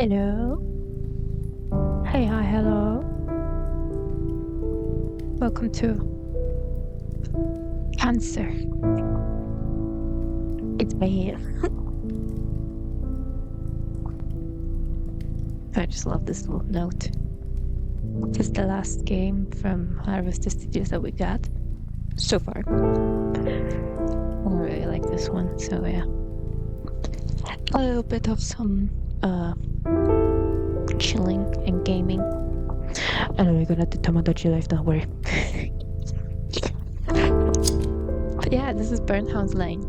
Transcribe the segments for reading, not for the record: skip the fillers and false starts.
Hello. Hey, hi, hello. Welcome to Cancer. It's me. I just love this little note. This is the last game from Harvest Studios that we got so far. I really like this one, so yeah. A little bit of some chilling and gaming. And then we're gonna do Tomodachi Life, don't worry. But yeah, this is Burnhouse Lane.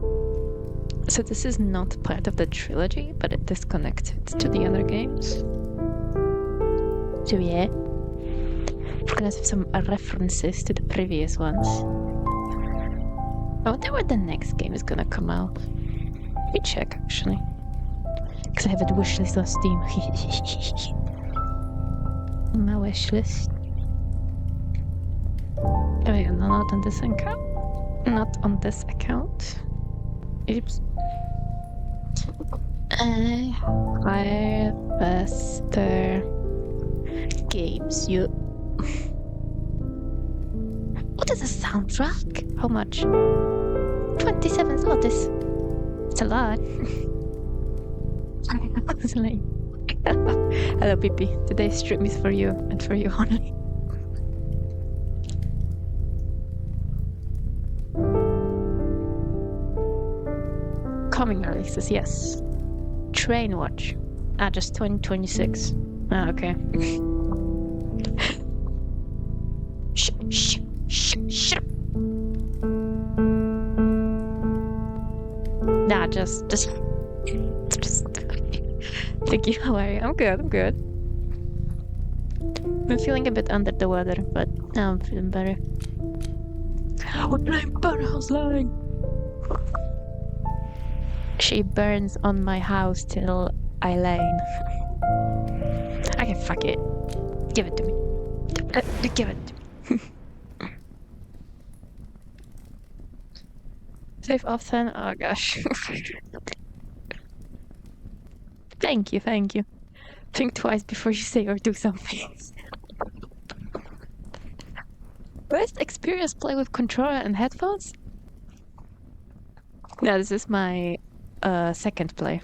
So this is not part of the trilogy, but it is connected to the other games. So yeah, we're gonna have some references to the previous ones. I wonder where the next game is gonna come out. Let me check actually. Because I have a wishlist on Steam. My wishlist. Oh yeah, no, not on this account. Not on this account. Oops. Harvester games. You. What is a soundtrack? How much? 27 zlotys. It's a lot. Hello, Pippi. Today's stream is for you and for you only. Coming releases, yes. Train Watch. Just 2026. Okay. Shh. Nah, just. Thank you. How are you? I'm good. I'm feeling a bit under the weather, but now I'm feeling better. We're playing Burnhouse Lane. She burns on my house till I lane. Okay, fuck it. Give it to me. Give it to me. Save often? Oh gosh. Thank you. Think twice before you say or do something. Best experience play with controller and headphones? No, this is my second play.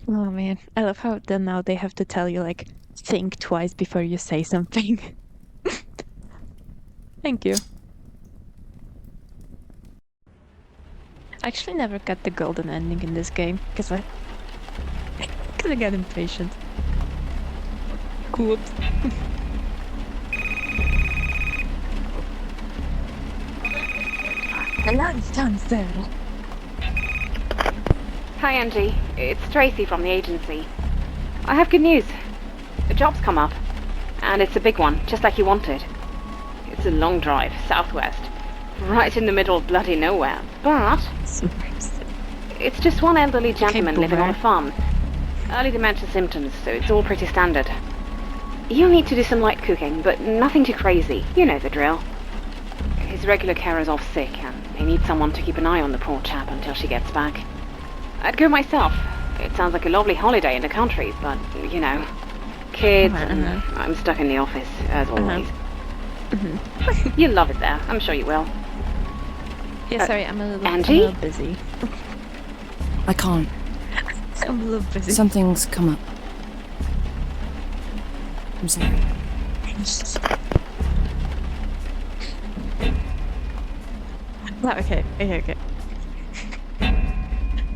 Oh man, I love how then now they have to tell you like think twice before you say something. Thank you. I actually never got the golden ending in this game because I got impatient. Whoops. Hi Angie, it's Tracy from the agency. I have good news. A job's come up, and it's a big one, just like you wanted. It's a long drive, southwest, right in the middle of bloody nowhere, but it's just one elderly gentleman living on a farm. Early dementia symptoms, so it's all pretty standard. You'll need to do some light cooking, but nothing too crazy. You know the drill. His regular carer's off sick, and they need someone to keep an eye on the poor chap until she gets back. I'd go myself. It sounds like a lovely holiday in the country, but, you know, kids, and I'm stuck in the office, as always. You'll love it there. I'm sure you will. Yeah, sorry, I'm a little busy. I can't. I'm a little busy. Something's come up. I'm sorry. No, okay.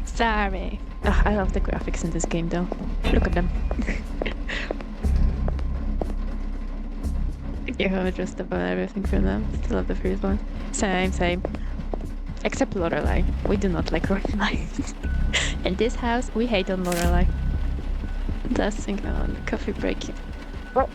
Sorry. Ugh, I love the graphics in this game though. Look at them. You have just about everything from them. Still love the first one. Same. Except Lorelai. We do not like Lorelai. In this house, we hate on Lorelai. Last thing on the coffee break. Oh.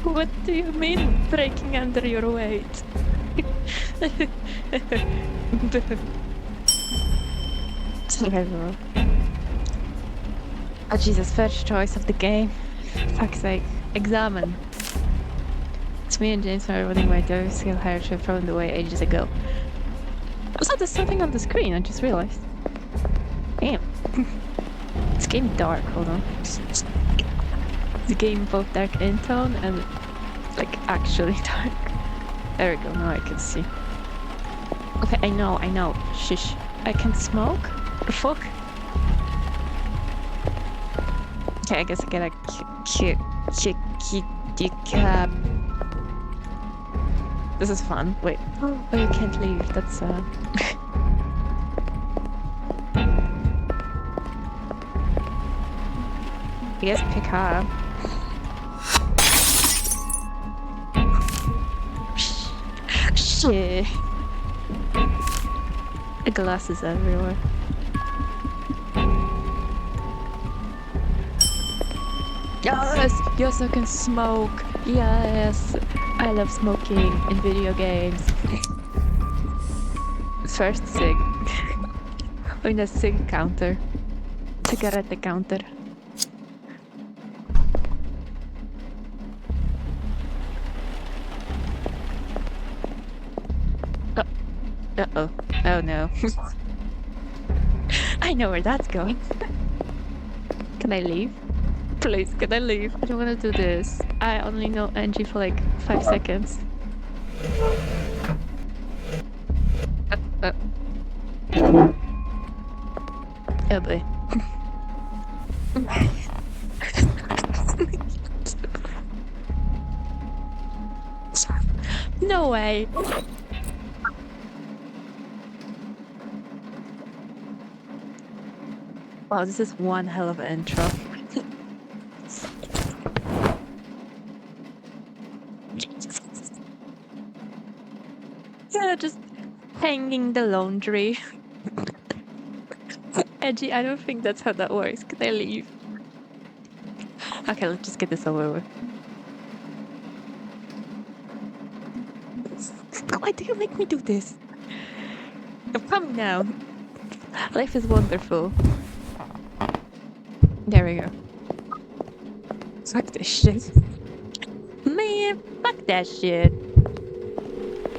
What do you mean, breaking under your weight? Oh Jesus, first choice of the game. Fuck's sake. examine. It's me and James are running my dove skill higher trip thrown away ages ago. Also, there's something on the screen, I just realized. Damn. It's getting dark, hold on. It's getting both dark in tone and like actually dark. There we go, now I can see. Okay, I know. Shush. I can smoke? The fuck? Okay, I guess I gotta cab. This is fun. Wait. Oh, you can't leave. That's I guess pick up. Shit. The glasses everywhere. Yes, I can smoke. Yes, I love smoking in video games. First cig. I mean a cig counter. Cigarette counter. Uh-oh. Oh no. I know where that's going. Can I leave? Please, can I leave? I don't want to do this. I only know Angie for like 5 seconds. Oh boy. No way. Wow, this is one hell of an intro. Yeah, just hanging the laundry. Edgy, I don't think that's how that works. Can I leave? Okay, let's just get this over with. Why do you make me do this? I'm coming now. Life is wonderful. There we go. Fuck this shit. Man, fuck that shit.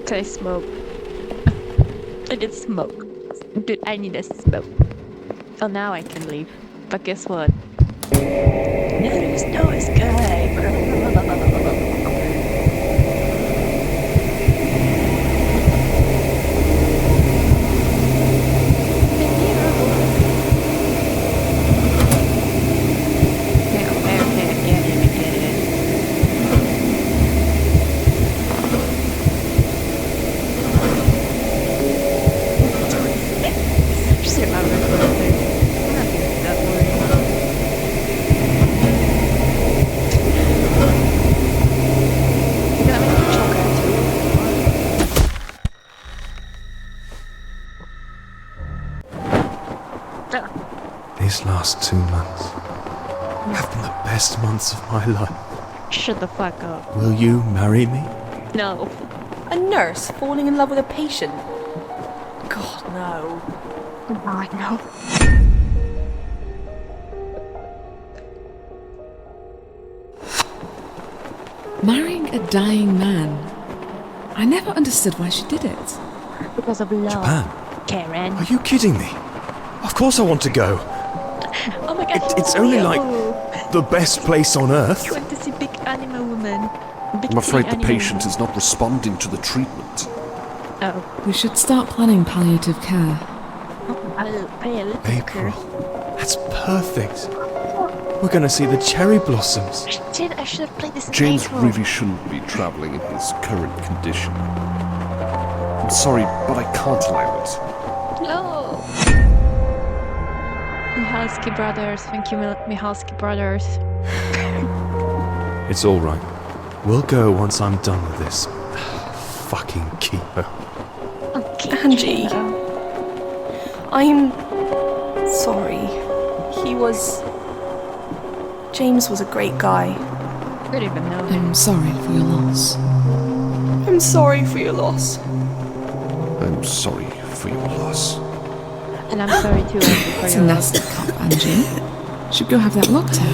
Can I smoke? I did smoke. Dude, I need a smoke. Oh, now I can leave. But guess what? There is no escape. These last 2 months have been the best months of my life. Shut the fuck up. Will you marry me? No. A nurse falling in love with a patient? God, no. God, no. Marrying a dying man. I never understood why she did it. Because of love. Japan? Karen. Are you kidding me? Of course I want to go. Oh my god. It's only like the best place on earth. You want to see big animal woman. Big I'm afraid the animal patient woman. is not responding to the treatment. Oh. We should start planning palliative care. I'll pay a little April. That's perfect. We're gonna see the cherry blossoms. Shit, I should have played this in James April. really shouldn't be travelling in his current condition. I'm sorry, but I can't allow it. No. Mihalski Brothers. Thank you, Mihalski Brothers. It's all right. We'll go once I'm done with this fucking chemo. Okay. Angie. I'm sorry. James was a great guy. I don't even know him. I'm sorry for your loss. I'm sorry for your loss. I'm sorry for your loss. And I'm sorry too, Angie, for It's a your loss. nasty cop, Angie. Should go have that looked at.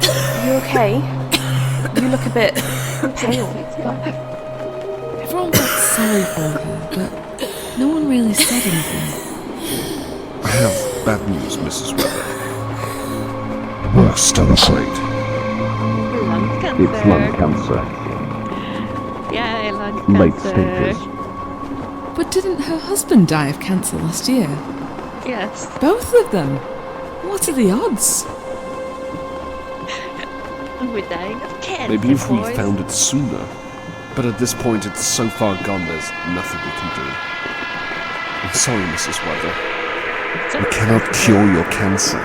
Are you okay? You look a bit pale. Everyone felt sorry for her, but no one really said anything. I have bad news, Mrs. Weather. Worst, I'm afraid. Lung cancer. It's lung cancer. Yay, lung Late cancer. stages. But didn't her husband die of cancer last year? Yes. Both of them? What are the odds? We're dying of cancer, Maybe if we boys. found it sooner. But at this point, it's so far gone, there's nothing we can do. I'm sorry, Mrs. Weather. We cannot cure your cancer.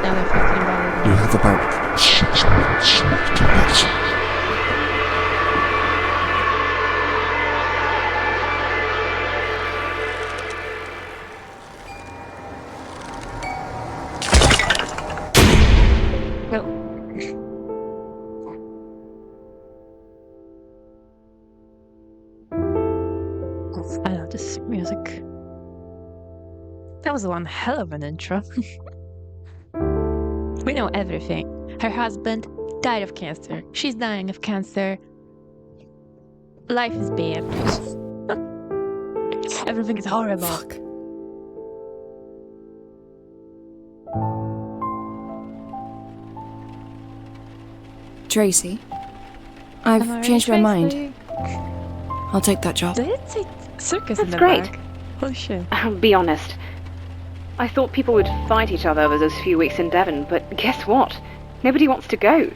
Now they're fucking about You have about 6 months to live. I love this music. That was one hell of an intro. We know everything. Her husband died of cancer. She's dying of cancer. Life is bad. Everything is horrible. Fuck. Tracy, Am I I've right, changed my mind. Tracy? I'll take that job. Did it say circus in That's the great. back? Holy shit. I'll be honest. I thought people would fight each other over those few weeks in Devon, but guess what? Nobody wants to go.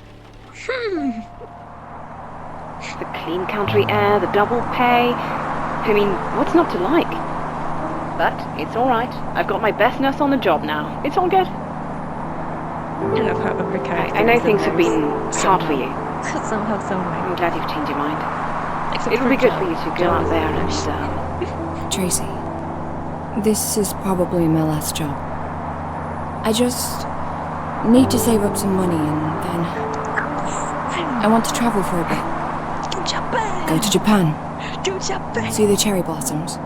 The clean country air, the double pay. I mean, what's not to like? But it's alright. I've got my best nurse on the job now. It's all good. I love how every character I know is things have been diverse. hard for you. Somehow, some way. I'm glad you've changed your mind. Except It'll be good for Joe. you to go Joe out is there the and best. Tracy, this is probably my last job. I just need to save up some money and then I want to travel for a bit. To Japan! Go to Japan, To Japan! see the cherry blossoms.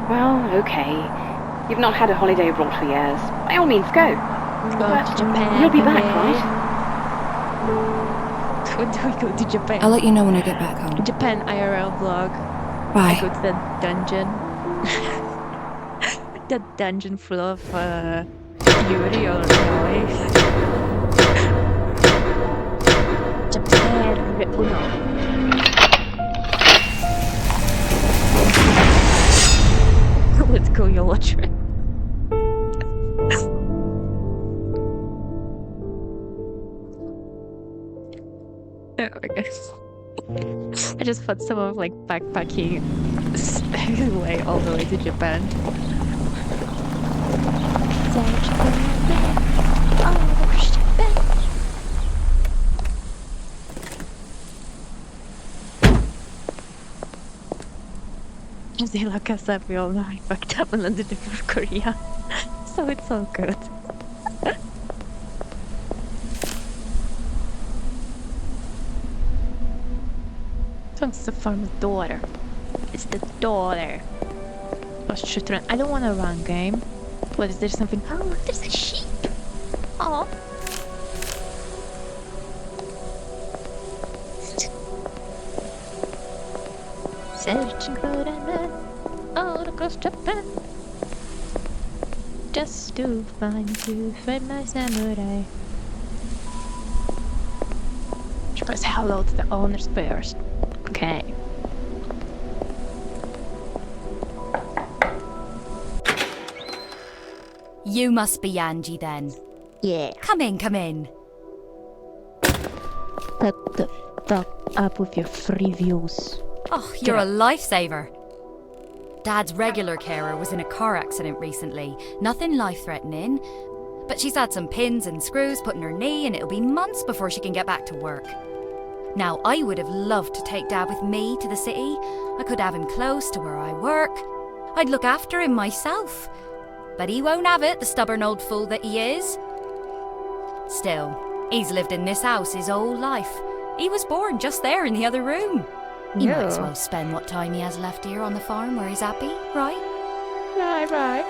Well, okay. You've not had a holiday abroad for years. By all means, go. Go But to Japan. you'll be back, baby. right? When do we go to Japan? I'll let you know when I get back home. Japan IRL vlog. I Bye. go to the dungeon. The dungeon full of beauty or noise. Japan. Oh no. Let's go YOLO trip. Oh my gosh. I just thought someone like backpacking his way all the way to Japan. They look us up, we all know I fucked up and landed in North Korea. So it's all good. It's the farmer's daughter. It's the daughter. Oh, shoot, run. I don't want to run game. What is there something? Oh, look, there's a sheep. Oh. Searching for a man all across Japan, just to find my samurai. Should I say hello to the owners first? Okay. You must be Angie then. Yeah. Come in, come in. Shut the fuck up with your free views. Oh, you're a lifesaver. Dad's regular carer was in a car accident recently. Nothing life-threatening. But she's had some pins and screws put in her knee and it'll be months before she can get back to work. Now, I would have loved to take Dad with me to the city. I could have him close to where I work. I'd look after him myself. But he won't have it, the stubborn old fool that he is. Still, he's lived in this house his whole life. He was born just there in the other room. He might as well spend what time he has left here on the farm where he's happy, right? Right.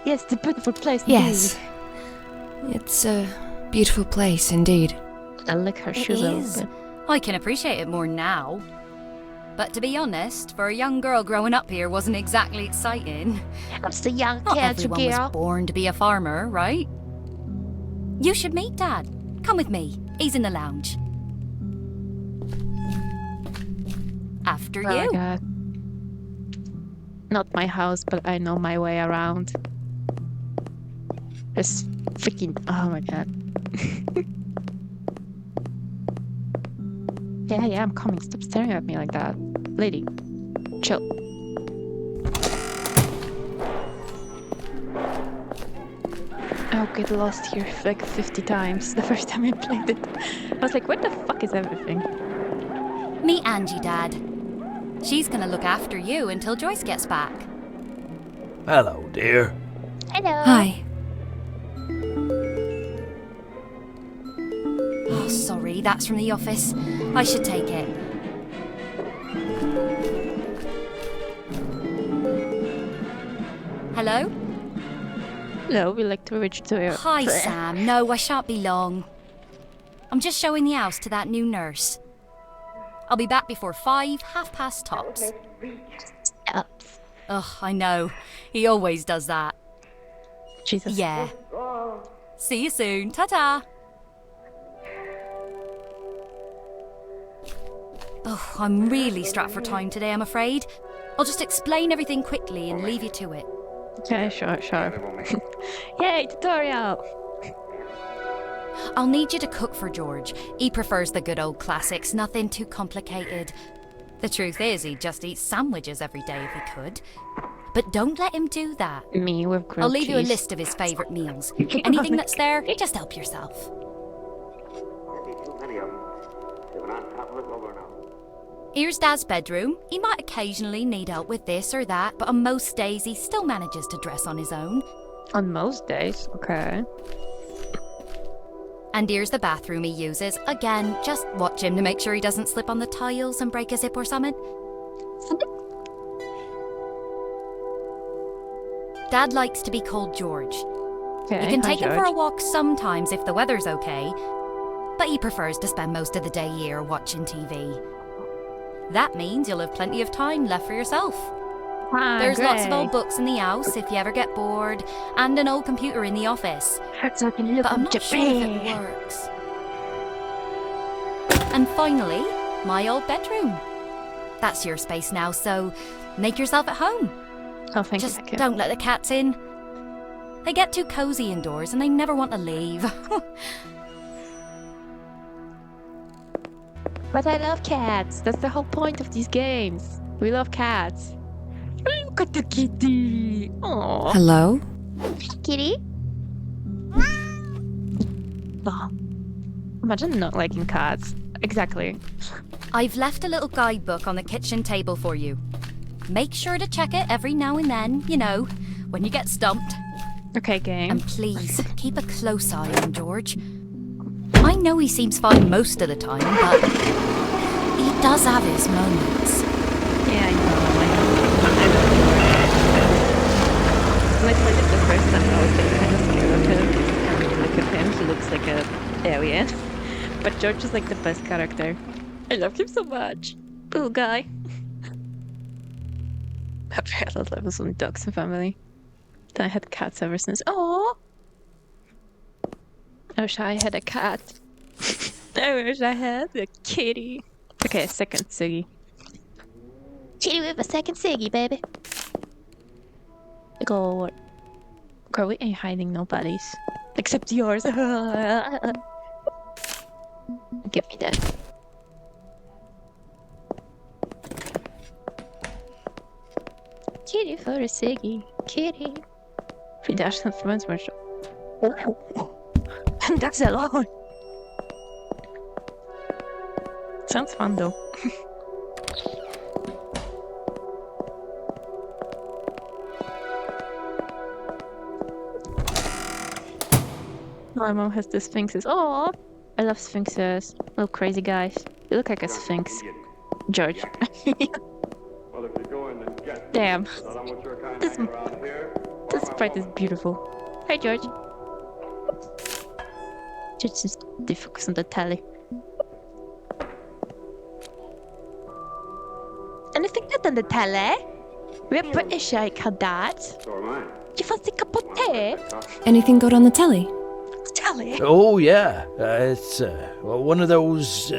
Yes, it's a beautiful place. Yes. It's Beautiful place, indeed. I lick her It shoes is. open. I can appreciate it more now. But to be honest, for a young girl growing up here wasn't exactly exciting. That's the young Not country everyone was girl. born to be a farmer, right? You should meet Dad. Come with me. He's in the lounge. After Oh my you. god. Not my house, but I know my way around. This freaking. Oh my god. Yeah, I'm coming. Stop staring at me like that. Lady, chill. I'll get lost here like 50 times the first time I played it. I was like, where the fuck is everything? Meet Angie, Dad. She's gonna look after you until Joyce gets back. Hello, dear. Hello. Hi. Oh, sorry, that's from the office. I should take it. Hello? Hello, we like to reach to your. Hi, Sam. No, I shan't be long. I'm just showing the house to that new nurse. I'll be back before 5, 5:30 tops. Ugh, I know. He always does that. Jesus. Yeah. See you soon. Ta-ta. Oh, I'm really strapped for time today, I'm afraid. I'll just explain everything quickly and leave you to it. Okay, sure. Yay, tutorial! I'll need you to cook for George. He prefers the good old classics, nothing too complicated. The truth is, he'd just eat sandwiches every day if he could. But don't let him do that. Me with grilled I'll leave you a cheese. list of his favourite meals. Anything that's there, just help yourself. Here's Dad's bedroom. He might occasionally need help with this or that, but on most days he still manages to dress on his own. On most days, okay. And here's the bathroom he uses. Again, just watch him to make sure he doesn't slip on the tiles and break his hip or something. Dad likes to be called George. Okay, You can hi, take him for a George. walk sometimes if the weather's okay, but he prefers to spend most of the day here watching TV. That means you'll have plenty of time left for yourself. Ah, There's lots of great. old books in the house if you ever get bored, and an old computer in the office. So I can look But I'm up not sure if it Japan. works. And finally, my old bedroom. That's your space now, so make yourself at home. Oh, thank Just you. don't let the cats in. They get too cozy indoors and they never want to leave. But I love cats. That's the whole point of these games. We love cats. Look at the kitty. Aww. Hello? Kitty. Oh. Imagine not liking cats. Exactly. I've left a little guidebook on the kitchen table for you. Make sure to check it every now and then, you know, when you get stumped. Okay, game. And please, keep a close eye on George. I know he seems fine most of the time, but he does have his moments. Yeah, I know. When I played it the first time, I was like kind of scared of him. And when you look at him, he looks like an alien. But George is like the best character. I love him so much. Little guy. I've had a lot of some dogs and family. Then I had cats ever since. Oh, I wish I had a cat. I wish I had a kitty. Okay, a second Siggy. Kitty with a second Siggy, baby. Go. Girl, we ain't hiding nobody's. Except yours. Give me that. Kitty for a Siggy. Kitty. If you dash some friends, that's a lot. Sounds fun though. My mom has the sphinxes. Oh, I love sphinxes. Little crazy guys. You look like a sphinx. George. Damn. This sprite is beautiful. Hi, George. Just defocus on the telly. Anything good on the telly? We're British, I had that. You fancy a cup of tea? Anything good on the telly? Telly? Oh, yeah. It's one of those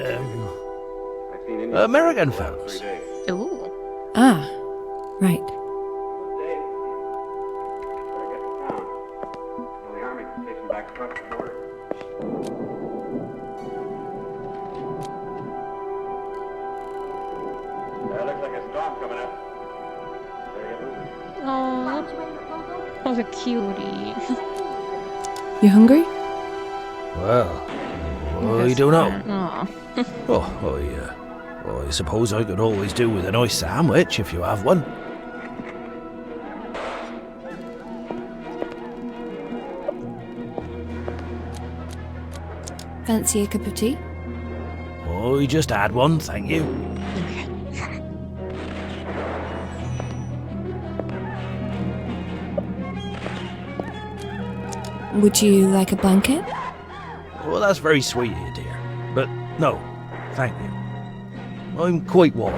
American films. Ooh. Ah, right. Aww. Oh, the cutie. You hungry? Well, I don't know. Aw. I suppose I could always do with a nice sandwich if you have one. Fancy a cup of tea? I just had one, thank you. Would you like a blanket? Well, that's very sweet of you, dear. But no, thank you. I'm quite warm.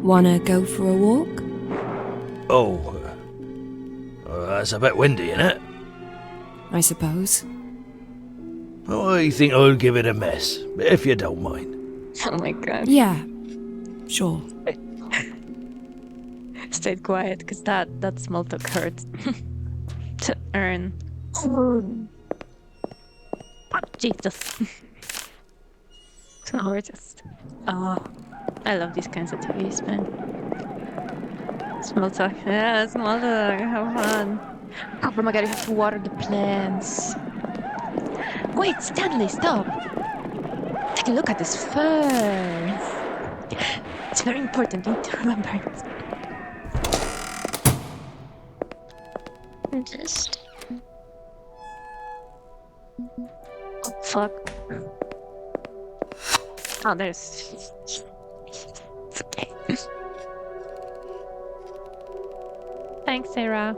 Wanna go for a walk? Oh, that's a bit windy, innit? I suppose. I think I'll give it a miss, if you don't mind. Oh my god. Yeah, sure. Stayed quiet because that small talk hurts to earn. Oh, Jesus. So gorgeous. Oh, I love these kinds of TVs, man. Small talk. Yeah, small talk. Have fun. Oh my god, you have to water the plants. Wait, Stanley, stop. Take a look at this fur. It's very important. You need to remember it. Just. Oh, fuck. Oh, there's. It's okay. Thanks, Sarah.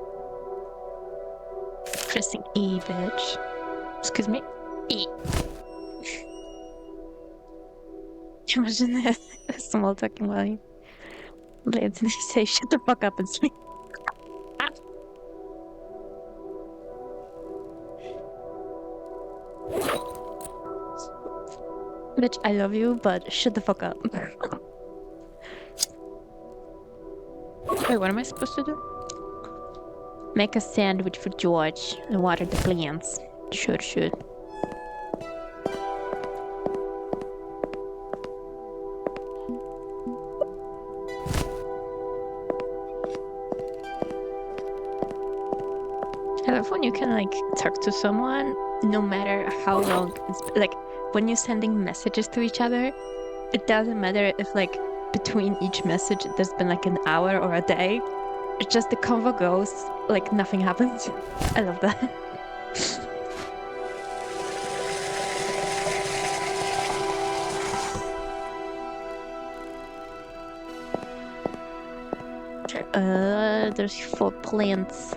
Pressing E, bitch. Excuse me. E. Imagine this. Small talking while you play it and you say, shut the fuck up and sleep. Bitch, I love you, but shut the fuck up. Wait, what am I supposed to do? Make a sandwich for George and water the plants. Sure, sure. I love when you can like talk to someone no matter how long it's like when you're sending messages to each other, it doesn't matter if like between each message there's been like an hour or a day. It's just the convo goes like nothing happens. I love that. There's 4 plants.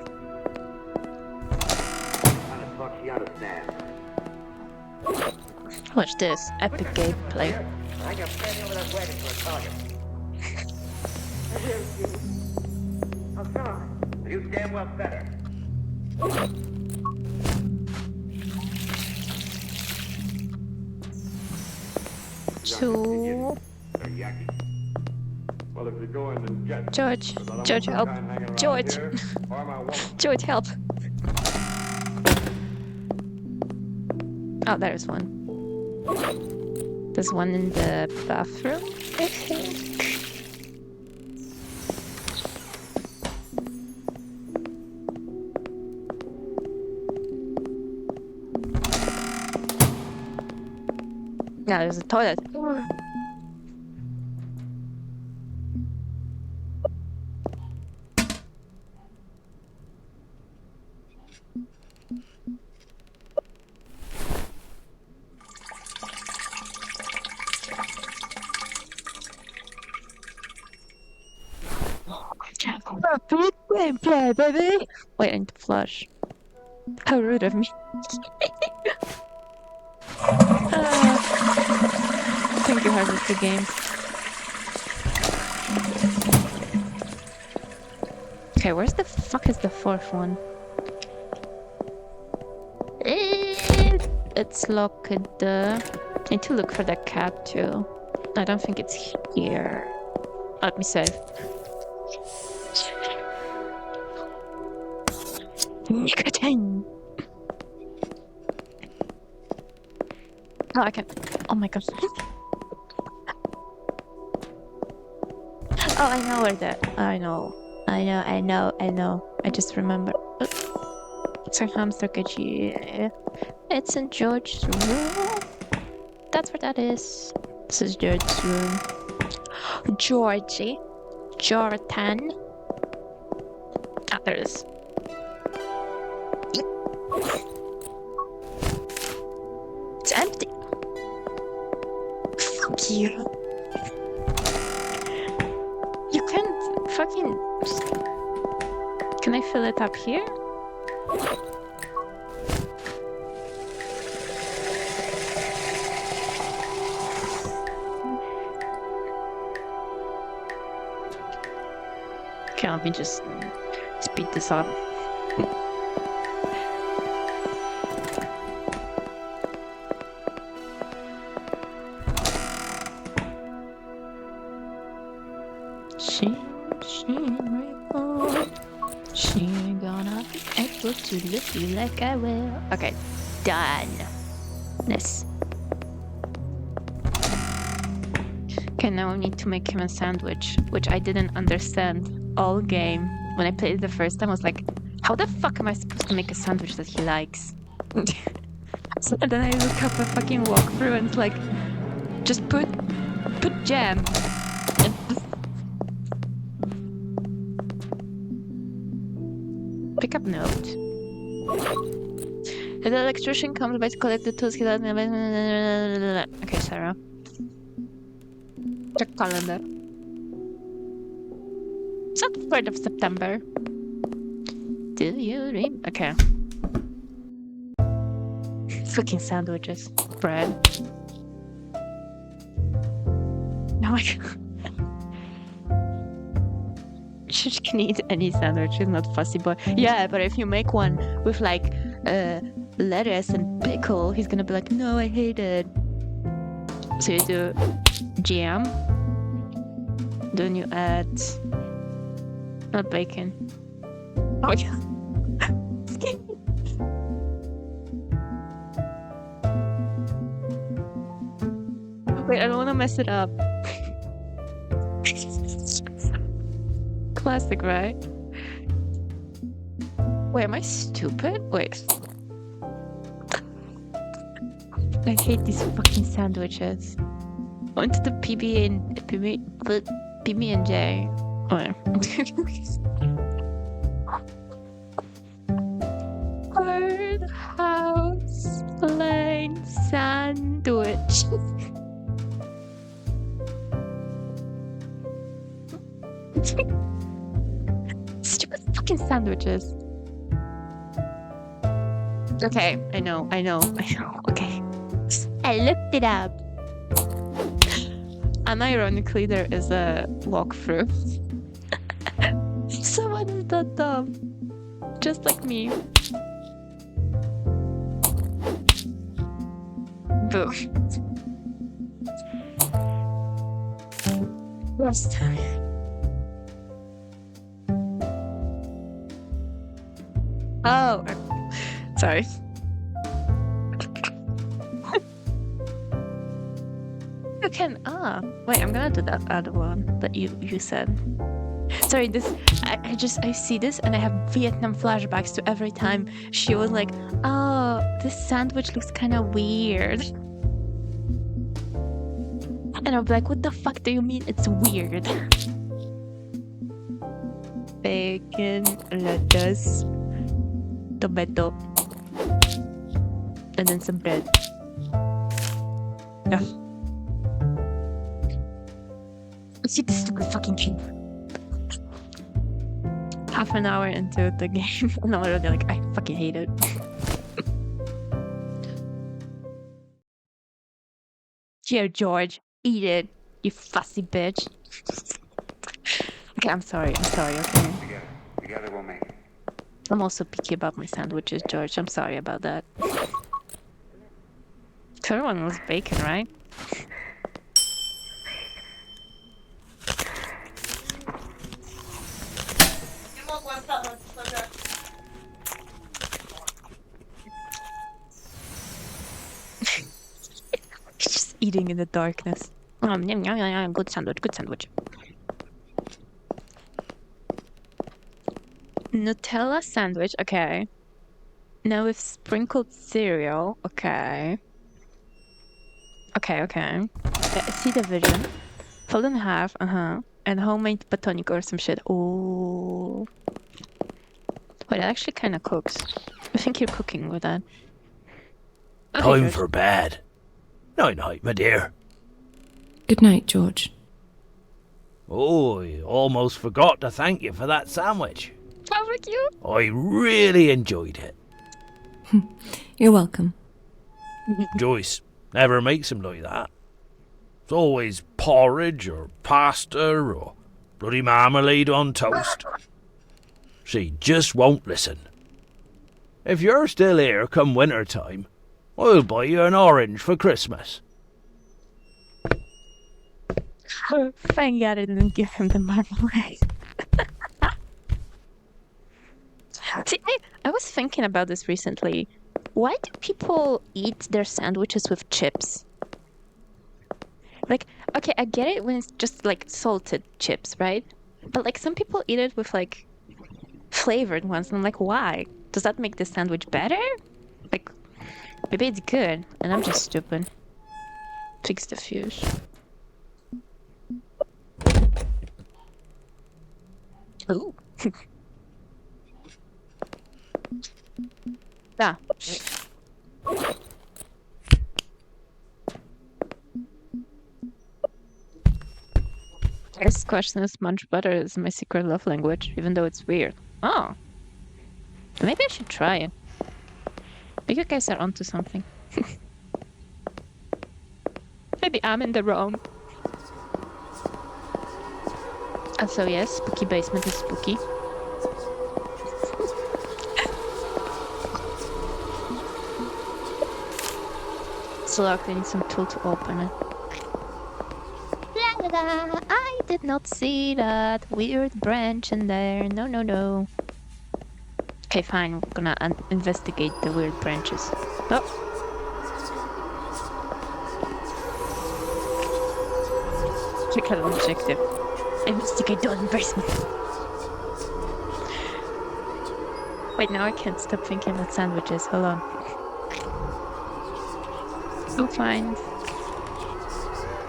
Watch this epic gameplay. I got standing over that wagon for a target. I'm sorry. You damn well better. Two. George, George, help! George, George, help! Oh, there's one. There's one in the bathroom, I think. No, there's a toilet. Gameplay, baby! Wait, I need to flush. How rude of me. Thank you, Harvester Games. Okay, where's the fuck is the fourth one? It's locked. Need to look for the cat too. I don't think it's here. Let me save. Nicotine. Oh, I can. Oh my god. Oh, I know where that. I know. I just remember. It's a hamster cage. It's in George's room. That's where that is. This is George's room. Georgie. Jordan. Ah, there it is. It's empty. Fuck you. You can't fucking... Can I fill it up here? Okay, let me just speed this up. She gonna be able to look you like I will. Okay, done. This. Okay, now we need to make him a sandwich, which I didn't understand all game. When I played it the first time, I was like, how the fuck am I supposed to make a sandwich that he likes? So then I look up a fucking walkthrough and it's like, just put jam. And pick up note. The electrician comes by to collect the tools he does. Okay, Sarah. Check calendar. It's not the 3rd of September. Do you read? Okay. Fucking sandwiches. Bread. Oh my god. She can eat any sandwich, she's not fussy boy. Yeah, but if you make one with like lettuce and pickle, he's gonna be like, no, I hate it. So you do jam. Then you add not bacon. Oh my god. Wait, I don't wanna mess it up. Classic, right? Wait, am I stupid? Wait. I hate these fucking sandwiches. I went to the PB&J. Burnhouse Lane sandwich. Stupid fucking sandwiches. Okay, I know. Okay. I looked it up. Unironically, there is a walkthrough. Someone is that dumb. Just like me. Boo. Last time. Oh, sorry. You can, wait, I'm gonna do that other one that you said. Sorry, this, I see this and I have Vietnam flashbacks to every time she was like, oh, this sandwich looks kind of weird. And I'll be like, what the fuck do you mean it's weird? Bacon, lettuce, tomato, and then some bread. Yeah. See this stupid fucking kid. half an hour into the game, and I'm already like, I fucking hate it. Here, George, eat it, you fussy bitch. Okay, I'm sorry, okay? Together we'll make it. I'm also picky about my sandwiches, George. I'm sorry about that. Third one was bacon, right? Just eating in the darkness. Yum, yum, yum, good sandwich, good sandwich. Nutella sandwich, okay. Now with sprinkled cereal, okay. Okay. I see the vision. Fold in half, and homemade batonic or some shit. Oh. Wait, that actually kind of cooks. I think you're cooking with that. Okay, Time George. for bed. Night-night, my dear. Good night, George. Oh, I almost forgot to thank you for that sandwich. Oh, thank you. I really enjoyed it. You're welcome. Joyce never makes him like that. It's always porridge or pasta or bloody marmalade on toast. She just won't listen. If you're still here come winter time, I'll buy you an orange for Christmas. Thank God I didn't give him the marmalade. See, I was thinking about this recently. Why do people eat their sandwiches with chips? Like, okay, I get it when it's just like salted chips, right? But like some people eat it with like flavored ones, and I'm like, why? Does that make the sandwich better? Like, maybe it's good, and I'm just stupid. Fix the fuse. Ooh. Ah. This question is much better is my secret love language, even though it's weird. Oh. Maybe I should try it. Maybe you guys are onto something. Maybe I'm in the wrong. So yes, spooky basement is spooky. It's locked. I need some tool to open it. La la la! I did not see that weird branch in there. No. Okay, fine. We're gonna investigate the weird branches. Oh. Check out objective. Investigate the basement. Wait, now I can't stop thinking about sandwiches. Hold on. Go find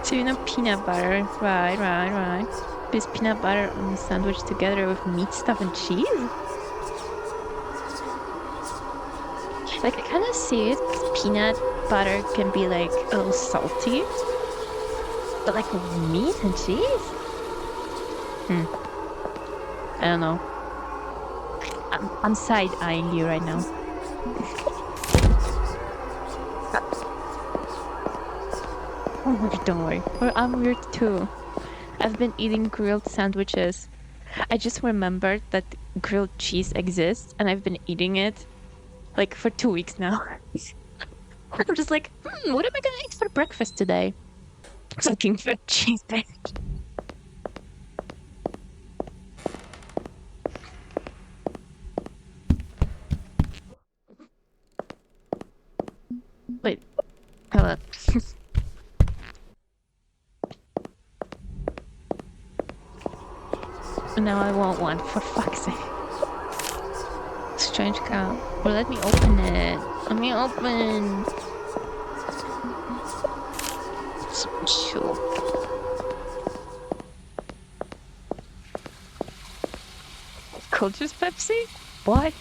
tuna peanut butter. Right. This peanut butter on the sandwich together with meat stuff and cheese? Like, I kind of see it. Peanut butter can be like a little salty. But like meat and cheese? I don't know. I'm side-eyeing you right now. Oh, don't worry. Well, I'm weird too. I've been eating grilled sandwiches. I just remembered that grilled cheese exists, and I've been eating it like for 2 weeks now. I'm just like, what am I gonna eat for breakfast today? Looking for cheese sandwich. Wait, hold up. Now I want one, for fuck's sake. Strange cow. Well, let me open it. Let me open. Sure. Cold juice Pepsi? What?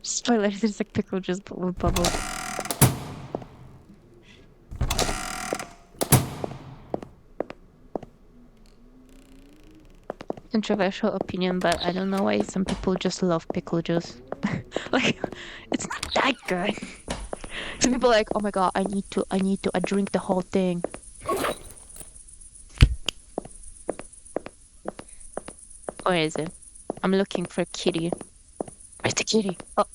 Spoiler, there's like pickle juice with bubbles. controversial opinion, but I don't know why some people just love pickle juice. Like, it's not that good. Some people are like, oh my god, I need to, I drink the whole thing. Where is it? I'm looking for a kitty. Where's the kitty? Oh.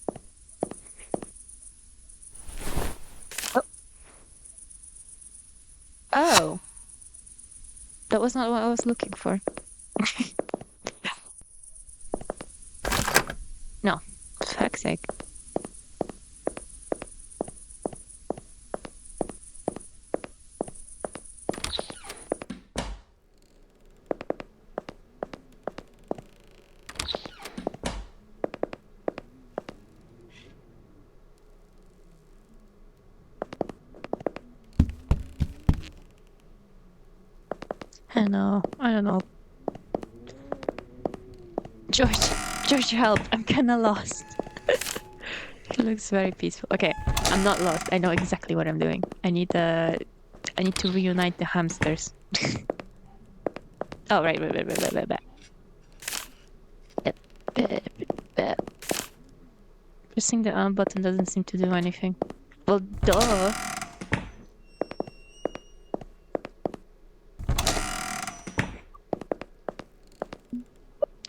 Oh. Oh. That was not what I was looking for. No. Fuck's sake. I don't know. George, help! I'm kinda lost. It looks very peaceful. Okay, I'm not lost. I know exactly what I'm doing. I need to reunite the hamsters. Oh, right. Pressing the arm button doesn't seem to do anything. Well, duh.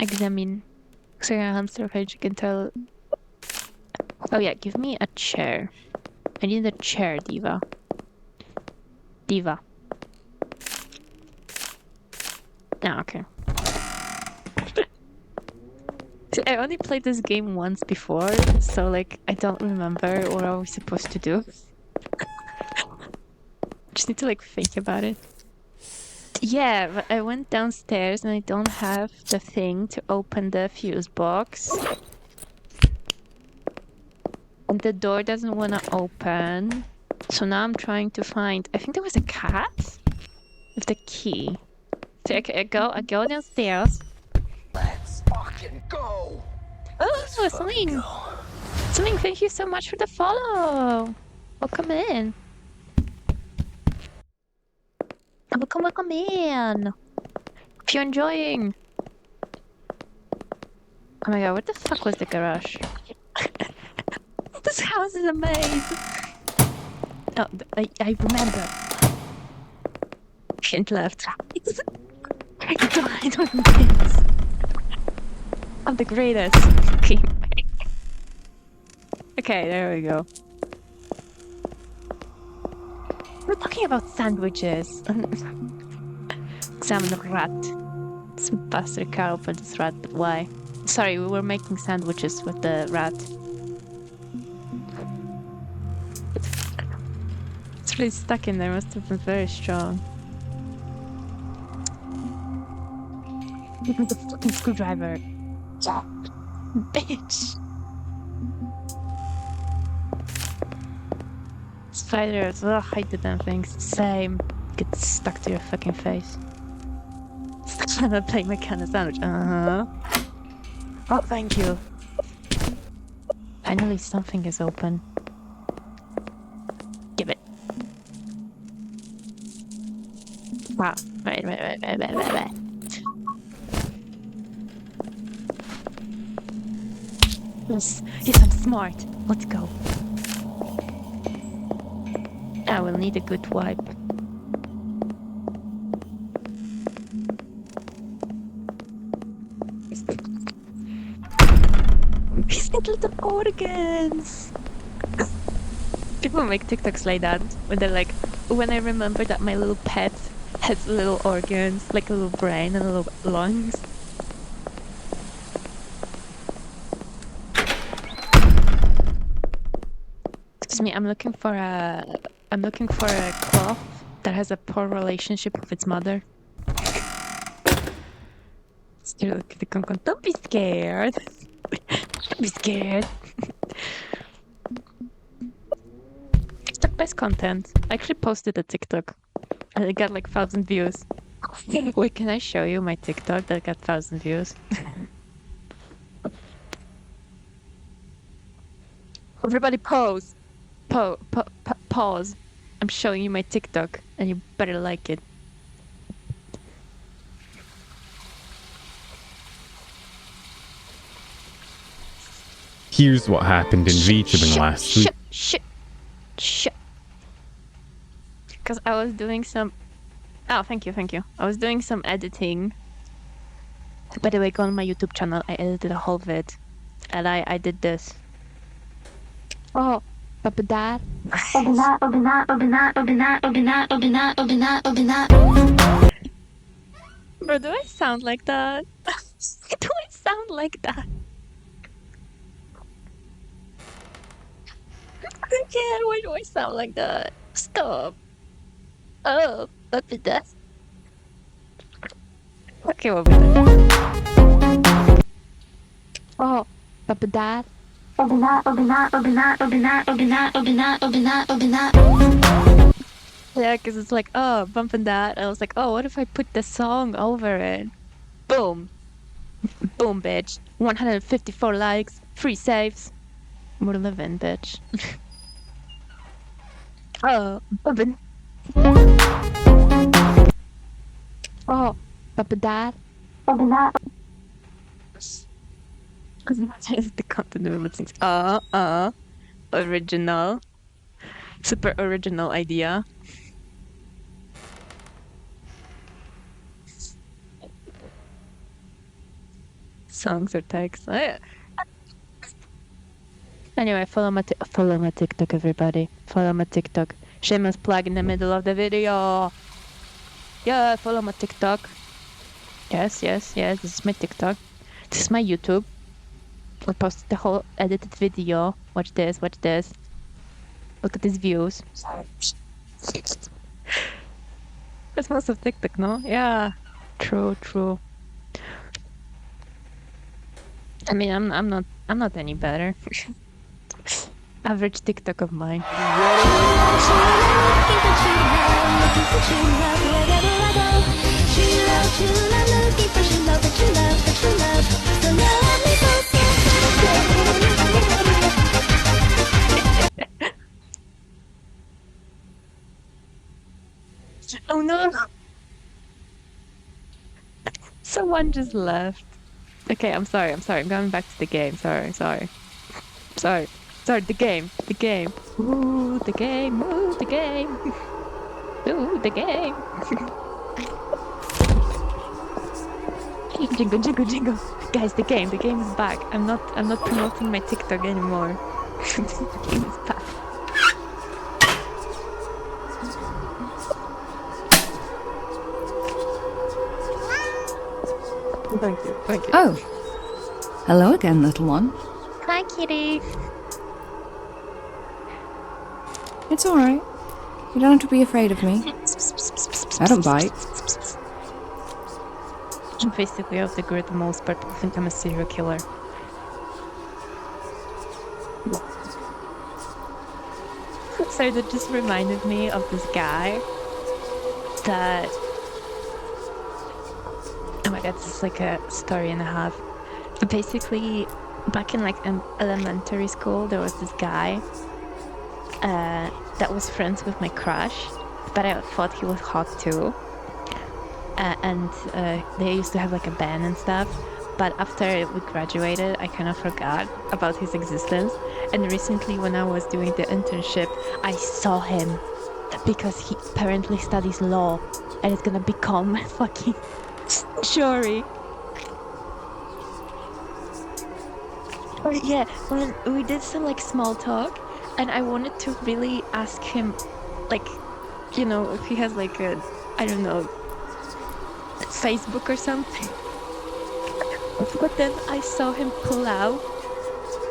Examine. So your hamster page, you can tell. Oh yeah, give me a chair. I need a chair, Diva. Diva. Ah, okay. I only played this game once before, so like I don't remember what I was supposed to do. Just need to like think about it. Yeah, but I went downstairs and I don't have the thing to open the fuse box. And the door doesn't want to open. So now I'm trying to find... I think there was a cat with the key. So I go downstairs. Let's fucking go. Oh, something. Something, thank you so much for the follow. Welcome in. Welcome in. If you're enjoying. Oh my god, what the fuck was the garage? This house is amazing. Oh, I remember. Hint left. I don't think this. I'm the greatest. Okay, there we go. We're talking about sandwiches. Examine the rat. Some bastard car opened this rat, but why? Sorry, we were making sandwiches with the rat. It's really stuck in there, must have been very strong. Give me the fucking screwdriver. Bitch! Spiders, ugh, I hate the damn things. Same. Get stuck to your fucking face. Stop trying to play my kind of sandwich. Uh-huh. Oh, thank you. Finally something is open. Give it. Wow. Right. Yes, I'm smart. Let's go. I will need a good wipe. These little organs. People make TikToks like that, when they're like, when I remember that my little pet has little organs, like a little brain and little lungs. Excuse me, I'm looking for a cloth that has a poor relationship with its mother. Still look at the concon. Don't be scared. Don't be scared. TikTok best content. I actually posted a TikTok and it got like 1,000 views. Wait, can I show you my TikTok that got 1,000 views? Everybody pause. Pause. I'm showing you my TikTok and you better like it. Here's what happened in VTubing last week. Shh. Because I was doing some... Oh, thank you. I was doing some editing. By the way, go on my YouTube channel. I edited a whole vid. And I did this. Oh, Papa Dad. Bro, do I sound like that? Do I sound like that? Yeah, why do I sound like that? Stop. Oh, Papa Dad. Okay, what we doing? Oh, Papa Dad. Yeah, because it's like, oh, bumping that. I was like, oh, what if I put the song over it? Boom. Boom, bitch. 154 likes, 3 saves. We're living, bitch. Oh, bumping. Oh, Papa Dad. Because that's the continuity things. Original. Super original idea. Songs or text. Anyway, follow my TikTok, everybody. Follow my TikTok. Shameless plug in the middle of the video. Yeah, follow my TikTok. Yes. This is my TikTok. This is my YouTube. I posted the whole edited video. Watch this. Look at these views. That's most of TikTok, no? Yeah. True. I mean, I'm not any better. Average TikTok of mine. Oh no! Someone just left. Okay, I'm sorry. I'm going back to the game. Sorry. The game. Ooh, the game. Ooh, the game. Jingle. Guys, the game is back. I'm not promoting my TikTok anymore. The game is back. Thank you. Oh. Hello again, little one. Hi, kitty. It's alright. You don't have to be afraid of me. I don't bite. I'm basically off the grid the most, but I think I'm a serial killer. So that just reminded me of this guy that... Oh my god, this is like a story and a half. But basically, back in like elementary school, there was this guy that was friends with my crush, but I thought he was hot too. And they used to have like a band and stuff. But after we graduated, I kind of forgot about his existence. And recently, when I was doing the internship, I saw him because he apparently studies law and is gonna become fucking jury. But yeah, when we did some like small talk, and I wanted to really ask him, like, you know, if he has like a, I don't know, Facebook or something. But then I saw him pull out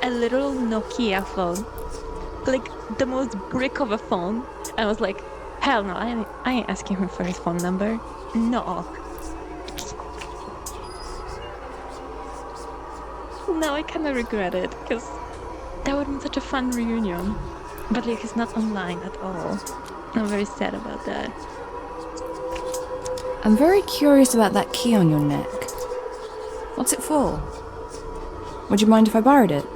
a little Nokia phone, like the most brick of a phone. I was like, hell no, I ain't asking him for his phone number. No. Now I kind of regret it, because that would have been such a fun reunion. But like, he's not online at all. I'm very sad about that. I'm very curious about that key on your neck. What's it for? Would you mind if I borrowed it?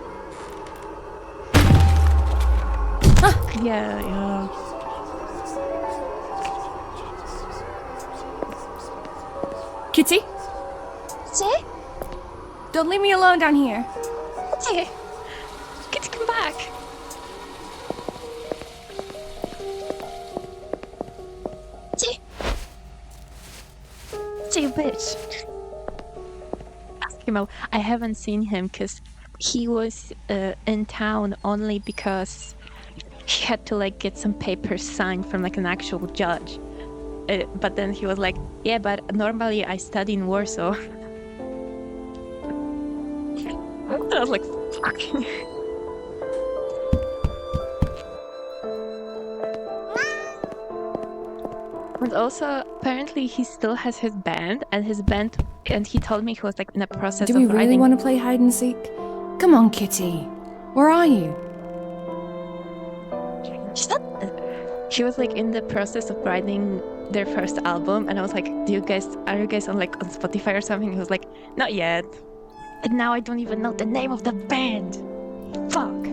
Yeah. Kitty? Don't leave me alone down here. back! See, bitch! Ask him out. I haven't seen him because he was in town only because he had to like get some papers signed from like an actual judge. But then he was like, yeah, but normally I study in Warsaw. I was like, fuck. But also, apparently he still has his band, and he told me he was like in the process Do of we really writing. want to play hide and seek? Come on, Kitty. Where are you? She was like in the process of writing their first album, and I was like, are you guys on like on Spotify or something? He was like, not yet. And now I don't even know the name of the band. Fuck.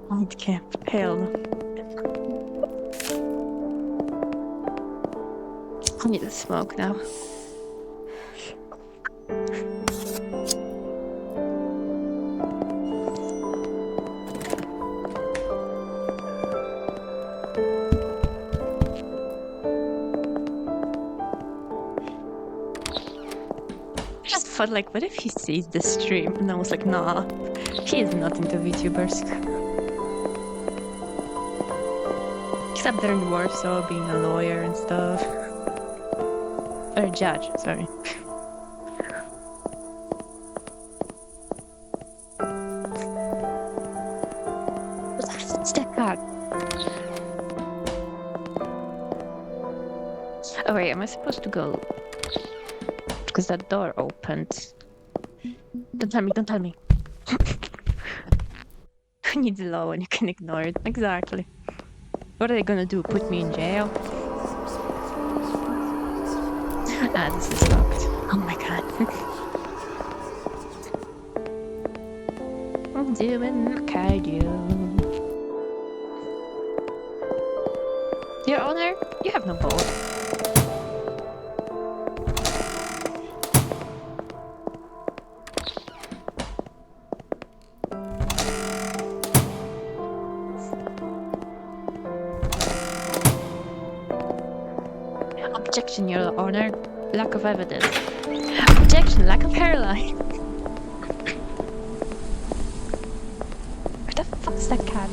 Night camp, hell. I need to smoke now. But like, what if he sees the stream? And I was like, nah, he is not into VTubers. Except they're in Warsaw, being a lawyer and stuff. Or a judge, sorry. What's that card? Oh wait, am I supposed to go? Because that door opened. Don't tell me. Who needs a law when you can ignore it? Exactly. What are they gonna do? Put me in jail? Ah, this is locked. Oh my god. I'm doing cardio. Your Honor, you have no ball. Objection, Your Honor. Lack of evidence. Objection, lack of hairline. Where the fuck's that cat?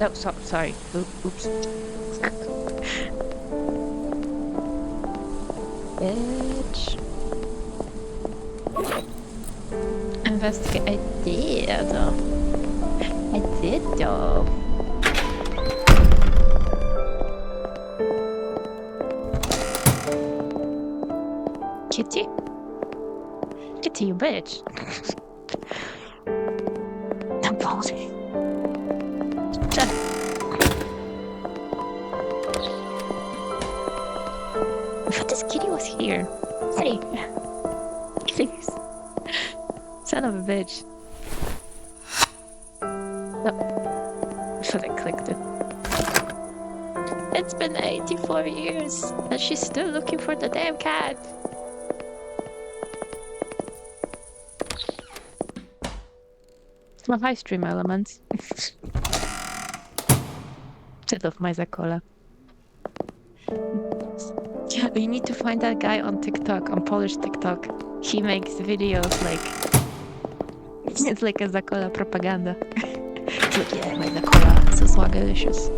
No, sorry. Oops. Bitch. Investigate. I did though. Kitty? Kitty, you bitch. I'm ballsy. But this kitty was here. Hey. Please. Son of a bitch. Oh. Should I clicked it? It's been 84 years and she's still looking for the damn cat. My high stream elements. Set off my Zakola. You need to find that guy on TikTok, on Polish TikTok. He makes videos like... It's like a Zakola propaganda. It's like, yeah, my Zakola, so swagalicious.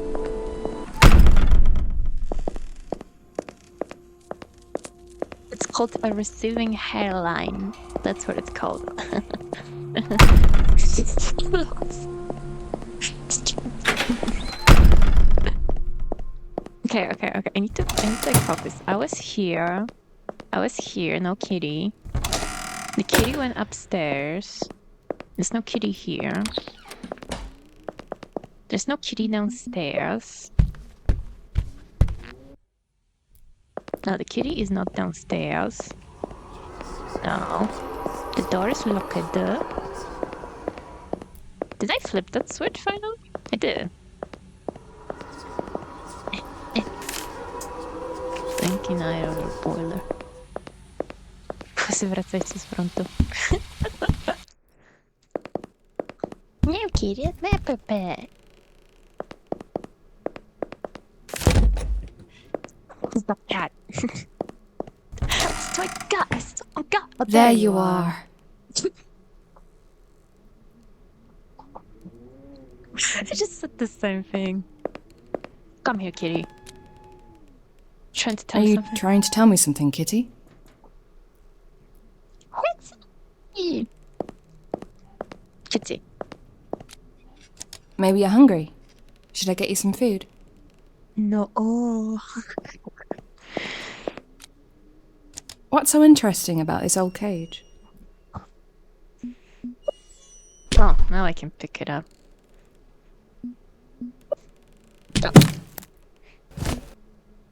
It's called a receiving hairline. That's what it's called. Okay. I need to focus. I was here, no kitty. The kitty went upstairs. There's no kitty here. There's no kitty downstairs. No, the kitty is not downstairs. No. The door is locked. Did I flip that switch finally? I did. fucking iron or boiler. Se wracajcie z frontu. Nie, Kitty, my Pepe. Stop that. I got. Oh, There you are. I just said the same thing. Come here, Kitty. Trying to tell Are me you something? trying to tell me something, Kitty? What? Kitty. Maybe you're hungry. Should I get you some food? No. Oh. What's so interesting about this old cage? Oh, now I can pick it up.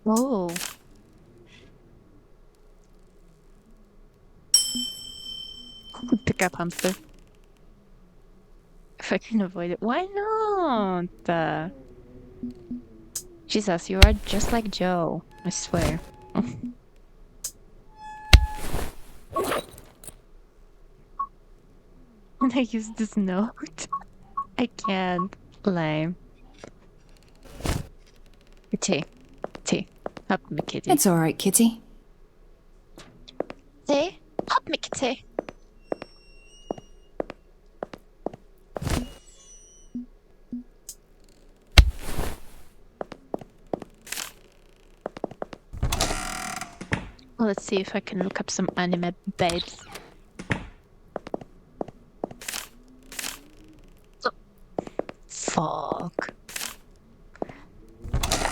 Oh. Pick up hamster. If I can avoid it. Why not? Jesus, you are just like Joe. I swear. And I use this note. I can't. Lame. Tea. Help me, Kitty. It's alright, Kitty. Tea? Help me, Kitty. Well, let's see if I can look up some anime babes. Fuck.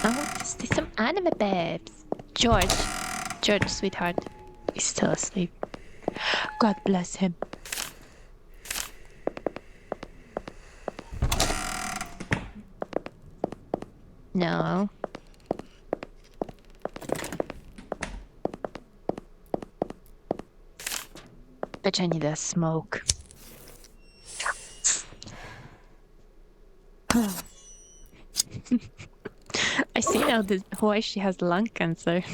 I want to see some anime babes. George, sweetheart, is still asleep. God bless him. No. Bet I need a smoke. I see now why she has lung cancer.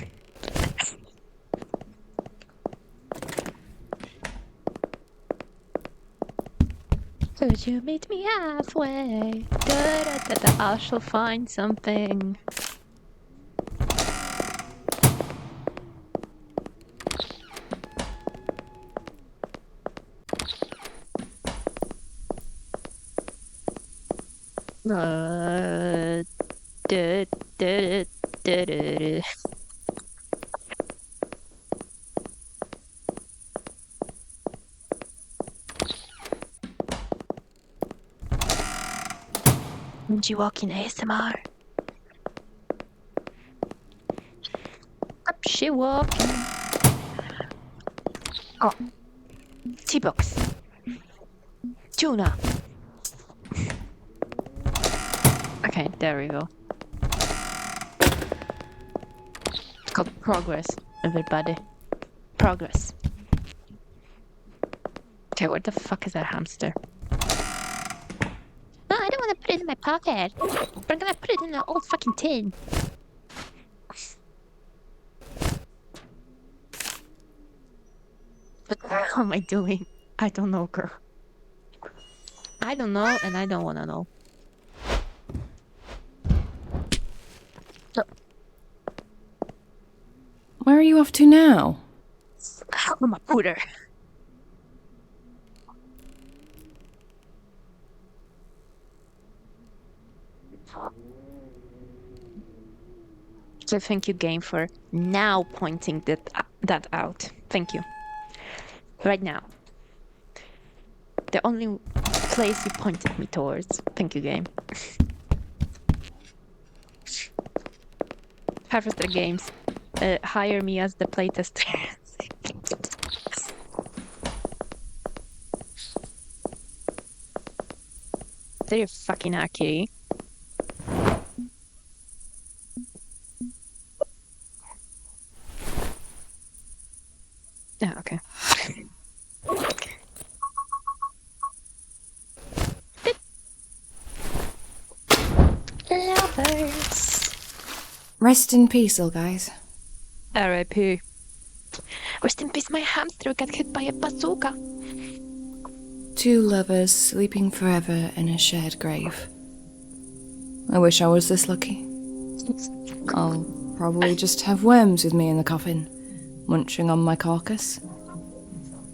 Could you meet me halfway? I shall find something. Would you walk in ASMR? Up she walking. Oh. T-box. Tuna. Okay, there we go. It's called progress, everybody. Progress. Okay, where the fuck is that hamster? No, I don't want to put it in my pocket. But I'm gonna put it in an old fucking tin. But how am I doing? I don't know, girl. I don't know, and I don't want to know. Where are you off to now? I'm a pooter. So thank you, game, for now pointing that out. Thank you. Right now. The only place you pointed me towards. Thank you, game. Harvester Games. Hire me as the playtester. They're fucking accurate. Yeah, okay. Lovers. Rest in peace, old guys. R.I.P. Rest in peace, my hamster got hit by a bazooka. 2 lovers sleeping forever in a shared grave. I wish I was this lucky. I'll probably just have worms with me in the coffin, munching on my carcass.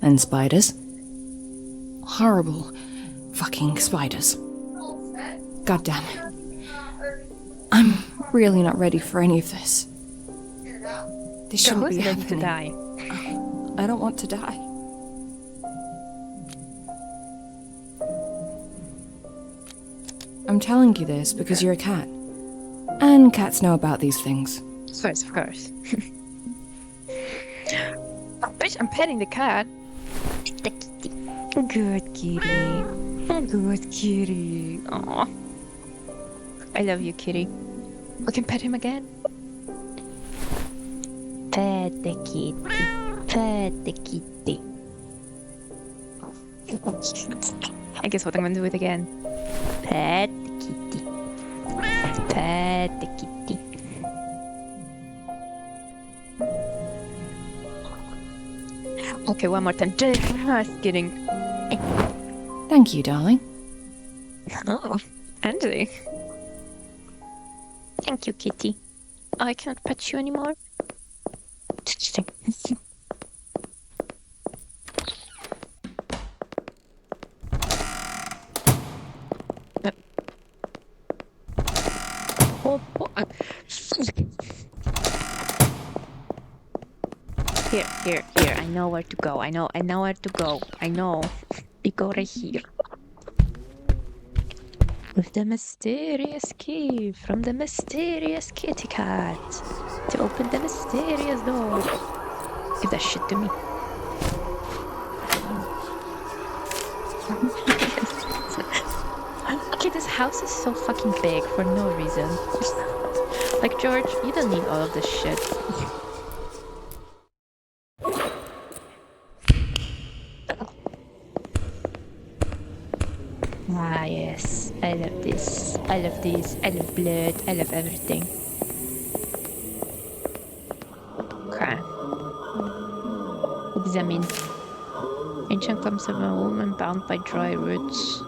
And spiders. Horrible fucking spiders. Goddamn. I'm really not ready for any of this. This shouldn't be happening. To die? I don't want to die. I'm telling you this because you're a cat. And cats know about these things. Of course. Oh, bitch, I'm petting the cat. The kitty. Good kitty. Good kitty. Aw. I love you, kitty. We can pet him again. Pet the kitty. Pet the kitty. I guess what I'm gonna do it again. Pet the kitty. Pet the kitty. Okay, one more time. Just kidding. Thank you, darling. Oh, Angie. Thank you, kitty. I can't pet you anymore. Here. I know where to go. I know where to go. I know. We go right here. With the mysterious key from the mysterious kitty cat to open the mysterious door. Give that shit to me. Okay, this house is so fucking big for no reason. Like, George, you don't need all of this shit. Ah, yes. I love this. I love this. I love blood. I love everything. Okay. Examine. Ancient clumps of a woman bound by dry roots.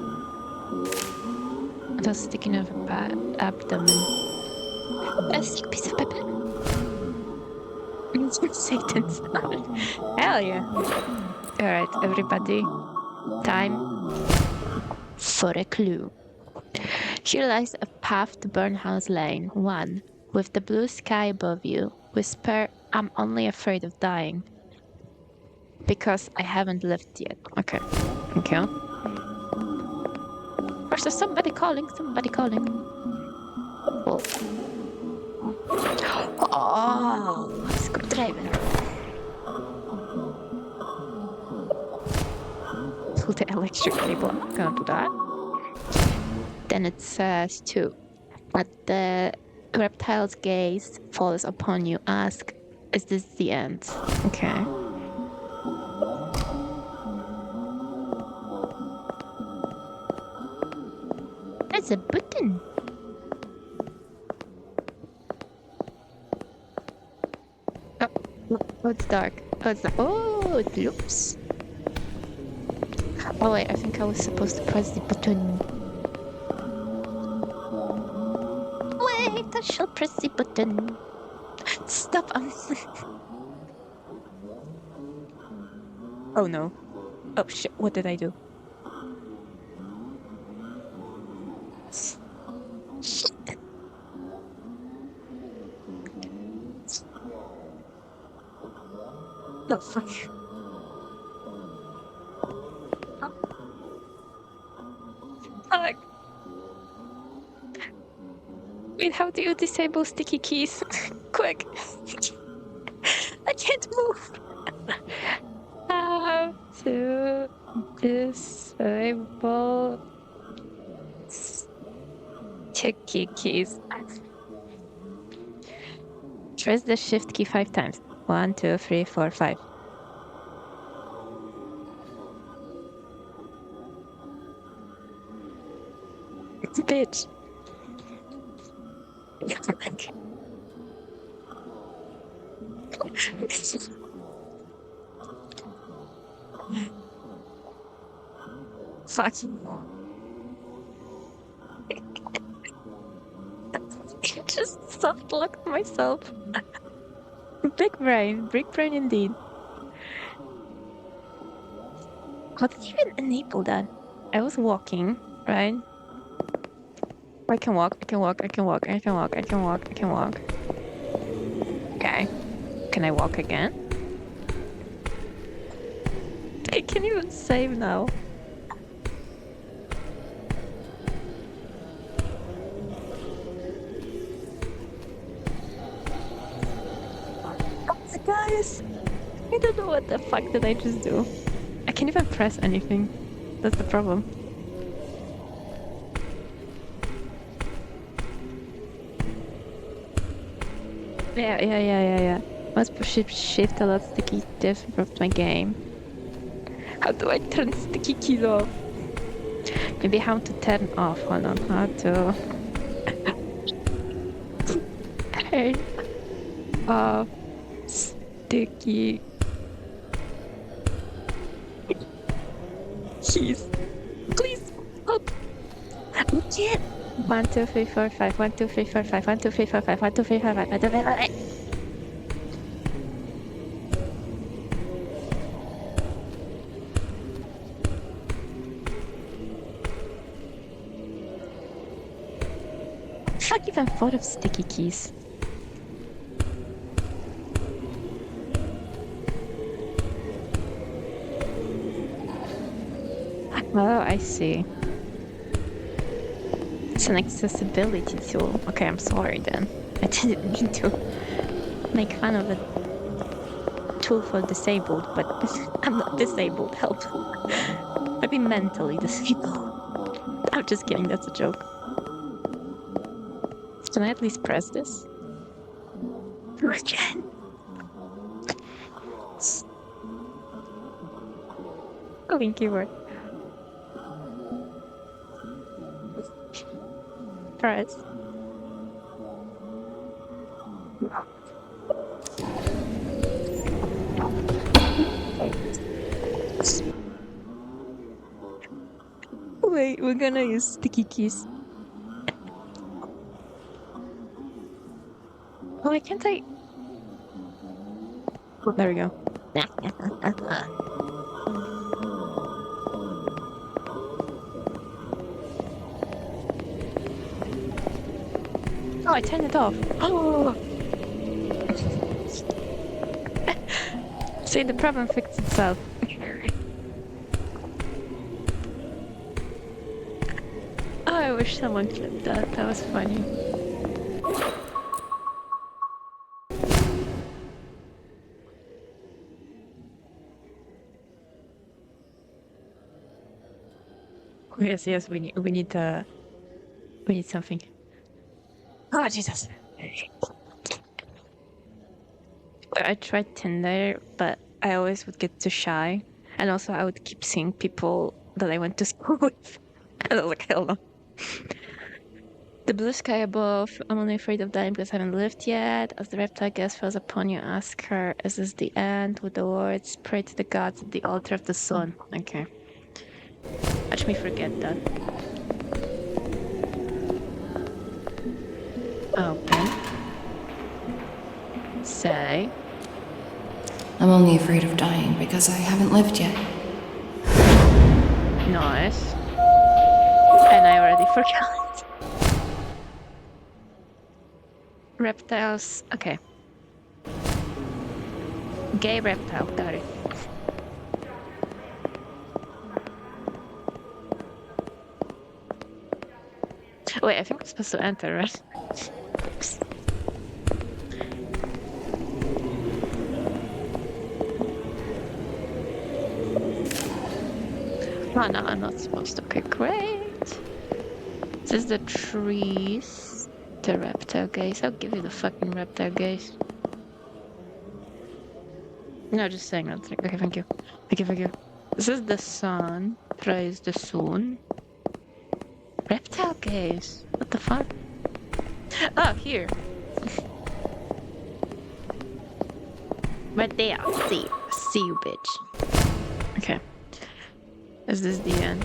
It was sticking out of her abdomen. A sick piece of pepper. Satan's. Hell yeah. Alright, everybody. Time for a clue. Here lies a path to Burnhouse Lane. 1. With the blue sky above you. Whisper, I'm only afraid of dying. Because I haven't lived yet. Okay. Okay. Or so somebody calling. Oh. Oh, screwdriver. Pull the electric cable. I'm not gonna do that. Then it says 2. At the reptile's gaze falls upon you, ask, is this the end? Okay. There's a button. Oh, it's dark. Oh, it looks. Oh wait, I think I was supposed to press the button. Wait, I shall press the button. Stop. Oh no. Oh shit, what did I do? Shit. No, fuck. Fuck. Wait, how do you disable sticky keys? Quick. I can't move. How to disable sticky keys? Press the shift key 5 times. 1, 2, 3, 4, 5. Bitch. Fuck. I just soft locked myself. Big brain indeed. How did you even enable that? I was walking, right? I can walk, I can walk, I can walk, I can walk, I can walk, I can walk. Okay. Can I walk again? I can't even save now. Guys, I don't know what the fuck did I just do. I can't even press anything. That's the problem. Yeah. Must push shift a lot sticky diff improved my game. How do I turn sticky keys off? Maybe how to turn off. Hold on. How to turn off sticky keys. Please help. I can't. 1, 2, 3, 4, 5. 1, 2, 3, 4, 5. 1, 2, 3, 4, 5. 1, 2, 3, 4, 5. 1, 2, 3, 4, 5. Fuck, even thought of sticky keys. Oh, I see. It's an accessibility tool. Okay, I'm sorry then. I didn't mean to make fun of a tool for disabled, but I'm not disabled, help. Maybe mentally disabled. I'm just kidding, that's a joke. Can I at least press this? Again. Going keyboard. Press. Wait, we're gonna use sticky keys. Why can't I? Oh, there we go. Oh, I turned it off. Oh! See, the problem fixed itself. Oh, I wish someone clipped that. That was funny. Yes, we need something. Oh Jesus! I tried Tinder, but I always would get too shy, and also I would keep seeing people that I went to school with, and I was like, hell no. The blue sky above. I'm only afraid of dying because I haven't lived yet. As the reptile gaze falls upon you, ask her, "Is this the end?" With the words, "Pray to the gods at the altar of the sun." Okay. Watch me forget that. Open. Say. I'm only afraid of dying because I haven't lived yet. Nice. And I already forgot. Reptiles. Okay. Gay reptile. Got it. Wait, I think we're supposed to enter, right? Oh no, I'm not supposed to. Okay, great. This is the trees. The reptile gaze. I'll give you the fucking reptile gaze. No, just saying that. Okay, thank you. Thank you. This is the sun. Praise the sun. Reptile gaze. What the fuck? Oh, here. Right there. See you, bitch. Okay. Is this the end?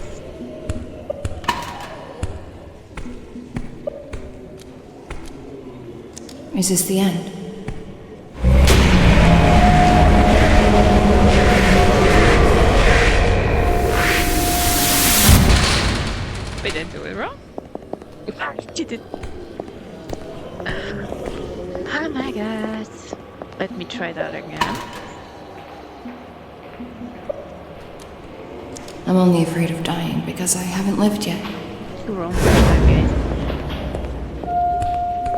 Is this the end? We didn't do it wrong. You did. Oh my god. Let me try that again. I'm only afraid of dying because I haven't lived yet. You're wrong this time, guys.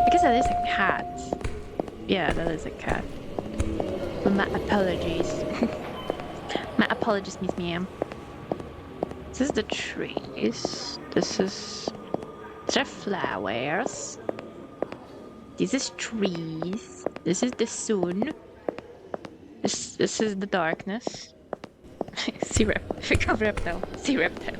I guess that is a cat. Yeah, that is a cat. But my apologies. My apologies, Miss Ma'am. This is the trees. This is... These are flowers. This is trees. This is the sun. This is the darkness. See reptile. See reptile.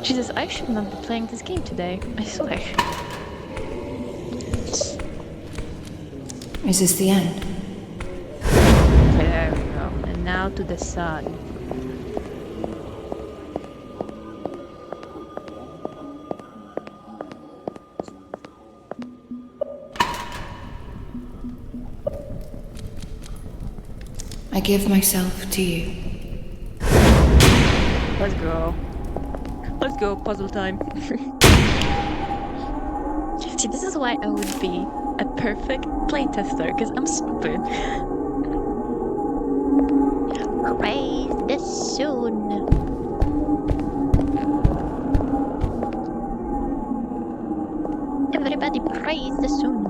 Jesus, I should not be playing this game today. I swear. Is this the end? Okay, there we go. And now to the sun. I give myself to you. Let's go. Let's go, puzzle time. See, this is why I would be a perfect playtester, because I'm stupid. Praise the sun. Everybody praise the sun.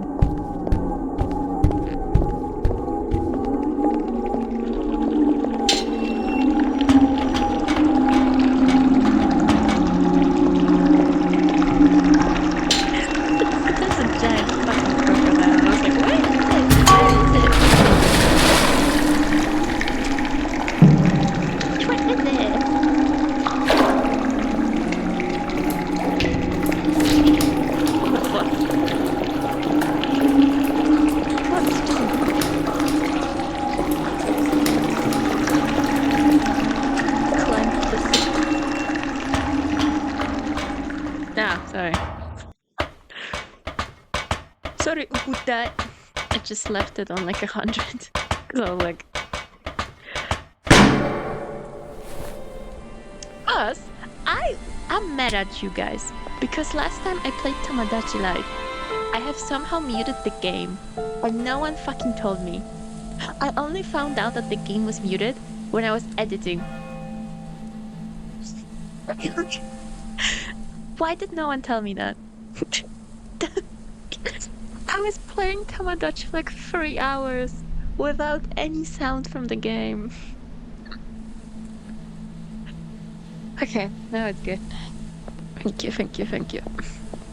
There's a giant fucking crocodile. I was like, where is it? Where is it? What is it? What? What's climb the... Ah, sorry. Sorry about that. I just left it on like 100. Cause I was like... Plus, I'm mad at you guys. Because last time I played Tomodachi Life, I have somehow muted the game. And no one fucking told me. I only found out that the game was muted when I was editing. Why did no one tell me that? I was playing Tomodachi for like 3 hours without any sound from the game. Okay, now it's good. Thank you, thank you, thank you.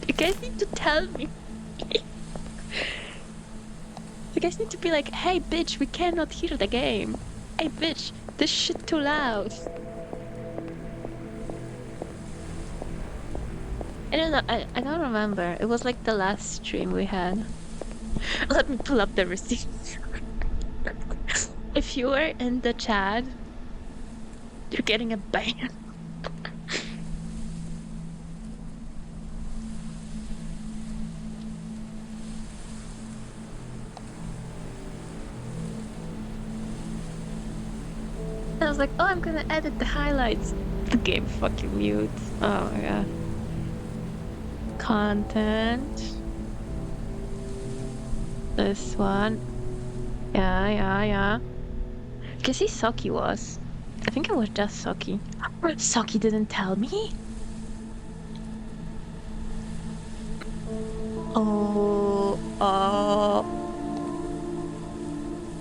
You guys need to tell me. You guys need to be like, hey bitch, we cannot hear the game. Hey bitch, this shit too loud. I don't know, I don't remember. It was like the last stream we had. Let me pull up the receipt. If you were in the chat, you're getting a ban. I was like, oh, I'm gonna edit the highlights. The game fucking mute. Oh my god. Content. This one. Yeah. Guess he Saki was. I think it was just Saki. Saki didn't tell me? Oh.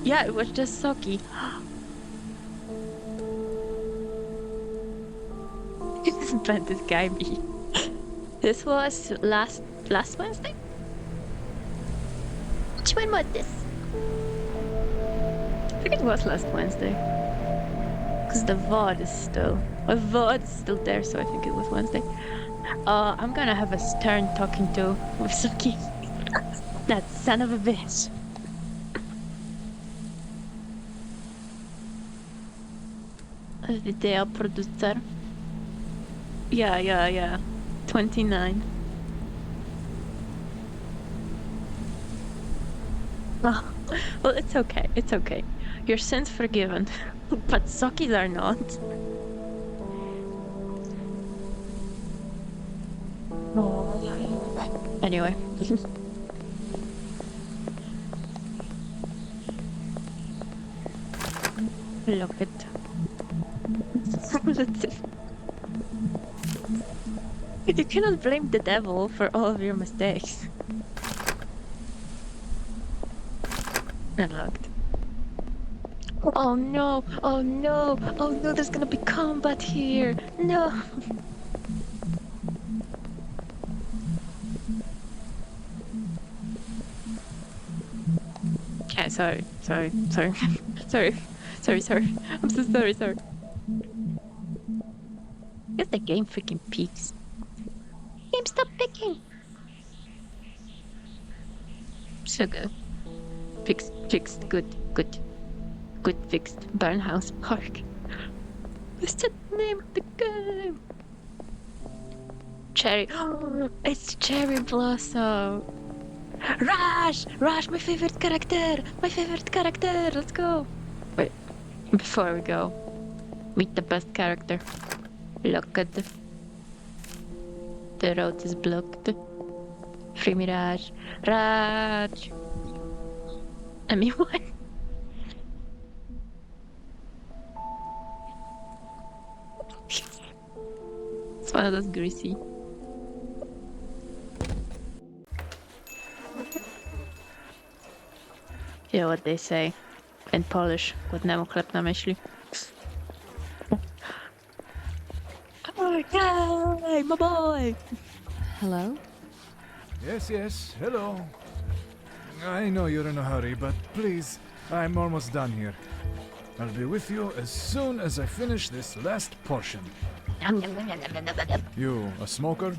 Yeah, it was just Saki. But this guy me. This was last Wednesday? Which one was this? I think it was last Wednesday. Because the VOD is still... My VOD is still there, so I think it was Wednesday. I'm gonna have a stern talking to with Suki. That son of a bitch. Video producer. Yeah. 29. Oh, well, it's okay. Your sins forgiven. But Soki's are not. Anyway. Look at you cannot blame the devil for all of your mistakes. Unlocked. Oh no, there's gonna be combat here. No. Okay, sorry. I'm so sorry. If the game freaking peaks. Game, stop picking! So good. Fixed, good fixed. Burnhouse Park. What's the name of the game? Cherry. Oh, it's Cherry Blossom. Raj, my favorite character. Let's go. Wait, before we go, meet the best character. Look at the road is blocked. Free me, Raj. I mean, what? It's one of those greasy. Yeah, what they say in Polish. Godnemu chleb na myśli. Okay, my boy! Hello? Yes, hello. I know you're in a hurry, but please, I'm almost done here. I'll be with you as soon as I finish this last portion. You a smoker?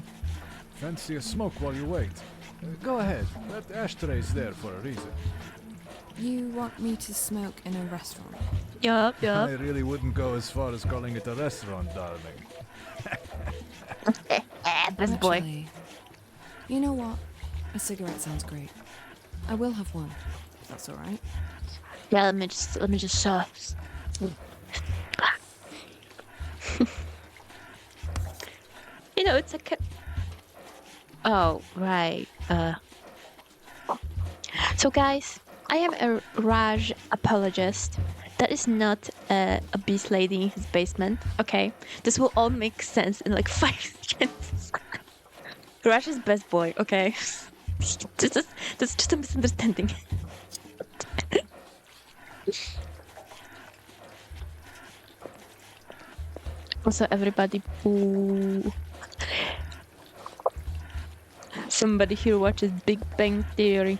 Fancy a smoke while you wait? Go ahead, that ashtray's there for a reason. You want me to smoke in a restaurant? Yup. I really wouldn't go as far as calling it a restaurant, darling. This boy. Actually, you know what? A cigarette sounds great. I will have one, if that's alright. Yeah, let me just You know, it's a Oh, right. So guys, I am a Raj apologist. That is not a beast lady in his basement, okay? This will all make sense in like 5 seconds. Raj is best boy, okay? That's just a misunderstanding. Also, everybody boo. Somebody here watches Big Bang Theory.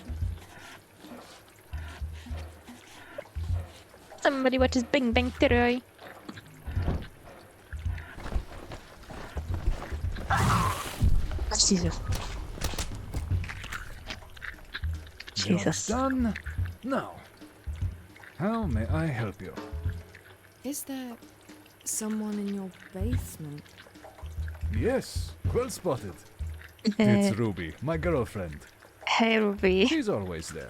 Somebody watches Big Bang Theory. Jesus. Jesus. Done. Now, how may I help you? Is there someone in your basement? Yes, well spotted. It's Ruby, my girlfriend. Hey, Ruby. She's always there.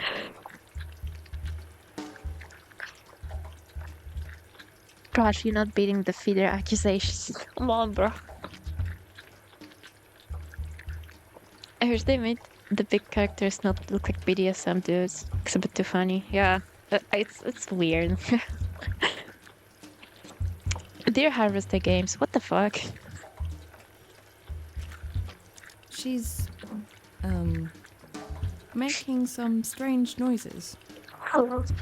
Gosh, you're not beating the feeder accusations. Come on, bro. I heard they made the big characters not look like BDSM dudes. It's a bit too funny. Yeah, it's weird. Dear Harvester Games, what the fuck? She's, making some strange noises.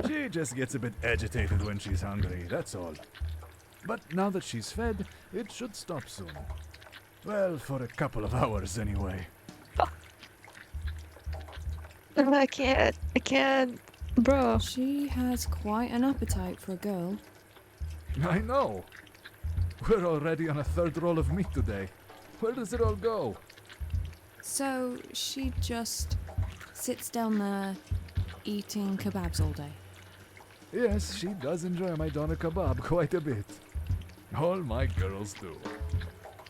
She just gets a bit agitated when she's hungry, that's all. But now that she's fed, it should stop soon. Well, for a couple of hours anyway. I can't. Bro. She has quite an appetite for a girl. I know. We're already on a third roll of meat today. Where does it all go? So she just sits down there eating kebabs all day. Yes, she does enjoy my doner kebab quite a bit. All my girls do.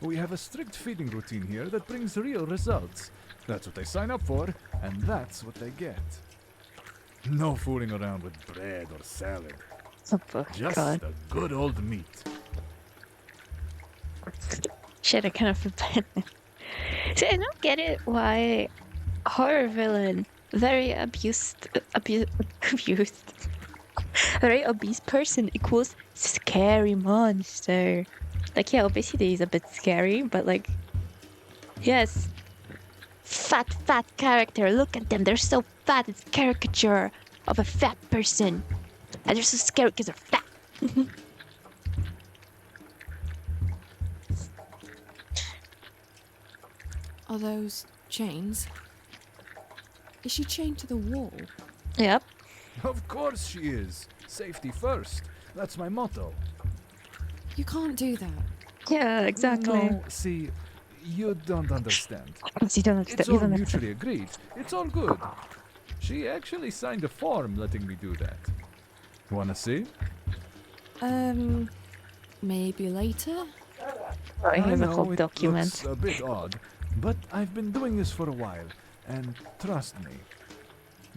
We have a strict feeding routine here that brings real results. That's what they sign up for, and that's what they get. No fooling around with bread or salad. Oh, Just God. a good old meat. Shit, I kind of feel bad. See, I don't get it why horror villain, very abused, very obese person equals scary monster. Like, yeah, obesity is a bit scary, but like, yes, fat character. Look at them, they're so fat. It's caricature of a fat person, and they're so scary because they're fat. Are those chains? Is she chained to the wall? Yep. Of course she is. Safety first. That's my motto. You can't do that. Yeah, exactly. No, see, you don't understand. You don't understand. It's You all don't mutually agreed. It's all good. She actually signed a form letting me do that. Wanna see? Maybe later? Oh, I here's a know whole it document. looks a bit odd, but I've been doing this for a while, and trust me,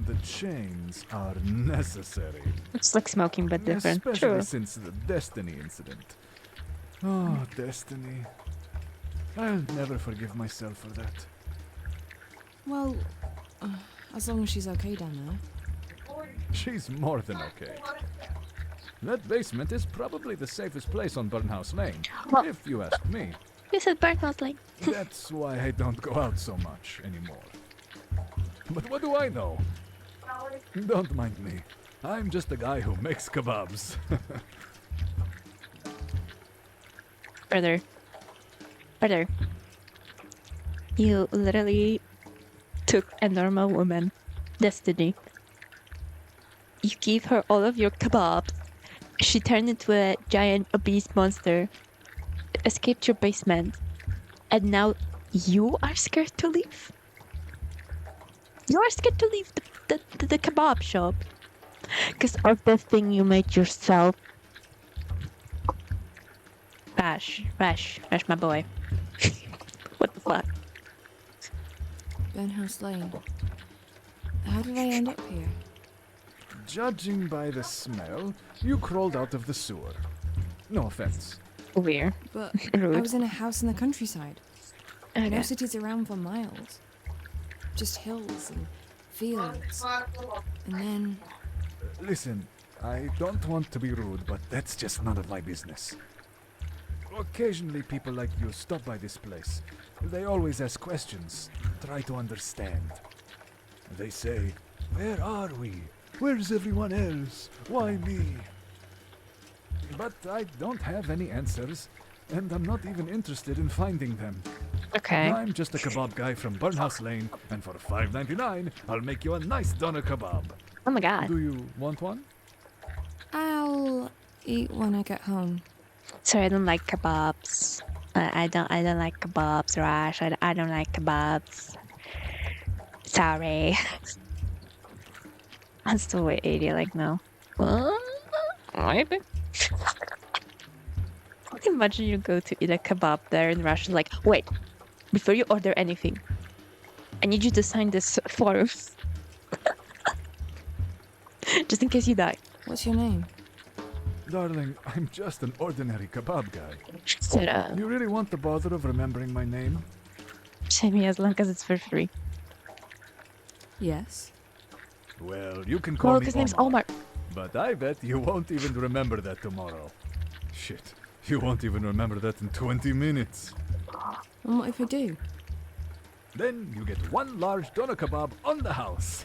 the chains are necessary. It's like smoking, but different. Especially True. since the Destiny incident. Oh, Destiny. I'll never forgive myself for that. Well, as long as she's okay down there. She's more than okay. That basement is probably the safest place on Burnhouse Lane, Well- if you ask me. You said Burnhouse Lane. That's why I don't go out so much anymore. But what do I know? Don't mind me. I'm just a guy who makes kebabs. Brother. You literally took a normal woman, Destiny. You gave her all of your kebabs. She turned into a giant obese monster, escaped your basement, and now you are scared to leave? You are scared to leave the kebab shop because of the thing you made yourself. Rash, my boy. What the fuck? Burnhouse Lane. How did I end up here? Judging by the smell, you crawled out of the sewer. No offense. Weird. But Rude. I was in a house in the countryside. Okay. No cities around for miles. Just hills and fields. And then Listen, I don't want to be rude, but that's just none of my business. Occasionally people like you stop by this place. They always ask questions, try to understand. They say, "Where are we? Where's everyone else? Why me?" But I don't have any answers, and I'm not even interested in finding them. Okay. I'm just a kebab guy from Burnhouse Lane, and for $5.99, I'll make you a nice doner kebab. Oh my god. Do you want one? I'll eat when I get home. Sorry, I don't like kebabs. I don't like kebabs, Rash. I don't like kebabs. Sorry. I'm still way 80, like, no. Maybe. Imagine you go to eat a kebab there and Rash is like, wait, before you order anything, I need you to sign this form. Just in case you die. What's your name? Darling, I'm just an ordinary kebab guy. Shut up. You really want the bother of remembering my name? Pay me as long as it's for free. Yes. Well, you can call Well, me his name's Omar. Omar. But I bet you won't even remember that tomorrow. Shit, you won't even remember that in 20 minutes. And what if I do? Then you get one large doner kebab on the house.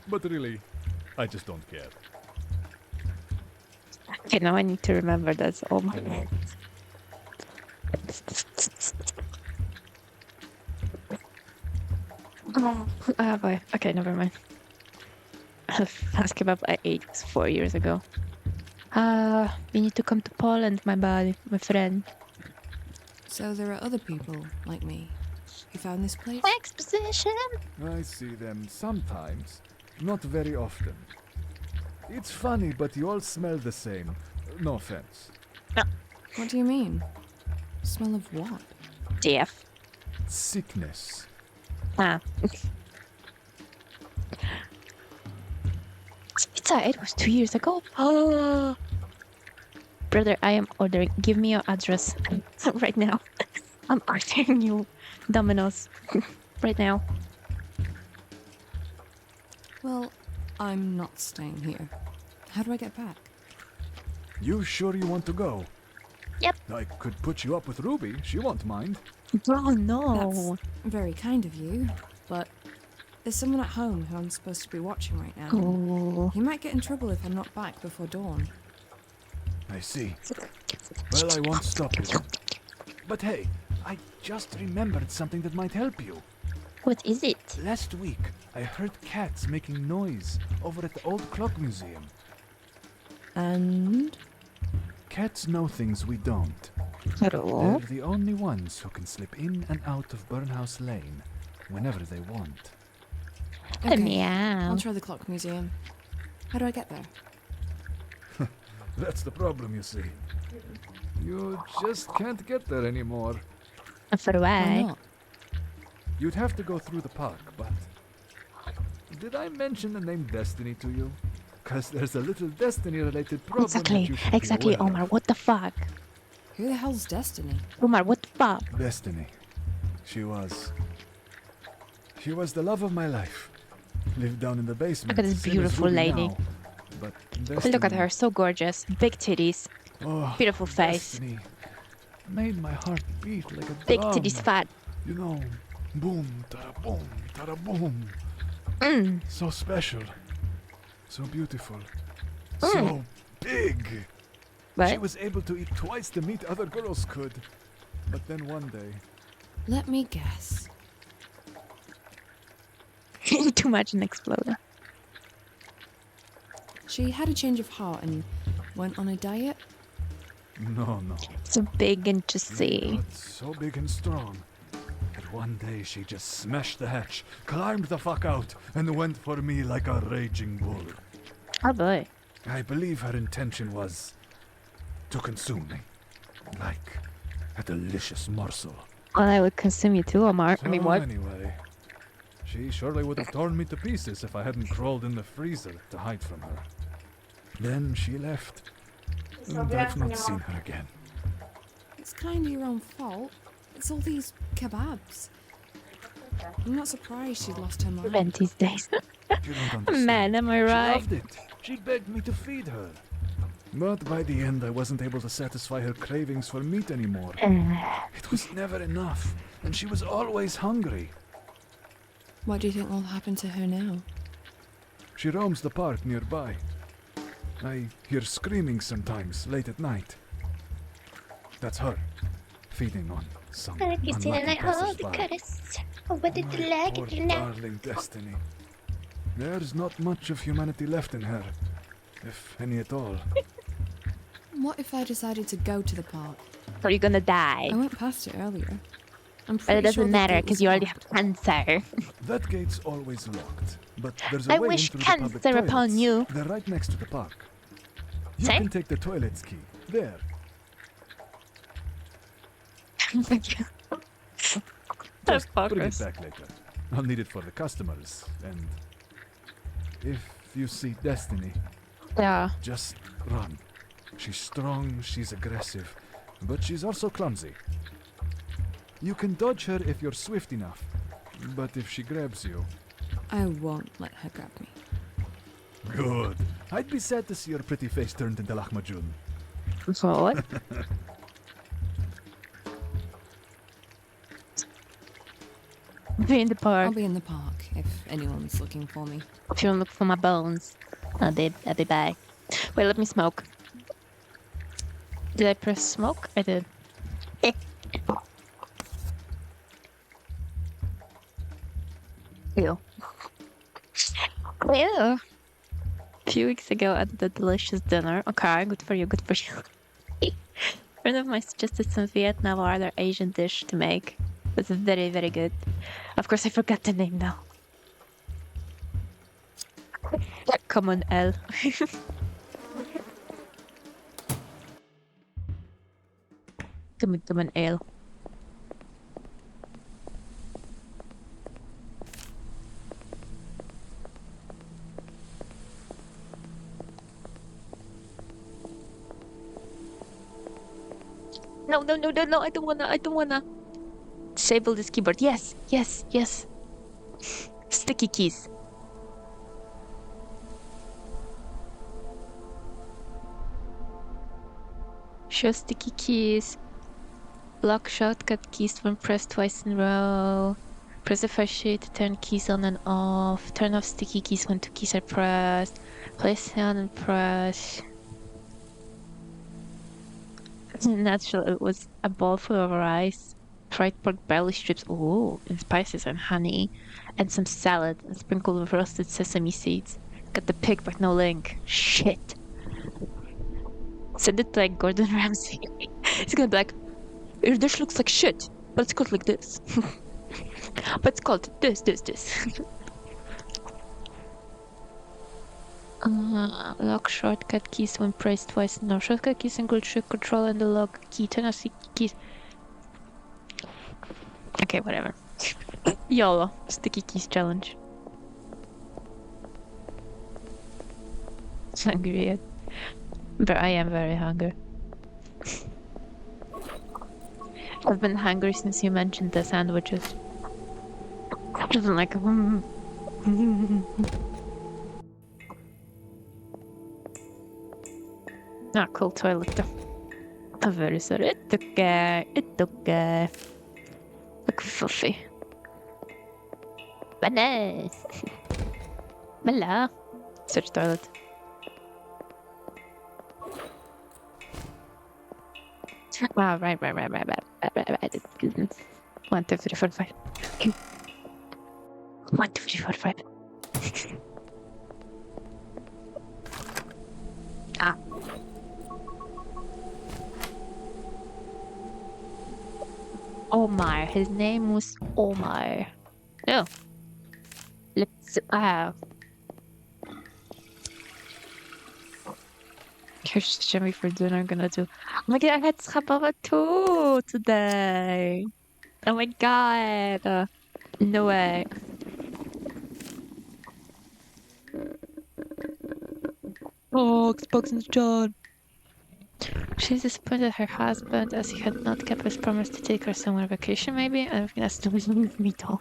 But really, I just don't care. Okay, now I need to remember that's Omar. Boy. Okay, never mind. Last kebab I ate was 4 years ago. You need to come to Poland, my buddy, my friend. So there are other people like me. who found this place? Exposition! I see them sometimes, not very often. It's funny, but you all smell the same. No offense. What do you mean? Smell of what? Death. Sickness. Ah. Pizza, it was 2 years ago. Oh. Brother, I am ordering. Give me your address right now. I'm ordering you Domino's right now. Well, I'm not staying here. How do I get back? You sure you want to go? Yep. I could put you up with Ruby. She won't mind. Oh no. That's very kind of you, but there's someone at home who I'm supposed to be watching right now. Oh. He might get in trouble if I'm not back before dawn. I see. Well, I won't stop you. But hey, I just remembered something that might help you. What is it? Last week, I heard cats making noise over at the old clock museum. And? Cats know things we don't. Hello? They're the only ones who can slip in and out of Burnhouse Lane whenever they want. Okay, Meow. I'll try the clock museum. How do I get there? That's the problem, you see. You just can't get there anymore. For Why why? not? You'd have to go through the park, but... Did I mention the name Destiny to you? Because there's a little Destiny-related problem that you should Exactly, be aware Omar. of. What the fuck? Who the hell's Destiny? Omar, what the fuck? Destiny. She was the love of my life. Lived down in the basement. Look at this same as beautiful Ruby lady. now. But Look at Destiny- her, so gorgeous. Big titties. Oh, Beautiful face. Destiny made my heart beat like a Big drum. titties fat. You know, boom, tada boom, tada boom. Mm. So special. So beautiful. Mm. So big. She What? was able to eat twice the meat other girls could. But then one day, Let me guess. Too much and explode. She had a change of heart and went on a diet? no. So big and juicy. But so big and strong that one day she just smashed the hatch, climbed the fuck out, and went for me like a raging bull. Oh boy. I believe her intention was to consume me. Like a delicious morsel. Well, I would consume you too, Omar. I mean, So what? Anyway, she surely would have torn me to pieces if I hadn't crawled in the freezer to hide from her. Then she left. And I've not seen her again. It's kind of your own fault. It's all these kebabs. I'm not surprised she'd lost her mind. Prevent these days. You don't understand. Man, am I She right? loved it. She begged me to feed her. But by the end, I wasn't able to satisfy her cravings for meat anymore. It was never enough, and she was always hungry. What do you think will happen to her now? She roams the park nearby. I hear screaming sometimes, late at night. That's her, feeding on some unlucky passersby. My poor darling Destiny. There's not much of humanity left in her, if any at all. What if I decided to go to the park? Or you're gonna die. I went past it earlier. I'm But pretty it doesn't sure the matter gate because was you already locked. have cancer. That gate's always locked, but there's a I way wish in through the public cancer upon toilets. you. They're right next to the park. You Say? can take the toilet's key. There. Thank you. Just bring it fuckers. back later. I'll need it for the customers. And if you see Destiny, Yeah. just run. She's strong, she's aggressive, but she's also clumsy. You can dodge her if you're swift enough, but if she grabs you... I won't let her grab me. Good. I'd be sad to see your pretty face turned into lahmacun. So what? Be in the I'll park. be in the park if anyone's looking for me. If you don't look for my bones, I'll be back. Wait, let me smoke. Did I press smoke? I did. Ew. Ew. A few weeks ago, I had a delicious dinner. Okay, good for you, good for you. A friend of mine suggested some Vietnam or other Asian dish to make. That's very, very good. Of course, I forgot the name now. Come on, L. Come on, L. No, I don't wanna. Disable this keyboard. Yes. Sticky keys. Show sticky keys. Lock shortcut keys when pressed twice in a row. Press the first sheet to turn keys on and off. Turn off sticky keys when 2 keys are pressed. Place down and press. Natural, it was a bowl full of rice, fried pork belly strips, and spices and honey, and some salad, and sprinkled with roasted sesame seeds. Got the pig, but no link. Shit. Send it to like Gordon Ramsay. He's gonna be like, your dish looks like shit, but it's called like this. But it's called this. Lock shortcut keys when pressed twice. No, shortcut keys include shift control and the lock key. Turn off sticky keys. Okay, whatever. YOLO. Sticky keys challenge. Hungry yet? But I am very hungry. I've been hungry since you mentioned the sandwiches. Doesn't like. Ah, cool toilet though. I'm very sorry. It's okay. Look fluffy. Bella. Search toilet. Wow, right. 1, 2, 3, 4, 5. 1, 2, 3, 4, 5. Ah. Omar. His name was Omar. Oh. Let's here's Jimmy for dinner. I'm gonna do. Oh my god, I had schababa too today. Oh my god. No way. Oh, Xbox and John. She's disappointed her husband as he had not kept his promise to take her somewhere vacation, maybe? I think that's the reason me too.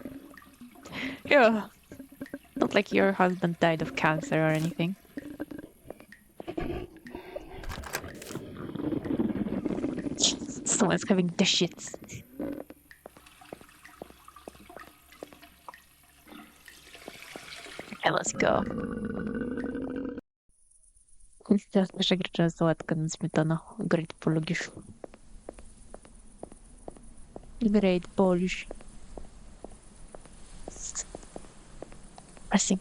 Yeah. Not like your husband died of cancer or anything. Someone's having the shits. Okay, let's go. Teraz pierwsza grycza sałatka na śmietana. Great Polish. Great Polish.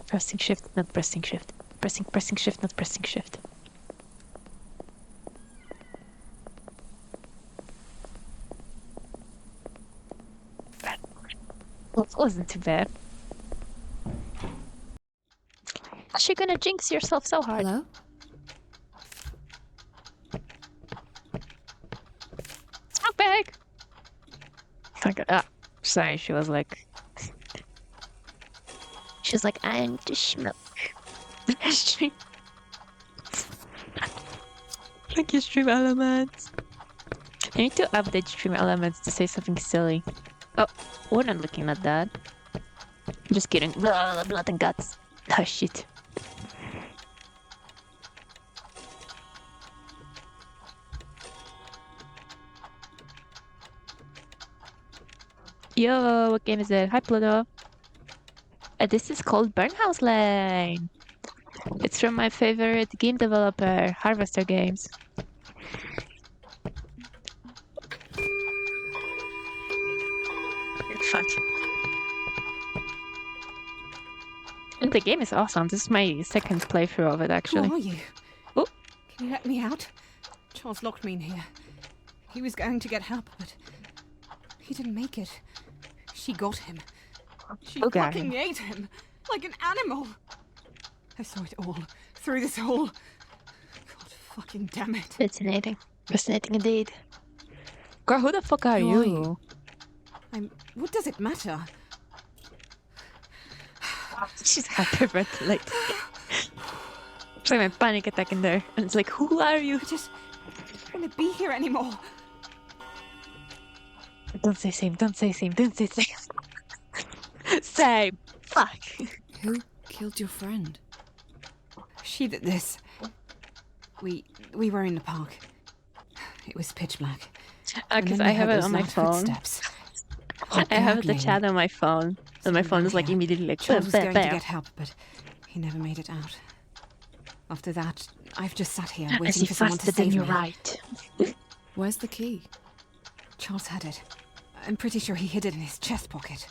Pressing shift, not pressing shift. Pressing shift, not pressing shift. Well, it wasn't too bad. How's she gonna jinx yourself so hard? Hello? Smoke bag! Sorry, she was like... She's like, I'm to smoke. Like your stream elements. I need to update stream elements to say something silly. Oh, we're not looking at that. Just kidding. Blood and guts. Oh shit. Yo, what game is it? Hi, Pluto. This is called Burnhouse Lane. It's from my favorite game developer, Harvester Games. Fuck. And the game is awesome. This is my second playthrough of it, actually. Who are you? Oh. Can you let me out? Charles locked me in here. He was going to get help, but he didn't make it. She got him. She Okay. fucking ate him. Like an animal. I saw it all. Through this hole. God fucking damn it. Fascinating. Fascinating indeed. Girl, who the fuck are Who are you? What does it matter? She's hyperventilating. It's like my panic attack in there. And it's like, who are you? I just don't want to be here anymore. Don't say same, don't say same, don't say same. Same. Fuck. Who killed your friend? She did this. We were in the park. It was pitch black. Because I have it on my phone. Footsteps. I have the chat on my phone. And my phone is like immediately like, Charles was going to bam. get help, but he never made it out. After that, I've just sat here I waiting see for someone to faster than save you're me. right. Where's the key? Charles had it. I'm pretty sure he hid it in his chest pocket.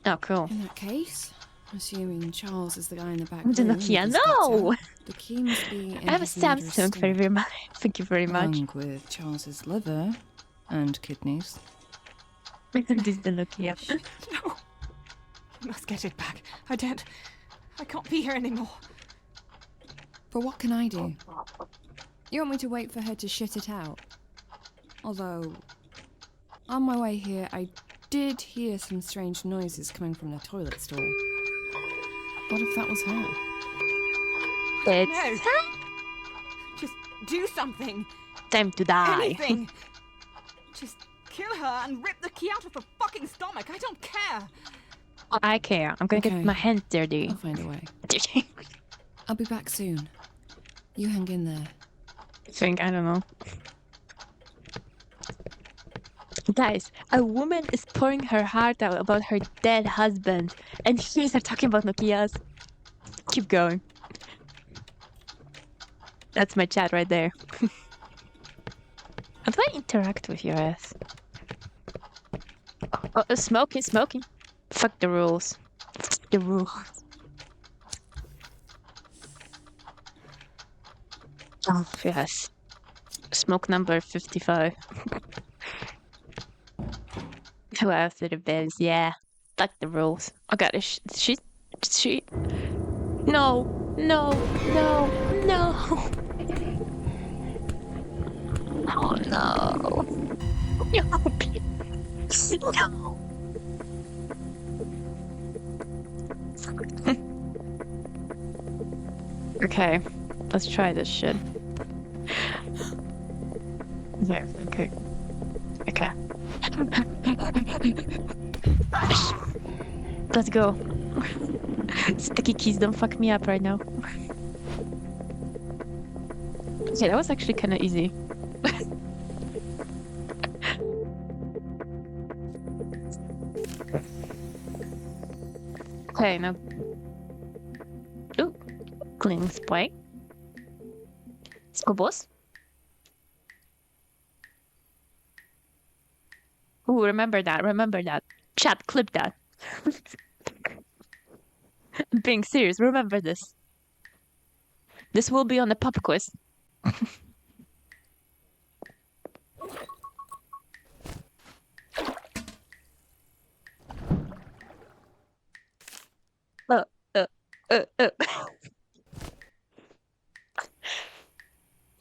Oh, cool. In that case, assuming Charles is the guy in the back The room Nokia, with his guts no! out, the key must be in I have a his murderous Samsung, stomach, very much. Thank you very much. along with Charles's liver and kidneys. This is the Nokia. No! I must get it back. I can't be here anymore. But what can I do? You want me to wait for her to shit it out? Although, on my way here, I did hear some strange noises coming from the toilet stall. What if that was her? It's No! Just do something! time to die. Anything! Just kill her and rip the key out of her fucking stomach! I don't care! I care. I'm gonna Okay. get my hands dirty. I'll find a way. I'll be back soon. You hang in there. I don't know. Guys, a woman is pouring her heart out about her dead husband, and you are talking about Nokias. Keep going. That's my chat right there. How do I interact with your ass? Oh, smoking. Fuck the rules. Fuck the rules. Oh, yes. Smoke number 55. Who else did it bells? Yeah. Fuck the rules. I got it. She. No. Oh no. No, please. No. Okay. Let's try this shit. Okay. Let's go. Sticky keys don't fuck me up right now. Okay, that was actually kind of easy. Okay, now. Ooh, cleaning spray. Let's go, boss. Ooh, remember that. Chat, clip that. I'm being serious, remember this. This will be on the pop quiz.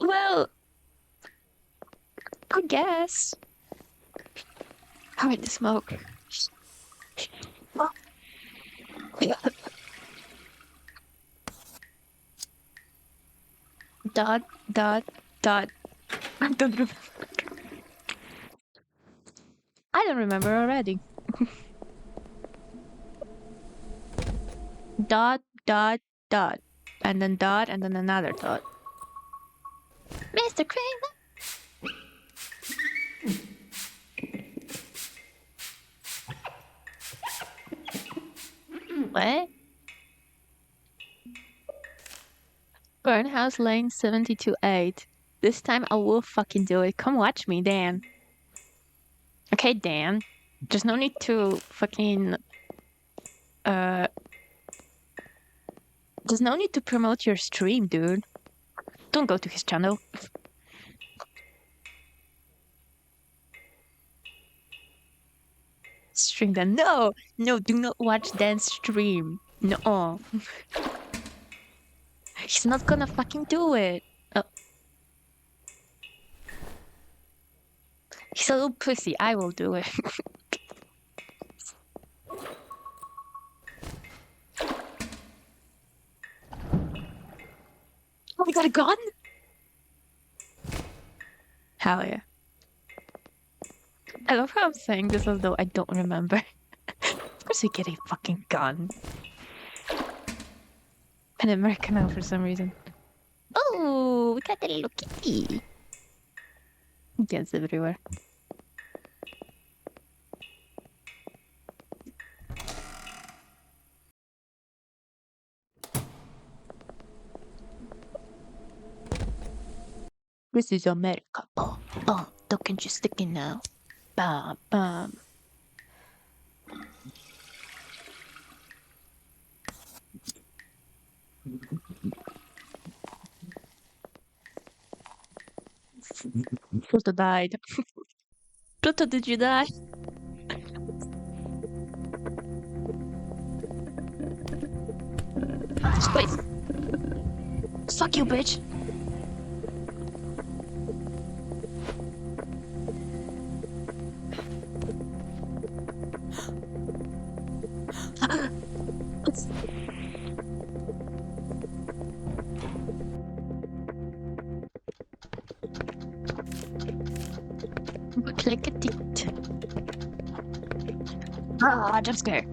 Well, I guess. How did the smoke? Oh. Dot. I don't remember. I don't remember already. Dot. And then dot, and then another dot. Mr. Kramer! What? Burnhouse Lane 72-8. This time I will fucking do it. Come watch me, Dan. Okay, Dan. There's no need to fucking... There's no need to promote your stream, dude. Don't go to his channel. Stream stream then. No! No, do not watch Dan's stream. No. He's not gonna fucking do it. Oh. He's a little pussy. I will do it. Oh, we got a gun? Hell yeah. I love how I'm saying this as though I don't remember. Of course we get a fucking gun. An American now for some reason. Oh, we got the little kitty. Gets everywhere. This is America. Oh, don't you stick it now. Bam, bam. Pluto died. Pluto, did you die? Space. Fuck you, bitch. Click a tit. Ah, jump scare.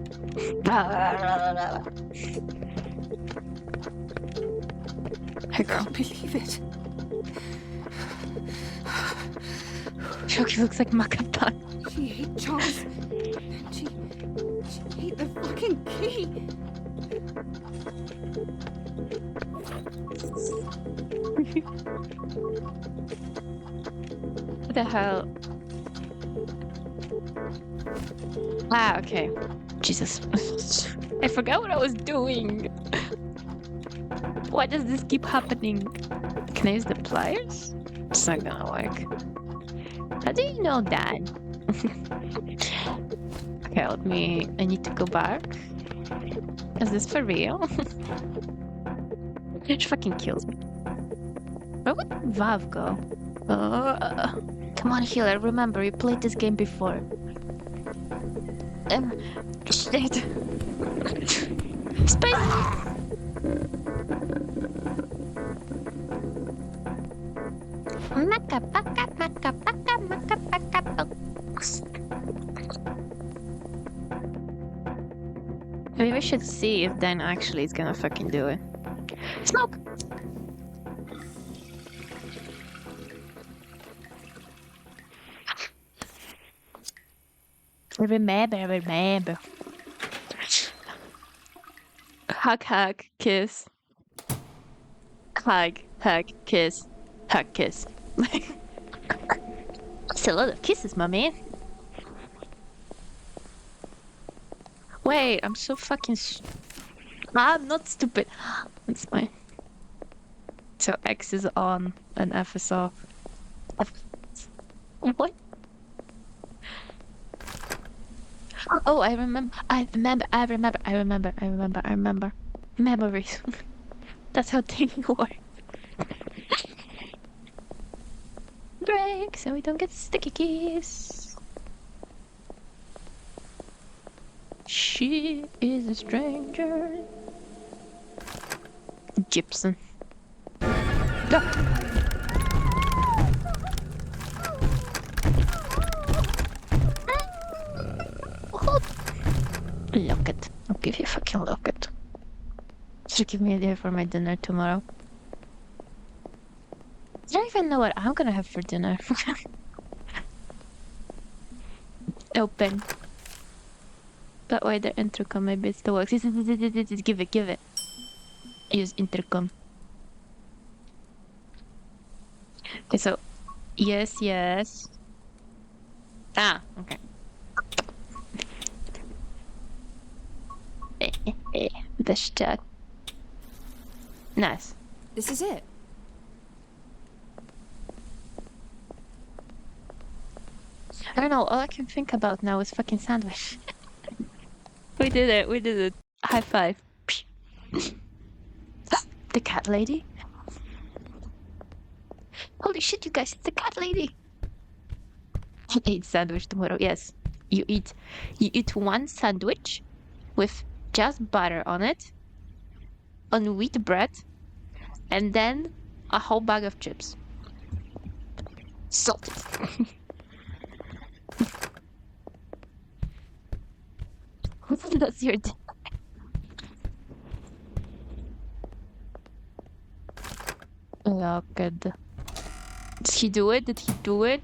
Hey girl. I can't believe it. Shoki looks like Makapan. She ate Charles. And she ate the fucking key. What the hell? Ah, okay. Jesus. I forgot what I was doing. Why does this keep happening? Can I use the pliers? It's not gonna work. How do you know that? Okay, I need to go back. Is this for real? It fucking kills me. Where would Vav go? Come on, healer. Remember, you played this game before. Shit. Space! Maybe we should see if Dan actually is gonna fucking do it. Smoke! Remember. Hug, kiss. Hug, kiss. Hug, kiss. It's a lot of kisses, my man. Wait, I'm so fucking I'm not stupid. That's fine. So X is on and F is off. What? Oh, I remember. Memories. That's how things work. Break so we don't get sticky keys. She is a stranger. Gibson. Go. Locket. I'll give you a fucking locket. Should give me a idea for my dinner tomorrow. I don't even know what I'm gonna have for dinner. Open. That way the intercom maybe it still works. Give it. Use intercom. Okay, so yes. Ah, okay. This chat. Nice. This is it. I don't know, all I can think about now is fucking sandwich. We did it. We did it. High five. The cat lady. Holy shit, you guys! It's the cat lady. Eat sandwich tomorrow. Yes, you eat one sandwich with just butter on it, on wheat bread, and then a whole bag of chips. Salt. That's your day. Oh, good. Did he do it? Did he do it?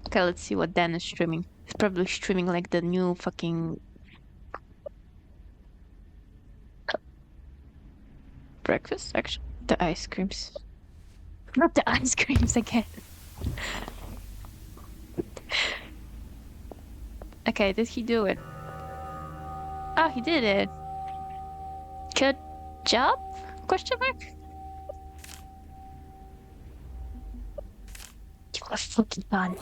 Okay, let's see what Dan is streaming. He's probably streaming like the new fucking breakfast, actually. The ice creams. Not the ice creams again. Okay, did he do it? Oh, he did it. Good job? Question mark? You are fucking done.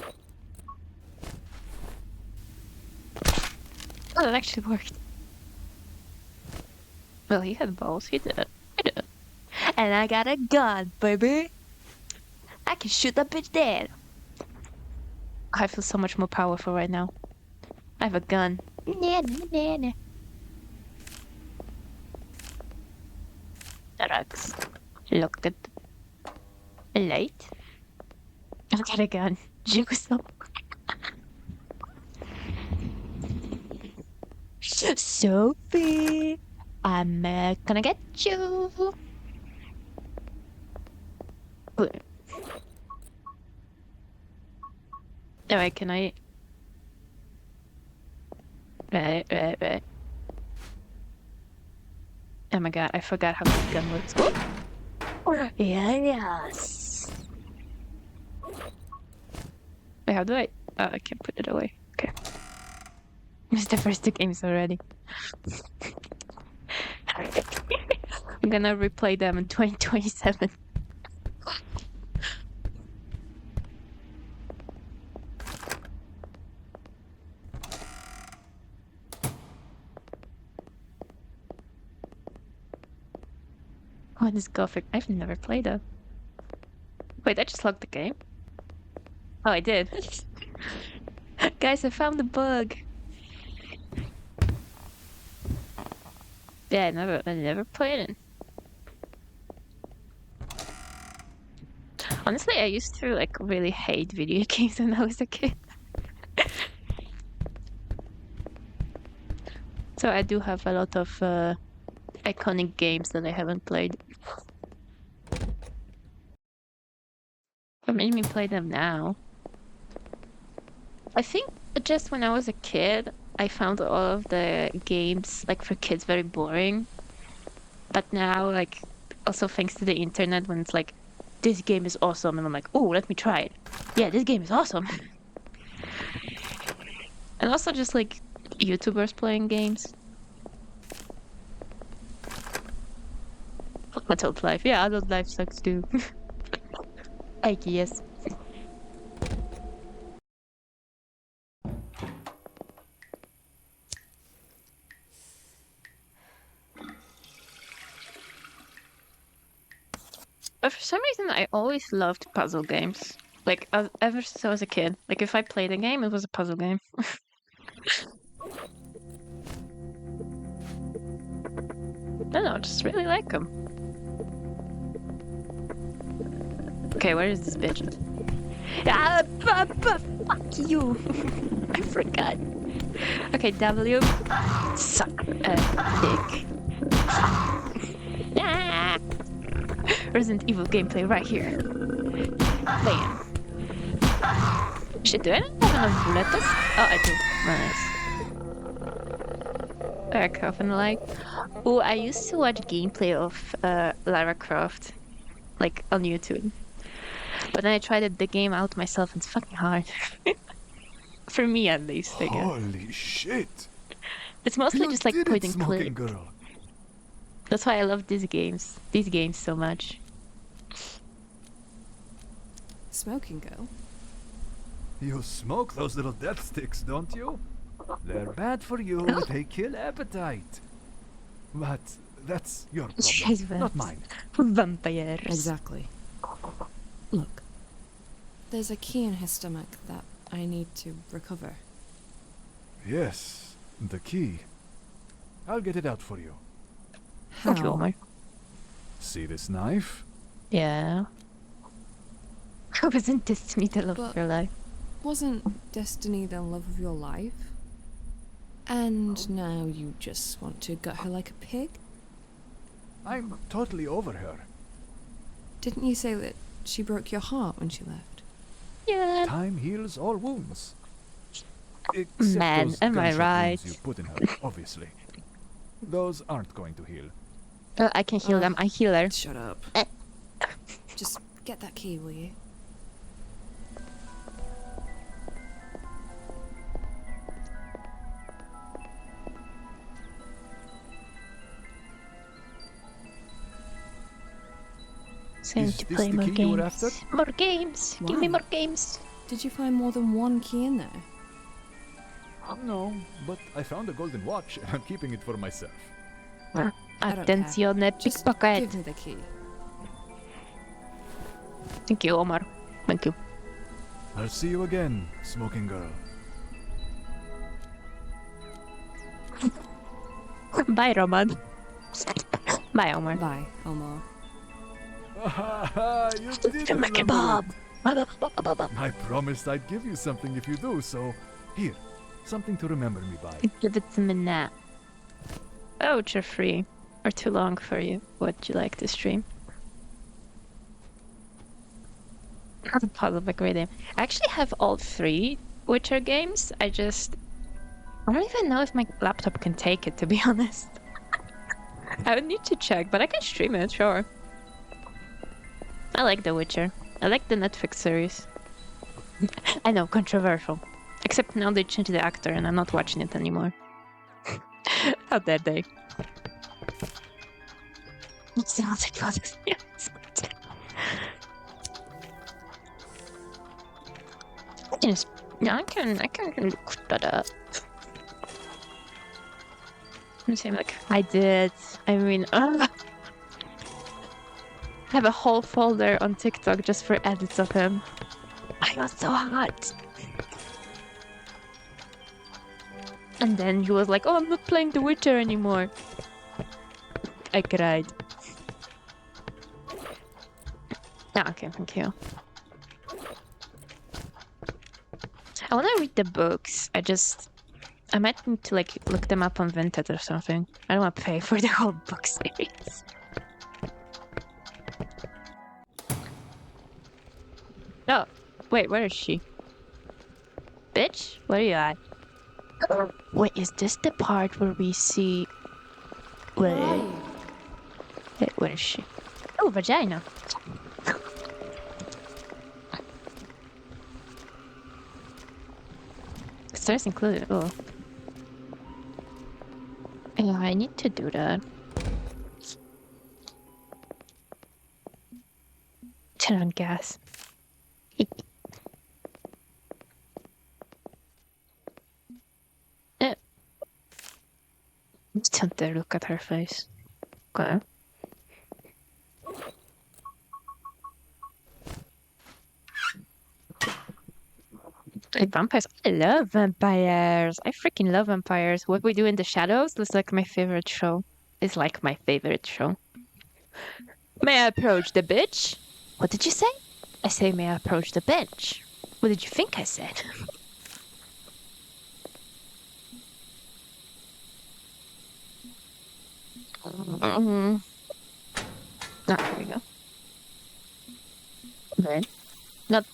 Oh, that actually worked. Well, he had balls. He did it. He did it. And I got a gun, baby. I can shoot that bitch dead. I feel so much more powerful right now. I have a gun. Drugs. Look at light. I got a gun. Juice up. Sophie, I'm gonna get you. Alright, can I? Right. Oh my god, I forgot how this gun works. Oh! Yes. Wait, how do I? Oh, I can't put it away. Okay. Missed the first two games already. I'm gonna replay them in 2027. What is Gothic? I've never played that. Wait, I just logged the game. Oh, I did. Guys, I found the bug. Yeah, I never played it. Honestly, I used to like really hate video games when I was a kid. So I do have a lot of iconic games that I haven't played. What made me play them now? I think just when I was a kid, I found all of the games like for kids very boring. But now, like, also thanks to the internet, when it's like, this game is awesome, and I'm like, oh, let me try it. Yeah, this game is awesome. And also just like YouTubers playing games. Adult life. Yeah, adult life sucks too. I guess. But for some reason, I always loved puzzle games. Like, ever since I was a kid. Like, if I played a game, it was a puzzle game. I don't know, I just really like them. Okay, where is this bitch? Ah, fuck you! I forgot. Okay, W. Suck a dick. Ah! Resident Evil gameplay right here. Bam. Shit, do I not have enough bullets? Oh, I do. Nice. Lara Croft and the like. Oh, I used to watch gameplay of Lara Croft, like on YouTube. But then I tried the game out myself, and it's fucking hard. For me, at least, I guess. Holy shit! It's mostly just like point and click. Girl. That's why I love these games so much. Smoking girl? You smoke those little death sticks, don't you? They're bad for you. They kill appetite. But that's your She's problem, not mine. Vampires. Exactly. Look, there's a key in his stomach that I need to recover. Yes, the key. I'll get it out for you. Thank you, Omar. See this knife? Yeah. Wasn't Destiny the love of your life? Wasn't Destiny the love of your life? And now you just want to gut her like a pig? I'm totally over her. Didn't you say that she broke your heart when she left? Yeah. Time heals all wounds. Except Man, those am I gunshot right? wounds you put in her, obviously. Those aren't going to heal. I can heal them. I heal her. Shut up. Just get that key, will you? Time Is to this play the more key you were games. after? More games. Give me Why? more games. Did you find more than one key in there? No, but I found a golden watch and I'm keeping it for myself. I don't care. Attenzione, Just pickpocket. give me the key. Thank you, Omar. Thank you. I'll see you again, smoking girl. Bye, Roman. Bye, Omar. Bye, Omar. You did My remember kebab. it. I promised I'd give you something if you do, so here, something to remember me by. Give it to me now. Oh, Witcher free. Or too long for you. Would you like to stream? Not a puzzle, great game. I actually have all 3 Witcher games. I don't even know if my laptop can take it, to be honest. I would need to check, but I can stream it, sure. I like The Witcher. I like the Netflix series. I know, controversial. Except now they changed the actor and I'm not watching it anymore. How dare they? It sounds like what? Yes. I can look that up. I'm saying like I did. I mean, I have a whole folder on TikTok just for edits of him. I was so hot. And then he was like, "Oh, I'm not playing The Witcher anymore." I cried. Ah, okay, thank you. I want to read the books. I might need to like look them up on Vinted or something. I don't want to pay for the whole book series. Oh, wait, where is she? Bitch, where are you at? Wait, is this the part where we see... Wait, where is she? Oh, vagina. Stairs included, oh. Yeah, I need to do that. Turn on gas. Just don't dare look at her face. Okay. Like vampires. I love vampires. I freaking love vampires. What We Do in the Shadows is like my favorite show. It's like my favorite show. May I approach the bitch? What did you say? I say, may I approach the bench? What did you think I said? Ah, here we go. Then, not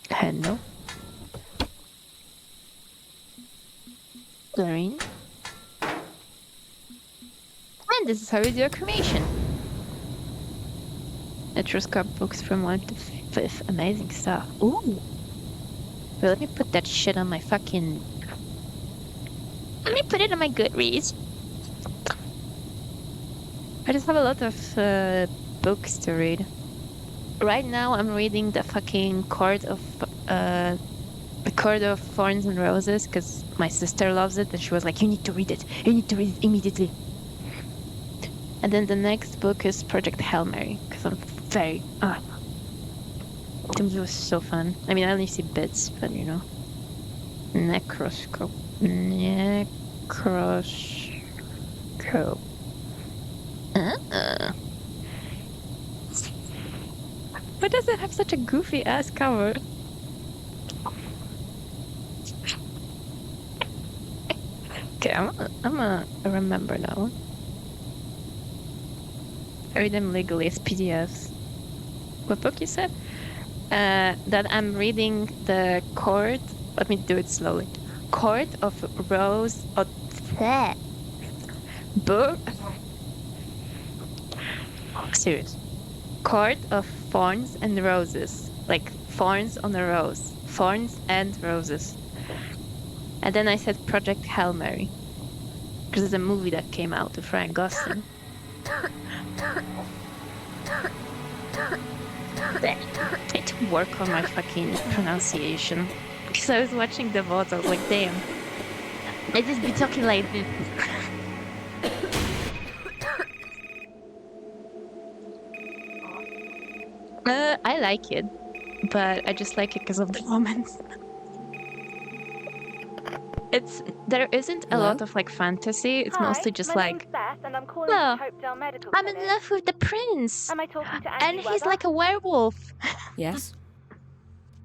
handle. Green. And this is how we do a cremation. Etruscan books from 1 to 5th. Amazing stuff. Ooh. Wait, let me put that shit on my fucking... Let me put it on my Goodreads. I just have a lot of books to read. Right now I'm reading the fucking Court of A Court of Thorns and Roses, because my sister loves it, and she was like, you need to read it. You need to read it immediately. And then the next book is Project Hail Mary, because I'm very... It was so fun. I mean, I only see bits, but you know. Necroscope. Why does it have such a goofy ass cover? Okay, I'm gonna remember now. I read them legally as PDFs. What book you said? That I'm reading the Court. Let me do it slowly. Court of Rose. Book. Serious. Court of Thorns and Roses. Like thorns on a rose. Thorns and roses. And then I said Project Hail Mary. Because it's a movie that came out with Ryan Gosling. I need to work on my fucking pronunciation. Because I was watching the VODs, I was like, damn. I just be talking like this. I like it. But I just like it because of the romance. There isn't a lot of like fantasy. It's mostly just like, oh, I'm in love with the prince. Am I talking to And Andy he's Weber? like a werewolf. Yes?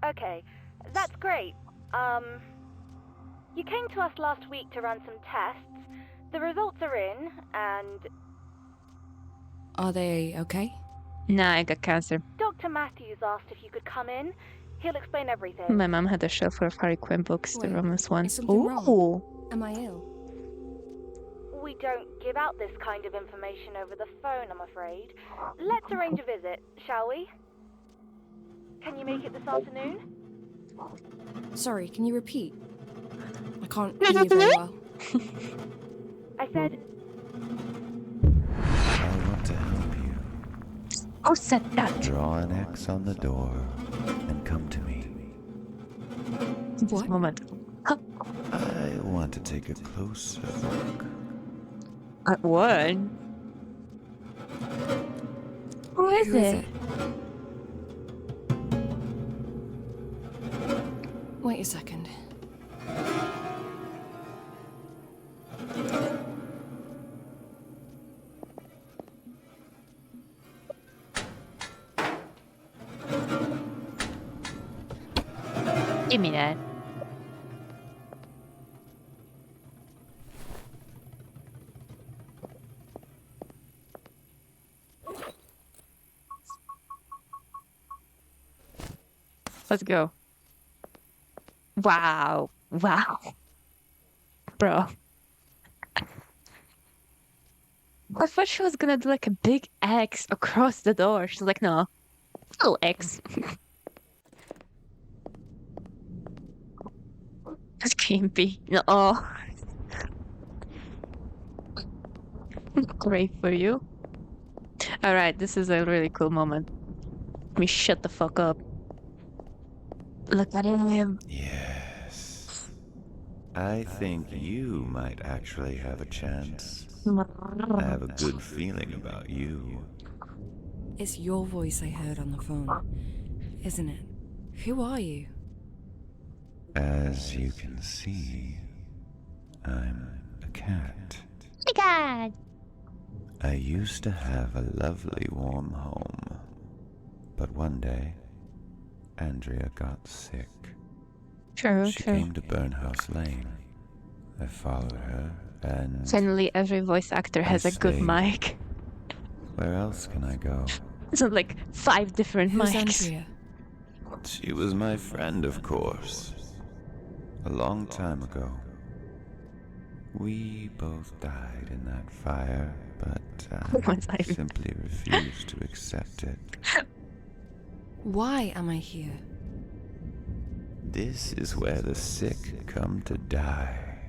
Okay, that's great. You came to us last week to run some tests. The results are in, and Are they okay? Nah, I got cancer. Dr. Matthews asked if you could come in. He'll explain everything. My mom had a shelf of Harry Quinn books, the Wait, romance one. is something wrong? Ooh. Am I ill? We don't give out this kind of information over the phone, I'm afraid. Let's arrange a visit, shall we? Can you make it this afternoon? Sorry, can you repeat? I can't hear you very well. I said, I want to help you. Oh, said that. Draw an X on the door and come to me. What? Moment. I want to take a closer look. At what? Who is it? Wait a second. Give me that. Let's go. Wow. Wow. Bro. I thought she was gonna do like a big X across the door. She's like, no. Little X. That's creepy. No. Great for you. Alright, this is a really cool moment. Let me shut the fuck up. Look at him. Yes. I think you might actually have a chance. I have a good feeling about you. It's your voice I heard on the phone, isn't it? Who are you? As you can see, I'm a cat. Hey, God. I used to have a lovely warm home, but one day, Andrea got sick. True, She came to Burnhouse Lane. I followed her, and finally every voice actor has a good stayed. mic. Where else can I go? It's not like 5 different Who's mics. Andrea? She was my friend, of course. A long time ago. We both died in that fire, but I simply refused to accept it. Why am I here? This is where the sick come to die.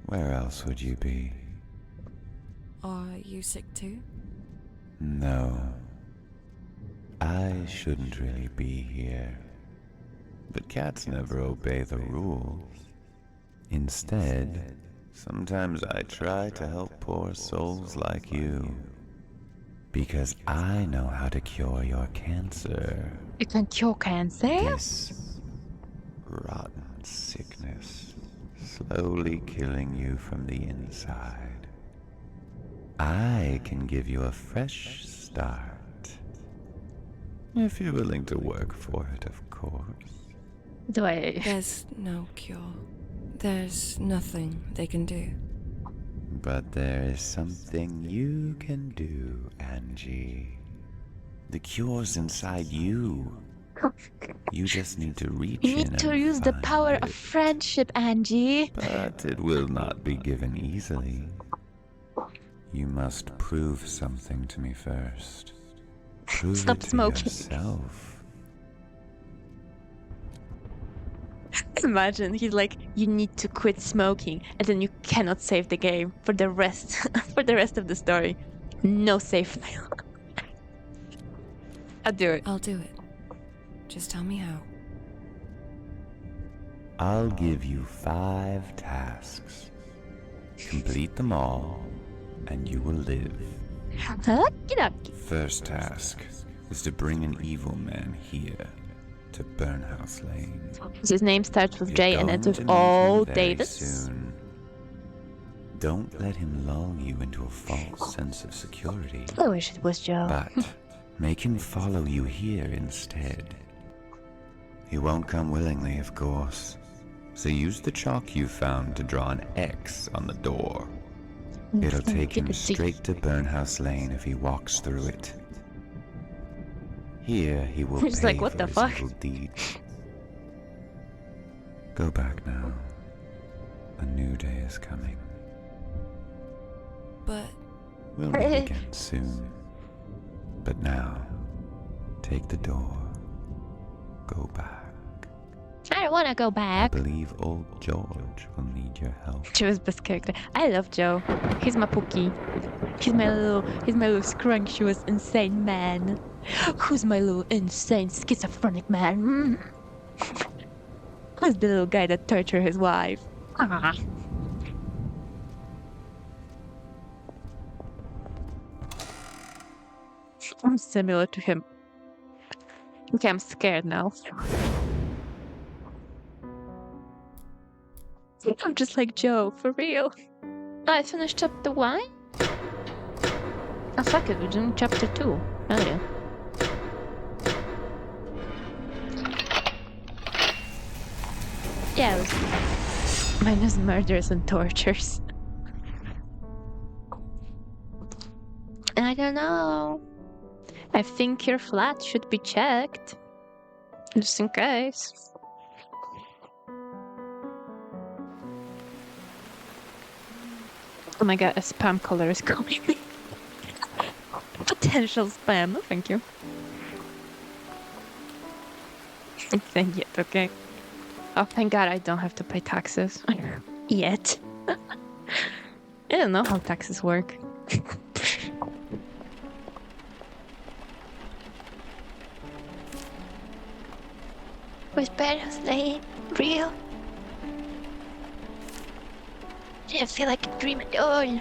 Where else would you be? Are you sick too? No. I shouldn't really be here. But cats never obey the rules. Instead, sometimes I try to help poor souls like you. Because I know how to cure your cancer. You can cure cancer? This rotten sickness, slowly killing you from the inside. I can give you a fresh start. If you're willing to work for it, of course. Do I? There's no cure. There's nothing they can do. But there is something you can do, Angie. The cure's inside you. You just need to reach in You need to and use the find power it. of friendship, Angie. But it will not be given easily. You must prove something to me first. Prove Stop it to smoking. yourself. Imagine he's like, you need to quit smoking, and then you cannot save the game for the rest of the story. No save file. I'll do it. I'll do it. Just tell me how. I'll give you 5 tasks. Complete them all, and you will live. Get up. First task is to bring an evil man here to Burnhouse Lane. His name starts with You're J and going ends to with meet O. him very Davis. soon. Don't let him lull you into a false sense of security. I wish it was Joe. But make him follow you here instead. He won't come willingly, of course. So use the chalk you found to draw an X on the door. It'll take him straight to Burnhouse Lane if he walks through it. Here he will He's pay like, what for the his fuck? evil deed. Go back now. A new day is coming. But We'll meet again soon. But now, take the door. Go back. I don't want to go I back. believe old George will need your help. Joe's best character. I love Joe. He's my pookie. He's my little scrumptious, insane man. Who's my little insane, schizophrenic man? Who's the little guy that tortured his wife? Ah. I'm similar to him. Okay, I'm scared now. I'm just like Joe, for real. I finished chapter 1? Oh fuck it, we're doing chapter 2. Oh yeah. Yeah, it was minus murders and tortures. I don't know. I think your flat should be checked. Just in case. Oh my god, a spam caller is calling me. Potential spam. No, thank you. Thank you, okay. Oh, thank god I don't have to pay taxes. Yet. I don't know how taxes work. Was Burnhouse Lane real? Didn't feel like a dream at all.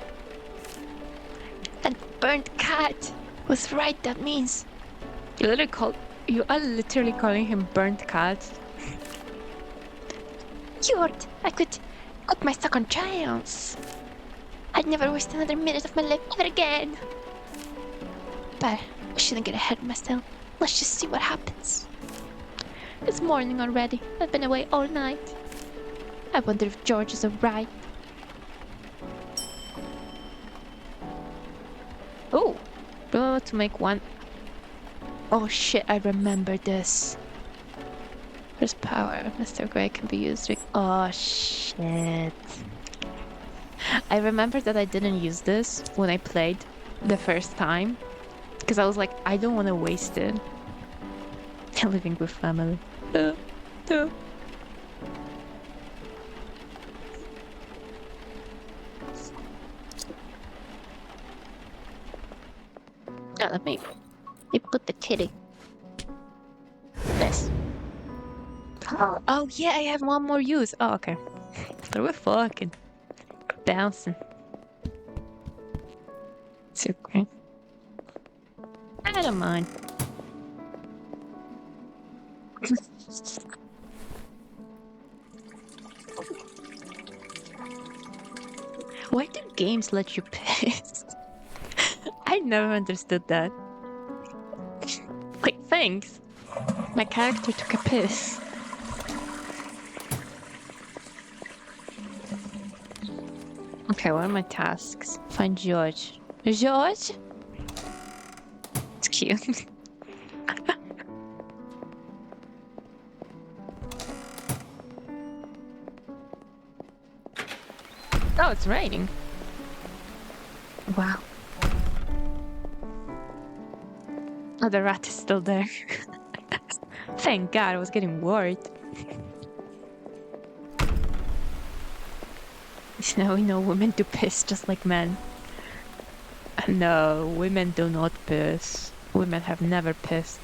That burnt cat was right, that means. You are literally calling him burnt cat. Cured! I got my second chance. I'd never waste another minute of my life ever again. But I shouldn't get ahead of myself. Let's just see what happens. It's morning already. I've been away all night. I wonder if George is alright. Oh, to make one. Oh shit, I remember this. There's power. Mr. Grey can be used. Oh shit. I remember that I didn't use this when I played the first time. Because I was like, I don't want to waste it. Living with family. Now let me put the kitty. This. Oh yeah, I have one more use. Oh, okay. So we're fucking bouncing. It's okay. I don't mind. Why do games let you piss? I never understood that. Like, thanks. My character took a piss. Okay, what are my tasks? Find George. George? It's cute. Oh, it's raining. Wow. Oh, the rat is still there. Thank God, I was getting worried. Now we know women do piss just like men. No, women do not piss. Women have never pissed.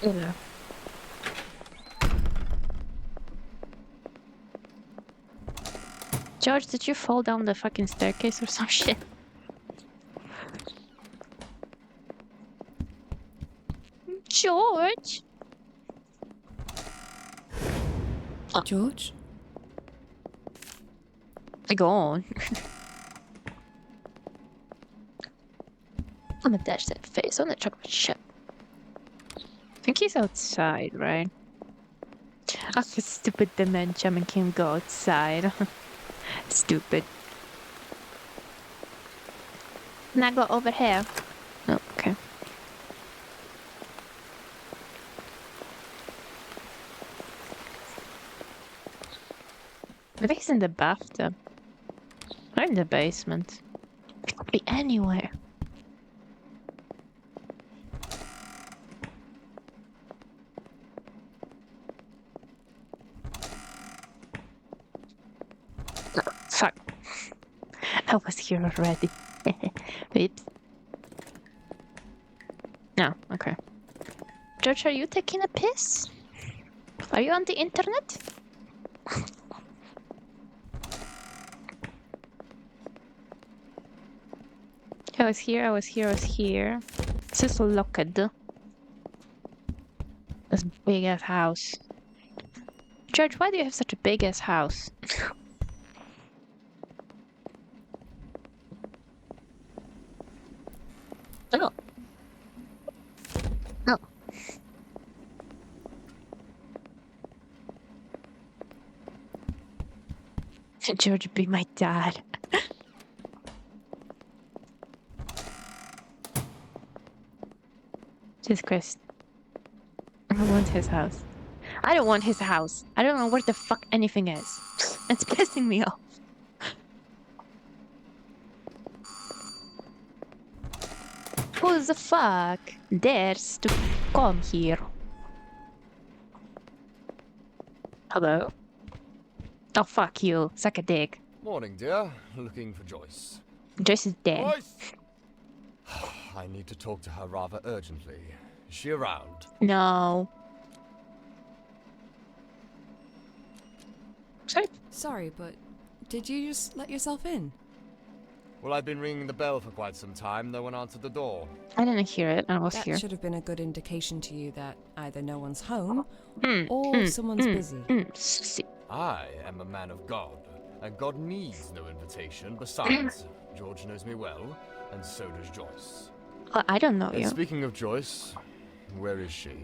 Ugh. George, did you fall down the fucking staircase or some shit? George! George? Go on. I'm gonna dash that face on the chocolate chip. I think he's outside, right? Oh, stupid dementia making him go outside. Stupid. Can I go over here? Oh, okay. Maybe he's in the bathtub. Or in the basement. It could be anywhere. Oh, fuck. I was here already. Oops. No, okay. George, are you taking a piss? Are you on the internet? I was here, I was here, I was here. This is locked. This big ass house. George, why do you have such a big ass house? Oh. Oh. George, be my dad. Jesus Christ. I want his house. I don't want his house. I don't know where the fuck anything is. It's pissing me off. Who the fuck dares to come here? Hello? Oh, fuck you. Suck a dick. Morning, dear. Looking for Joyce. Joyce is dead. Joyce! I need to talk to her rather urgently. Is she around? No. Sorry, but did you just let yourself in? Well, I've been ringing the bell for quite some time. No one answered the door. I didn't hear it. I was That here. should have been a good indication to you that either no one's home or someone's busy. I am a man of God, and God needs no invitation. Besides, George knows me well, and so does Joyce. I don't know And you. speaking of Joyce, where is she?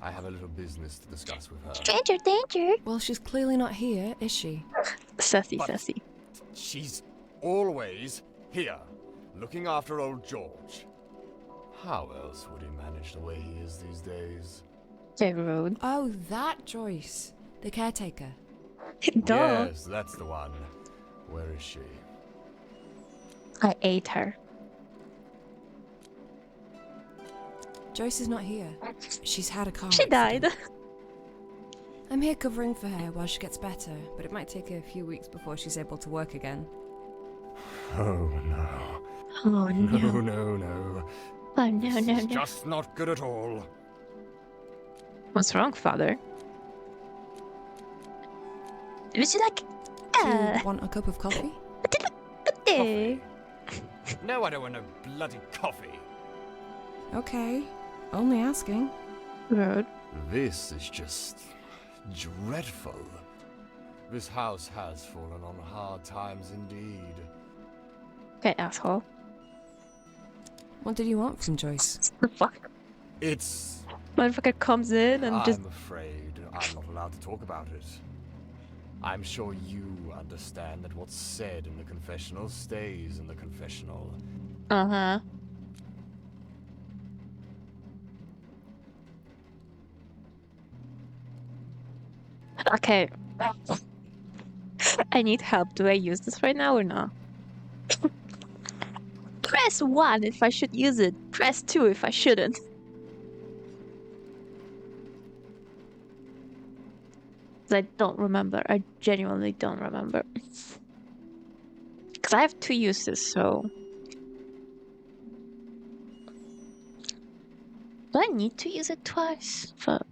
I have a little business to discuss with her. Stranger danger! Well, she's clearly not here, is she? Sassy, But sassy. She's always here, looking after old George. How else would he manage the way he is these days? Very rude. Oh, that Joyce. The caretaker. Duh. Yes, that's the one. Where is she? I ate her. Joyce is not here. She's had a car She accident. died. I'm here covering for her while she gets better, but it might take her a few weeks before she's able to work again. Oh no. Oh no. No, no, no. Oh no, This no, is no. just not good at all. What's wrong, father? Would you like... Do you want a cup of coffee? Coffee? No, I don't want no bloody coffee. Okay, only asking. Rude. This is just dreadful. This house has fallen on hard times indeed. Okay, asshole. What did you want from Joyce? The fuck? It's... Motherfucker comes in and just... I'm afraid I'm not allowed to talk about it. I'm sure you understand that what's said in the confessional stays in the confessional. Uh-huh. Okay. I need help. Do I use this right now or not? Press 1 if I should use it. Press 2 if I shouldn't. I don't remember. I genuinely don't remember. Because I have 2 uses, so... Do I need to use it twice? Fuck.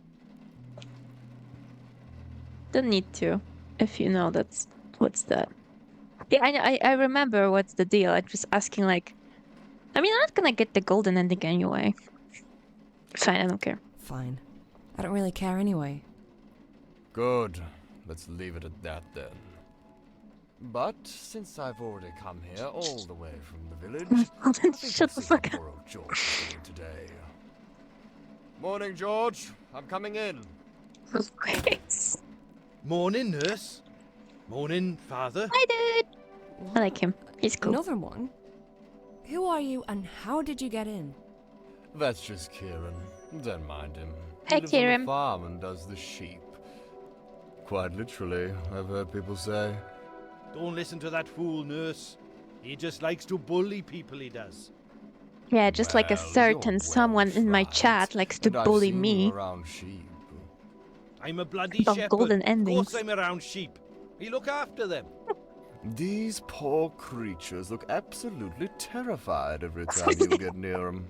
Don't need to, if you know that's... What's that? Yeah, I remember what's the deal. I'm just asking, like... I mean, I'm not gonna get the golden ending anyway. Fine, I don't care. Fine. I don't really care anyway. Good. Let's leave it at that then. But since I've already come here all the way from the village, I think Shut the fuck up. old George is doing today. Morning, George. I'm coming in. Morning, nurse. Morning, father. Hi, dude. I like him. He's cool. Another one? Who are you and how did you get in? That's just Kieran. Don't mind him. Hey, He lives on Kieran. the farm and does the sheep. Quite literally, I've heard people say. Don't listen to that fool, nurse. He just likes to bully people, he does. Yeah, just like a certain someone in my chat likes to And I've bully seen me. you around sheep. I'm a bloody About shepherd. golden Of endings. course I'm around sheep. We look after them. These poor creatures look absolutely terrified every time you get near them.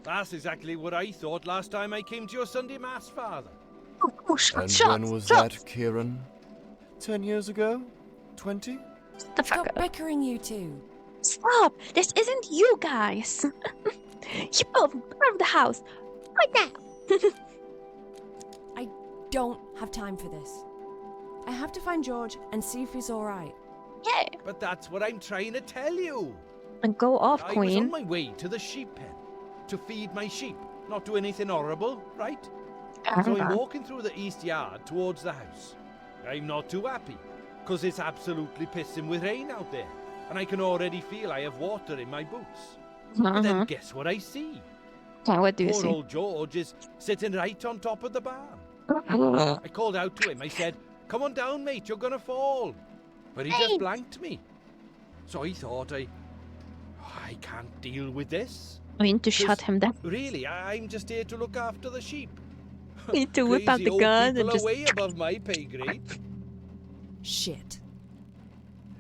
That's exactly what I thought last time I came to your Sunday Mass, father. Oh, And when was that, Kieran? 10 years ago? 20? The fuck Stop up. bickering, you two. Stop! This isn't you guys! You both out of the house! Right now! I don't have time for this. I have to find George and see if he's alright. Yeah! But that's what I'm trying to tell you. And go off, I was queen. on my way to the sheep pen to feed my sheep, not do anything horrible, right? So I'm walking through the east yard towards the house. I'm not too happy, because it's absolutely pissing with rain out there, and I can already feel I have water in my boots. But then guess what I see? Okay, what do you Poor see? old George is sitting right on top of the barn. I called out to him. I said, "Come on down, mate, you're gonna fall." But he just blanked me. So I thought, I can't deal with this. We need to shut him down. Really, I'm just here to look after the sheep. We need to whip out Crazy the old gun and people just... are way above my pay grade. Shit.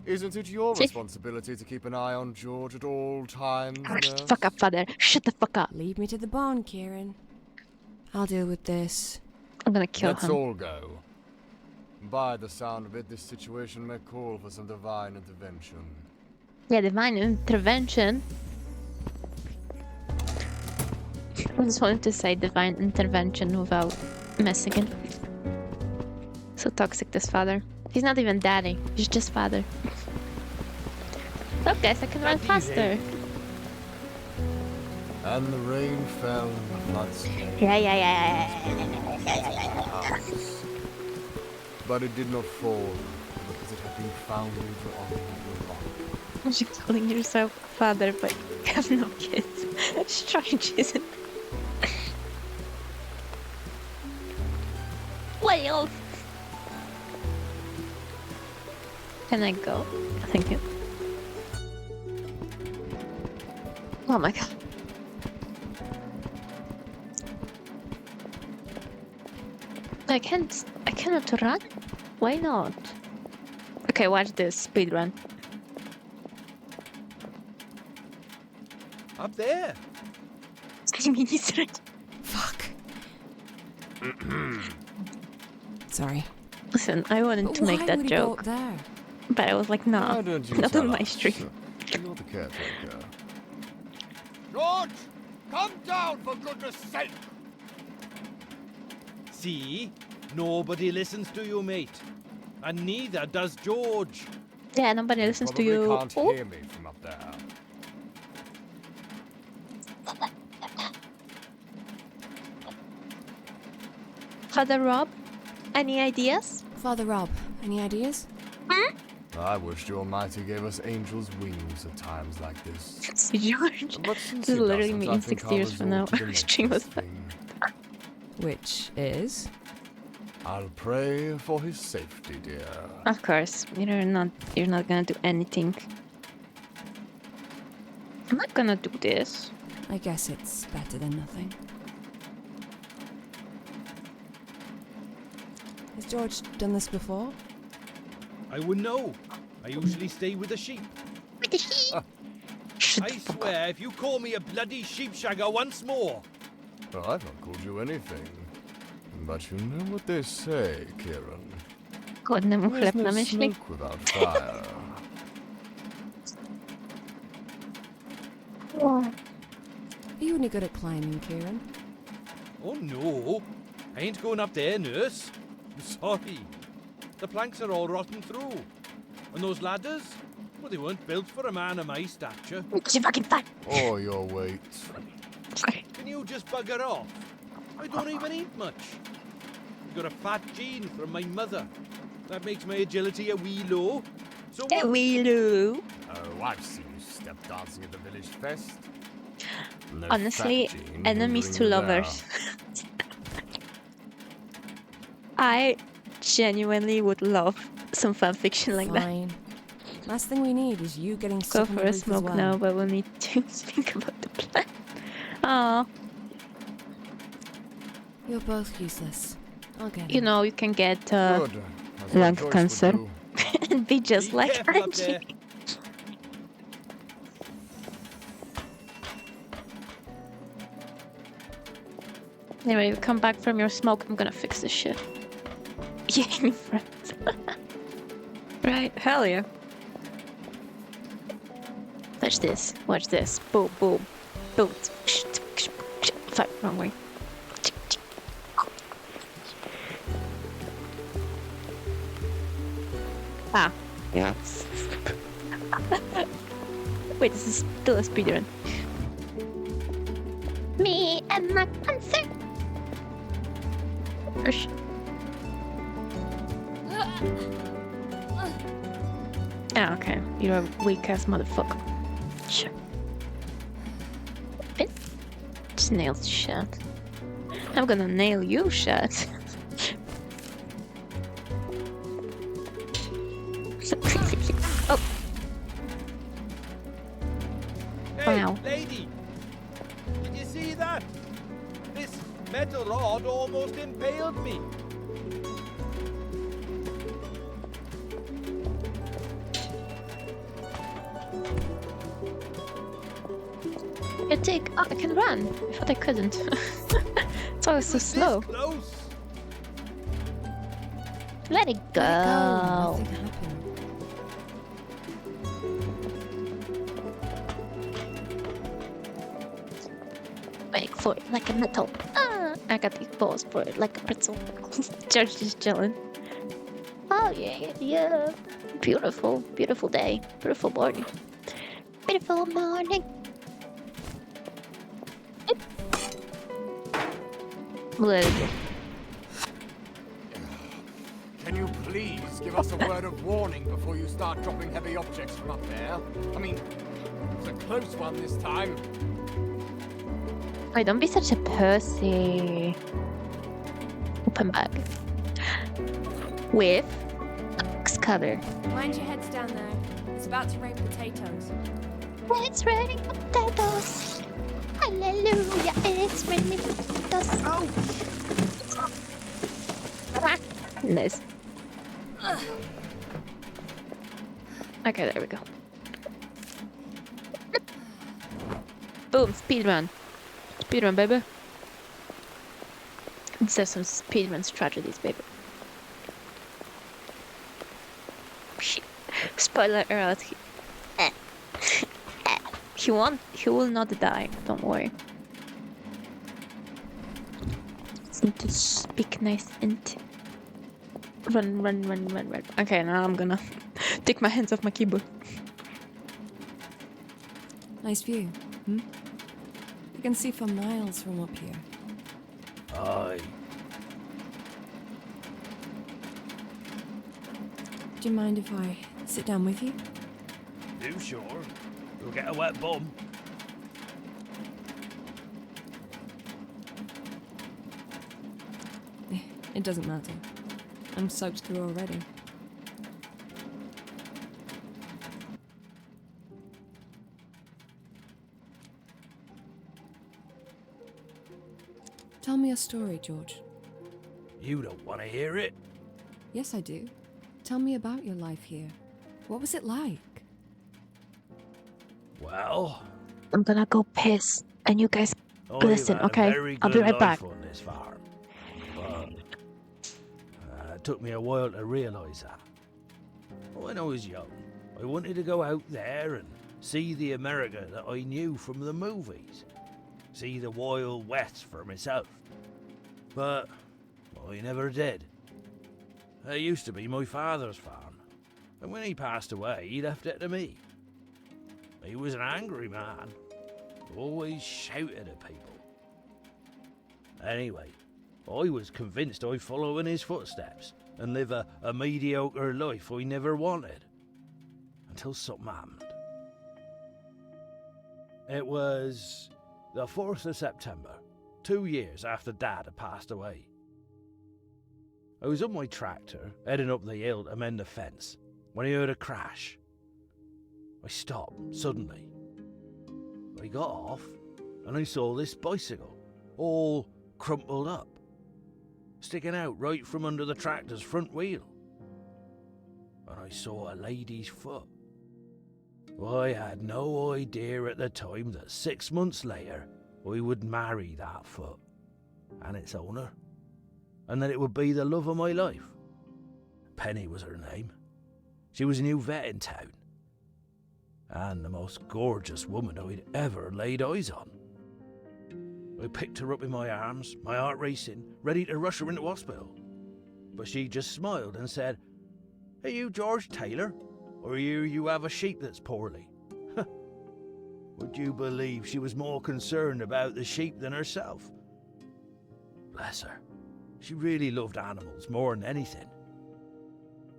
Isn't it your responsibility to keep an eye on George at all times, Shut the nurse? fuck up, father. Shut the fuck up. Lead me to the barn, Kieran. I'll deal with this. I'm gonna kill Let's him. all go. By the sound of it, this situation may call for some divine intervention. Yeah, divine intervention. I just wanted to say divine intervention without messing it. So toxic, this father. He's not even daddy. He's just father. Look, guys, I can run faster. And the rain fell and the floods came. Yeah. But it did not fall because it had been founded on the rock. You're calling yourself father, but you have no kids. Strange, isn't it? Well. Can I go? Thank you. Oh my god. I cannot run? Why not? Okay, watch this speed run. Up there. I mean, he's right. Fuck. Sorry. Listen, I wanted But to make why that would he go joke, up there? but I was like, nah, Why don't you not tell on my us? stream. You're the caretaker. George! Come down, for goodness sake! See? Nobody listens to you, mate. And neither does George. Yeah, nobody listens to Probably you. can't Oh. hear me from up there. Father Rob, any ideas? Father Rob, any ideas? I wish the Almighty gave us angels' wings at times like this. George. But since This is he literally doesn't, me I in think 6 I'll years from now. resort to the Stream was next thing. Which is? I'll pray for his safety, dear. Of course, you're not gonna do anything. I'm not gonna do this. I guess it's better than nothing. Has George done this before? I wouldn't know. I usually stay with the sheep. With the sheep? I swear, if you call me a bloody sheepshagger once more. Well, I've not called you anything. But you know what they say, Kieran. Godny mu There's chleb no na myśli. smoke without fire. Are you any good at climbing, Kieran? Oh no, I ain't going up there, nurse. I'm sorry. The planks are all rotten through. And those ladders? Well, they weren't built for a man of my stature. Because you're fucking fat. Or your weight. Can you just bugger off? I don't even eat much. I got a fat gene from my mother. That makes my agility a wee low. So A wee low. Oh, I've seen you step dancing at the village fest. No Honestly, fat gene enemies to hindering you lovers. I genuinely would love some fanfiction like that. Fine. Last thing we need is you getting Go stuck on for the a roof as smoke well. now, but we'll need to think about the plan. Aw, You're both useless. I'll get you it. know, you can get Good. That's lung what Joyce would cancer do. and be just Be like careful up Angie. there. Anyway, you come back from your smoke, I'm gonna fix this shit. Yeah, in front. Right, hell yeah. Watch this, watch this. Boom, boom, boom. Fuck, wrong way. Ah, yeah. Wait, this is still a speedrun. Me and my concert. Ush. Ah, okay. You're a weak ass motherfucker. Sure. It just nails shut. I'm gonna nail you shut. Oh. Hey, Wow. lady! Did you see that? This metal rod almost impaled me. You take. Oh, I can run. I thought I couldn't. It's always so slow. Close. Let it go. Nothing happened. Wait for it like a metal. Ah, I got these balls for it like a pretzel. George just chilling. Oh yeah, yeah. Beautiful, beautiful day. Beautiful morning. Beautiful morning. Let it go. Can you please give us a word of warning before you start dropping heavy objects from up there? I mean, it's a close one this time. Wait, don't be such a pussy. Open bag. With axe cutter. Mind your heads down there. It's about to rain potatoes. It's raining potatoes. Hallelujah, it's raining potatoes. Oh. Nice. Okay, there we go. Boom, speedrun. Speedrun, baby. There's some speedruns tragedies, baby. Spoiler alert. He won't. He will not die. Don't worry. Just need to speak nice and run. Okay, now I'm gonna take my hands off my keyboard. Nice view, hmm? You can see for miles from up here. Aye. Do you mind if I sit down with you? You sure? You'll get a wet bum. It doesn't matter. I'm soaked through already. Tell me a story, George. You don't want to hear it? Yes, I do. Tell me about your life here. What was it like? Well, I'm gonna go piss, and you guys I've listen, had a okay? very I'll be good right back. life on this farm, but it took me a while to realise that. When I was young, I wanted to go out there and see the America that I knew from the movies, see the Wild West for myself. But I never did. It used to be my father's farm, and when he passed away, he left it to me. He was an angry man, always shouted at people. Anyway, I was convinced I'd follow in his footsteps and live a mediocre life I never wanted, until something happened. It was the 4th of September, 2 years after Dad had passed away. I was on my tractor, heading up the hill to mend the fence, when I heard a crash. I stopped suddenly. I got off, and I saw this bicycle, all crumpled up, sticking out right from under the tractor's front wheel. And I saw a lady's foot. I had no idea at the time that 6 months later, I would marry that foot and its owner, and that it would be the love of my life. Penny was her name. She was a new vet in town, and the most gorgeous woman I'd ever laid eyes on. I picked her up in my arms, my heart racing, ready to rush her into hospital. But she just smiled and said, "Are you George Taylor? Or you have a sheep that's poorly?" Would you believe she was more concerned about the sheep than herself? Bless her. She really loved animals more than anything.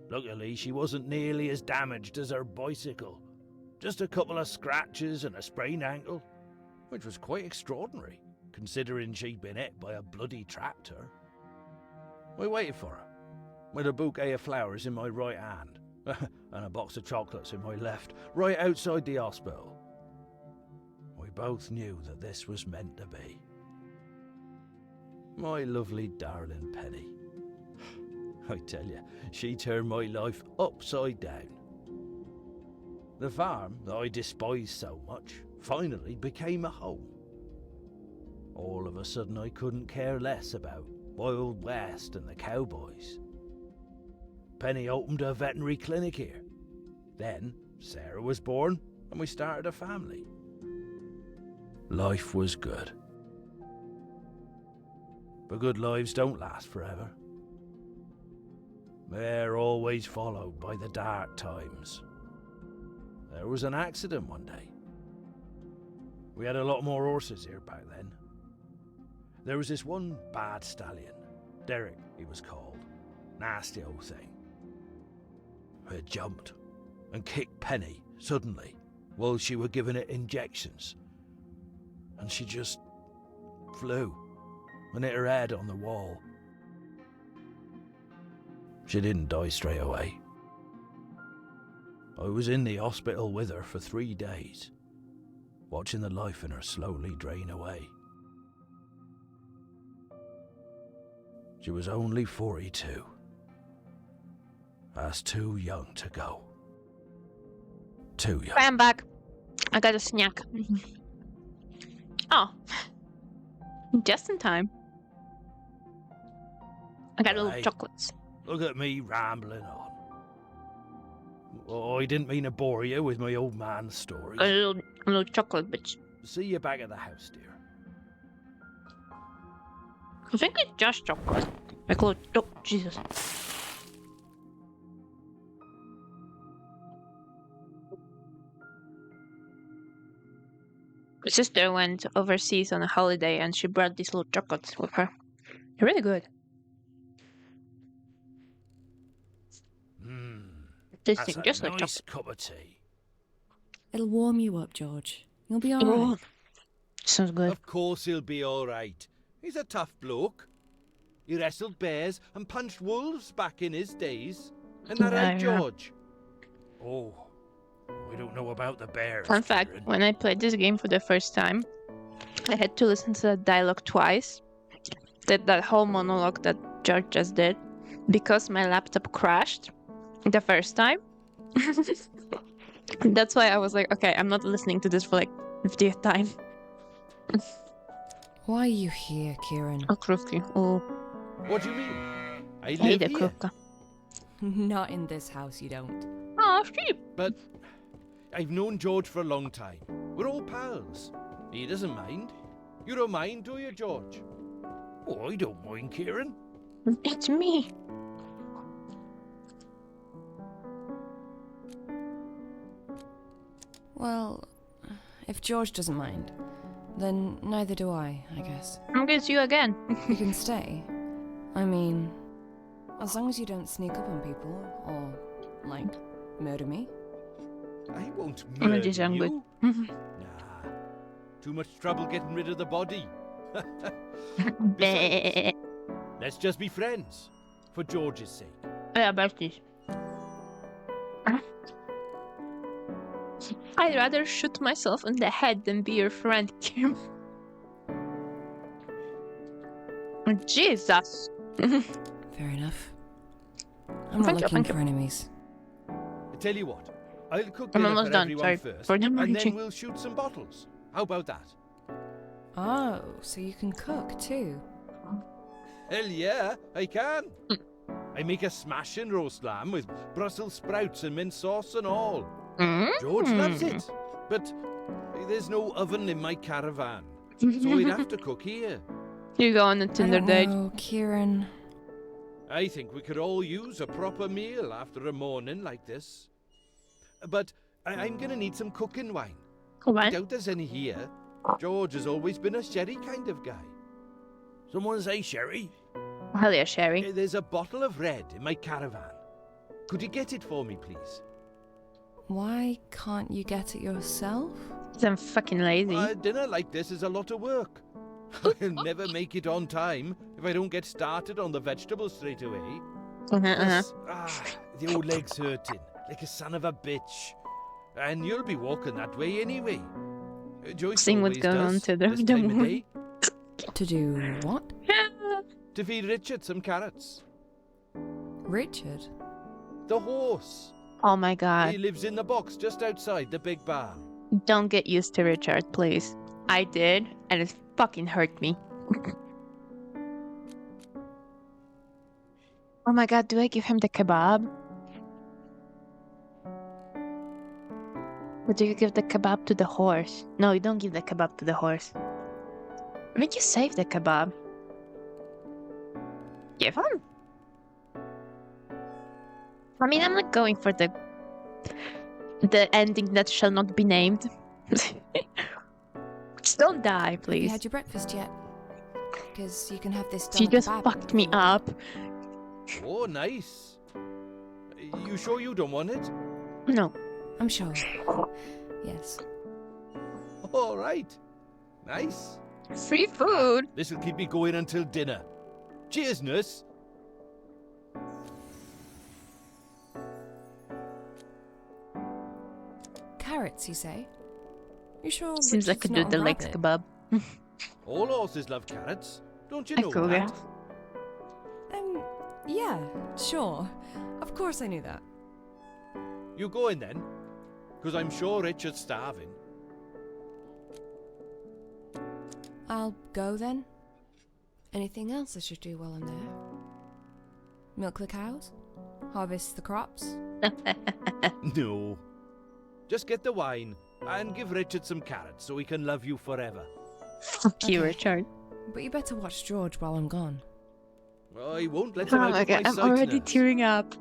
Luckily, she wasn't nearly as damaged as her bicycle. Just a couple of scratches and a sprained ankle, which was quite extraordinary, considering she'd been hit by a bloody tractor. I waited for her, with a bouquet of flowers in my right hand, and a box of chocolates in my left, right outside the hospital. We both knew that this was meant to be. My lovely darling Penny. I tell you, she turned my life upside down. The farm that I despised so much finally became a home. All of a sudden I couldn't care less about Wild West and the cowboys. Penny opened a veterinary clinic here. Then Sarah was born and we started a family. Life was good. But good lives don't last forever. They're always followed by the dark times. There was an accident one day. We had a lot more horses here back then. There was this one bad stallion, Derek he was called, nasty old thing. It jumped and kicked Penny suddenly while she were giving it injections. And she just flew and hit her head on the wall. She didn't die straight away. I was in the hospital with her for 3 days, watching the life in her slowly drain away. She was only 42. That's too young to go. Too young. I'm back. I got a snack. Oh. Just in time. I got little Right. chocolates. Look at me rambling on. Oh, I didn't mean to bore you with my old man stories. A little chocolate bitch. See you back at the house, dear. I think it's just chocolate. Like little, oh, Jesus. My sister went overseas on a holiday and she brought these little chocolates with her. They're really good. Tasting That's just a like nice chocolate. cup of tea. It'll warm you up, George. You'll be Oh, alright. sounds good. Of course he'll be all right. He's a tough bloke. He wrestled bears and punched wolves back in his days. Isn't that right, Yeah. George? Oh, we don't know about the bears. Fun fact, Kieran. when I played this game for the first time, I had to listen to that dialogue twice. That whole monologue that George just did. Because my laptop crashed the first time. That's why I was like, okay, I'm not listening to this for like 50th time. Why are you here, Kieran? Oh, Krufki. Oh, What do you mean? I I live hate the here. Krufka. Not in this house, you don't. Oh, sheep. But I've known George for a long time. We're all pals. He doesn't mind. You don't mind, do you, George? Oh, I don't mind, Kieran. It's me. Well, if George doesn't mind, then neither do I guess. It's you again. You can stay. I mean, as long as you don't sneak up on people or, like, murder me. I won't I'm murder just angry. you. Nah. Too much trouble getting rid of the body. Besides, let's just be friends. For George's sake. Yeah, besties. I'd rather shoot myself in the head than be your friend, Kim. Jesus. Fair enough. I'm not Thank you, looking thank you. for enemies. I tell you what, I'll cook I'm dinner almost for done, everyone sorry, first, for the and then munching. we'll shoot some bottles. How about that? Oh, so you can cook too. Hell yeah, I can. I make a smashing roast lamb with Brussels sprouts and mint sauce and all. George loves it, but there's no oven in my caravan, so we'd have to cook here. You go on a Tinder date. Oh, Kieran. I think we could all use a proper meal after a morning like this. But I'm gonna need some cooking wine. I doubt there's any here. George has always been a sherry kind of guy. Someone say sherry? Hell yeah, Sherry. There's a bottle of red in my caravan. Could you get it for me, please? Why can't you get it yourself? Because I'm fucking lazy. A dinner like this is a lot of work. I'll never make it on time if I don't get started on the vegetables straight away. Plus, the old leg's hurting, like a son of a bitch. And you'll be walking that way anyway. Joyce Seeing what's always going on does to this the time of moon. day. To do what? To feed Richard some carrots. Richard? The horse. Oh my god. He lives in the box just outside the big barn. Don't get used to Richard, please. I did, and it fucking hurt me. Oh my god, do I give him the kebab? Or do you give the kebab to the horse? No, you don't give the kebab to the horse. Why don't you save the kebab? Give him? I mean, I'm not going for the ending that shall not be named. Just don't die, Have you please. had your breakfast yet? Because you can have this done She at the just kebab fucked me before- up. Oh, nice. You sure you don't want it? No. I'm sure. Yes. All right. Nice. Free food. This'll keep me going until dinner. Cheers, nurse. Carrots, you say? You sure? Seems like a Richard's dude that not a likes rabbit? kebab. All horses love carrots. Don't you I know cool, yeah. that? Yeah, sure. Of course I knew that. You going then? Because I'm sure Richard's starving. I'll go then. Anything else I should do while I'm there? Milk the cows? Harvest the crops? No. Just get the wine and give Richard some carrots so he can love you forever. Fuck you, Richard. But you better watch George while I'm gone. I won't let him out of my I'm sight, already nurse. tearing up.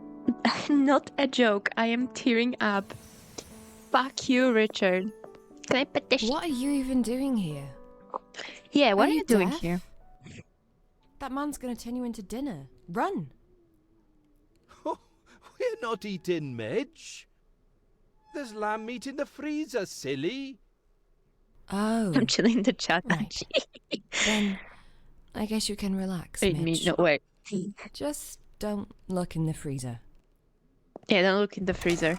Not a joke. I am tearing up. Fuck you, Richard. Can I put this? What are you even doing here? Yeah, what are you doing deaf? here? That man's gonna turn you into dinner. Run! We're not eating Midge. There's lamb meat in the freezer, silly. Oh. I'm chilling in the chat. Right. Then I guess you can relax, Wait, Mitch. no, wait. Just don't look in the freezer. Yeah, don't look in the freezer.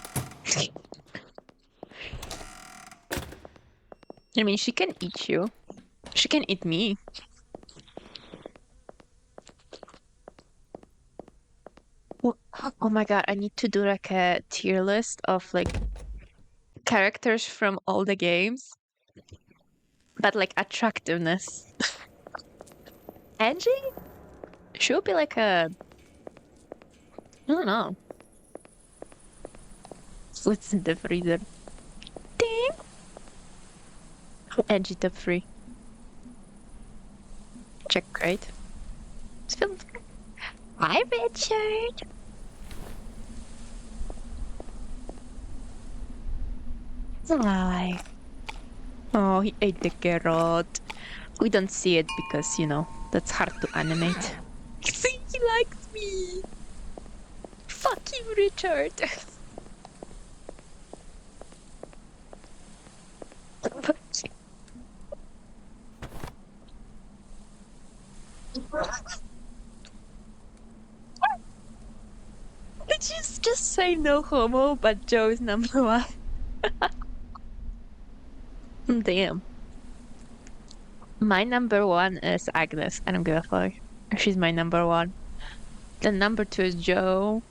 I mean, she can eat you. She can eat me. Oh my god, I need to do like a tier list of like characters from all the games. But like attractiveness. Angie? She'll be like a... I don't know. What's in the freezer? Ding! Angie top 3. Check crate. Hi, Richard! Hi. Oh, he ate the carrot. We don't see it because, you know, that's hard to animate. See, he likes me! Fuck you, Richard! Did you just say no homo, but Joe is number 1? Damn. My number 1 is Agnes. I don't give a fuck. She's my number 1. The number 2 is Joe.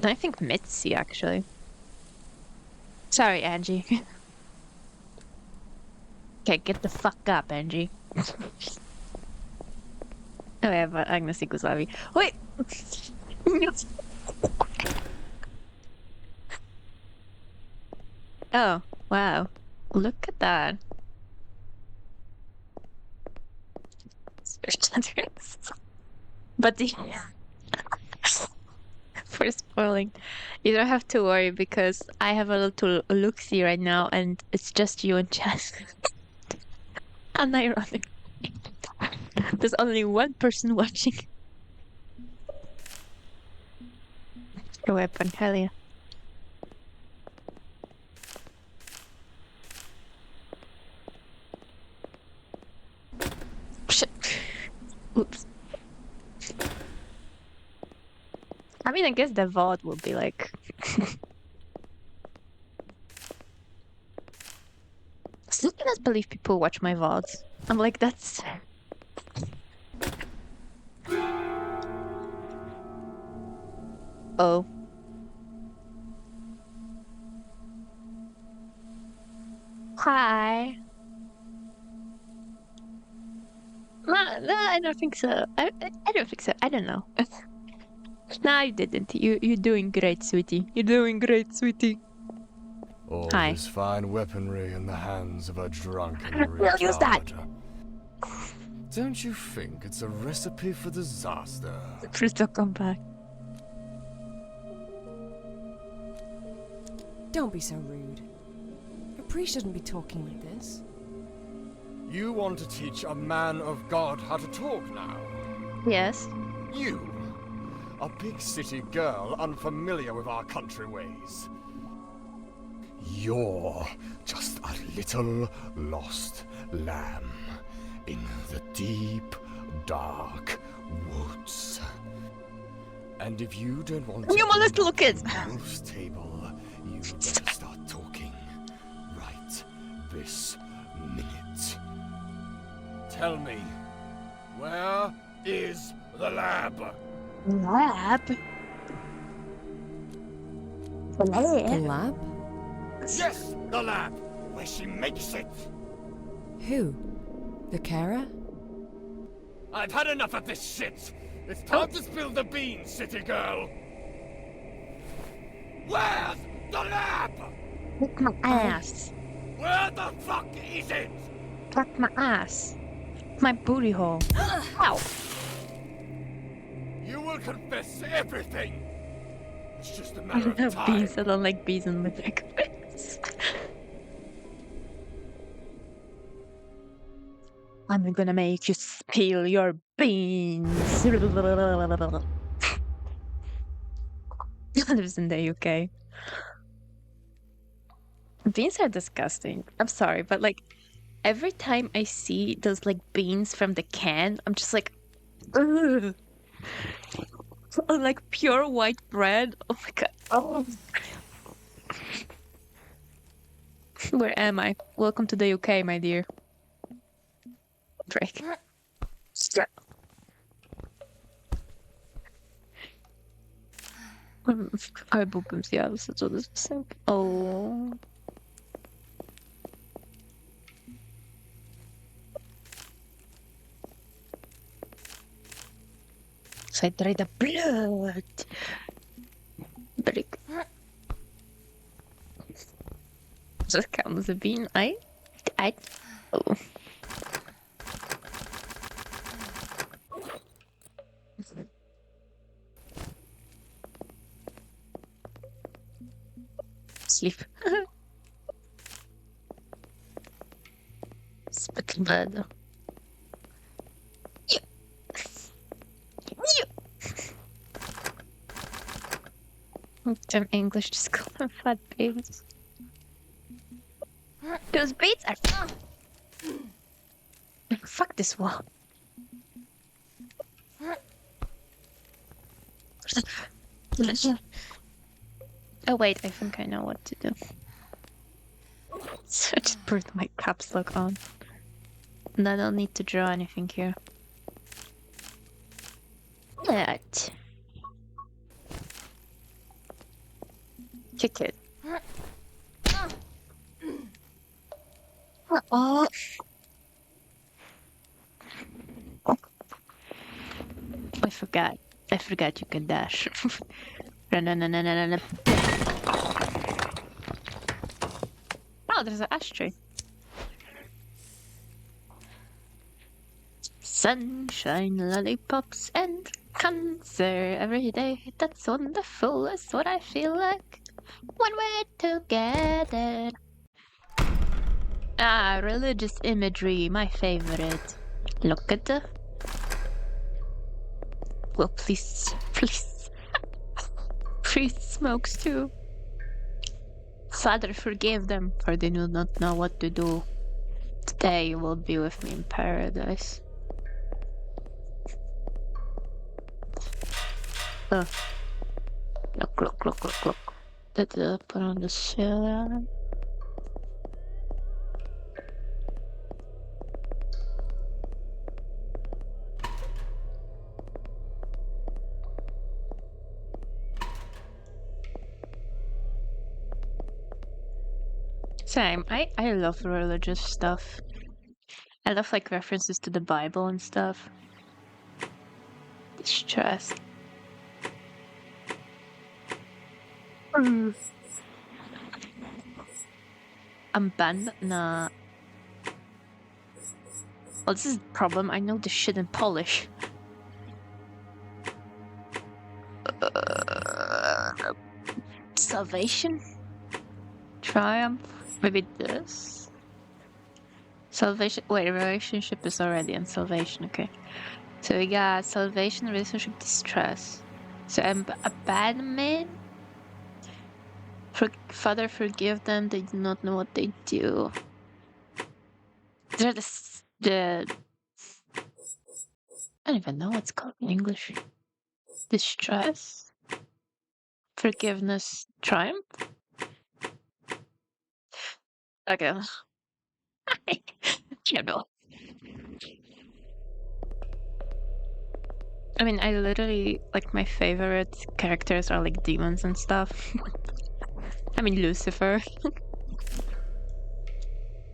I think Mitzi, actually. Sorry, Angie. Okay, get the fuck up, Angie. Oh yeah, but Agnes equals Lavi. Wait! Oh, wow. Look at that. But the... for spoiling. You don't have to worry because I have a little look-see right now and it's just you and Chess. Unironic. There's only one person watching. A weapon, hell yeah. Shit. Oops. I mean, I guess the VOD will be like... I still cannot believe people watch my VODs. I'm like, that's... Oh. Hi. No, I don't think so. I don't think so. I don't know. No, you didn't. You're doing great, sweetie. You're doing great, sweetie. All Hi. this fine weaponry in the hands of a drunken We'll use that. retard. Don't you think it's a recipe for disaster? Please don't come back. Don't be so rude. A priest shouldn't be talking like this. You want to teach a man of God how to talk now? Yes. You, a big city girl unfamiliar with our country ways. You're just a little lost lamb in the deep, dark woods. And if you don't want to You molest little kids! Wolf's table, you better start talking right this minute. Tell me, where is the lab? Lab? The lab? Yes, the lab, where she makes it. Who? The carer? I've had enough of this shit. It's time to spill the beans, city girl! Where's the lamp? Fuck my ass. Where the fuck is it? Fuck my ass. My booty hole. Ow. You will confess everything. It's just a I matter don't of have time. bees. I don't like bees in my breakfast. I'm gonna make you spill your beans. Lives in the UK. Beans are disgusting. I'm sorry, but like every time I see those like beans from the can, I'm just like, ugh. Like pure white bread. Oh my god. Oh. Where am I? Welcome to the UK, my dear. Drake. Stop. Albumsjävelse så det är så. Åh. Så jag drar blod. Brick. Så kan det bli nej. Oh. Sleep. Spit blood. Damn English, just call them fat babies. Those beats are fuck this wall. Oh wait, I think I know what to do. So I just put my caps lock on. And I don't need to draw anything here. That. Kick it. Oh. I forgot. I forgot you can dash. Run. Oh, there's an ashtray. Sunshine, lollipops, and cancer every day. That's wonderful. That's what I feel like when we're together. Ah, religious imagery, my favorite. Look at the. Well, please. Priest smokes too. Father, forgive them, for they do not know what to do. Today you will be with me in paradise. Look. Let's put on the ceiling. Same. I love religious stuff. I love like references to the Bible and stuff. Distress. Nah. Well, this is the problem. I know this shit in Polish. Salvation? Triumph? Maybe this? Salvation. Wait, relationship is already in salvation. Okay. So we got salvation, relationship, distress. So abandonment. Father, forgive them. They do not know what they do. They're the. I don't even know what's called in English. Distress. Forgiveness. Triumph. Okay. I don't know. I mean, I literally, like, my favorite characters are, like, demons and stuff. I mean, Lucifer.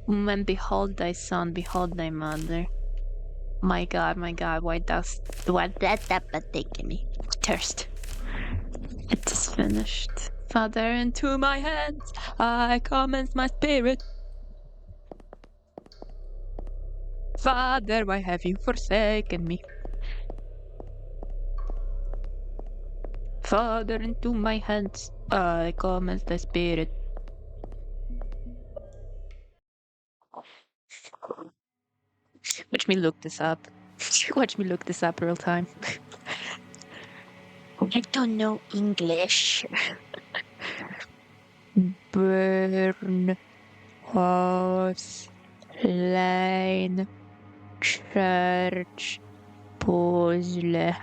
Woman, behold thy son, behold thy mother. my god, why that taking me? Thirst. It is finished. Father, into my hands I commend my spirit. Father, why have you forsaken me? Father, into my hands I commend the spirit. Watch me look this up. Watch me look this up real time. I don't know English. Burnhouse Lane Church Puzzle.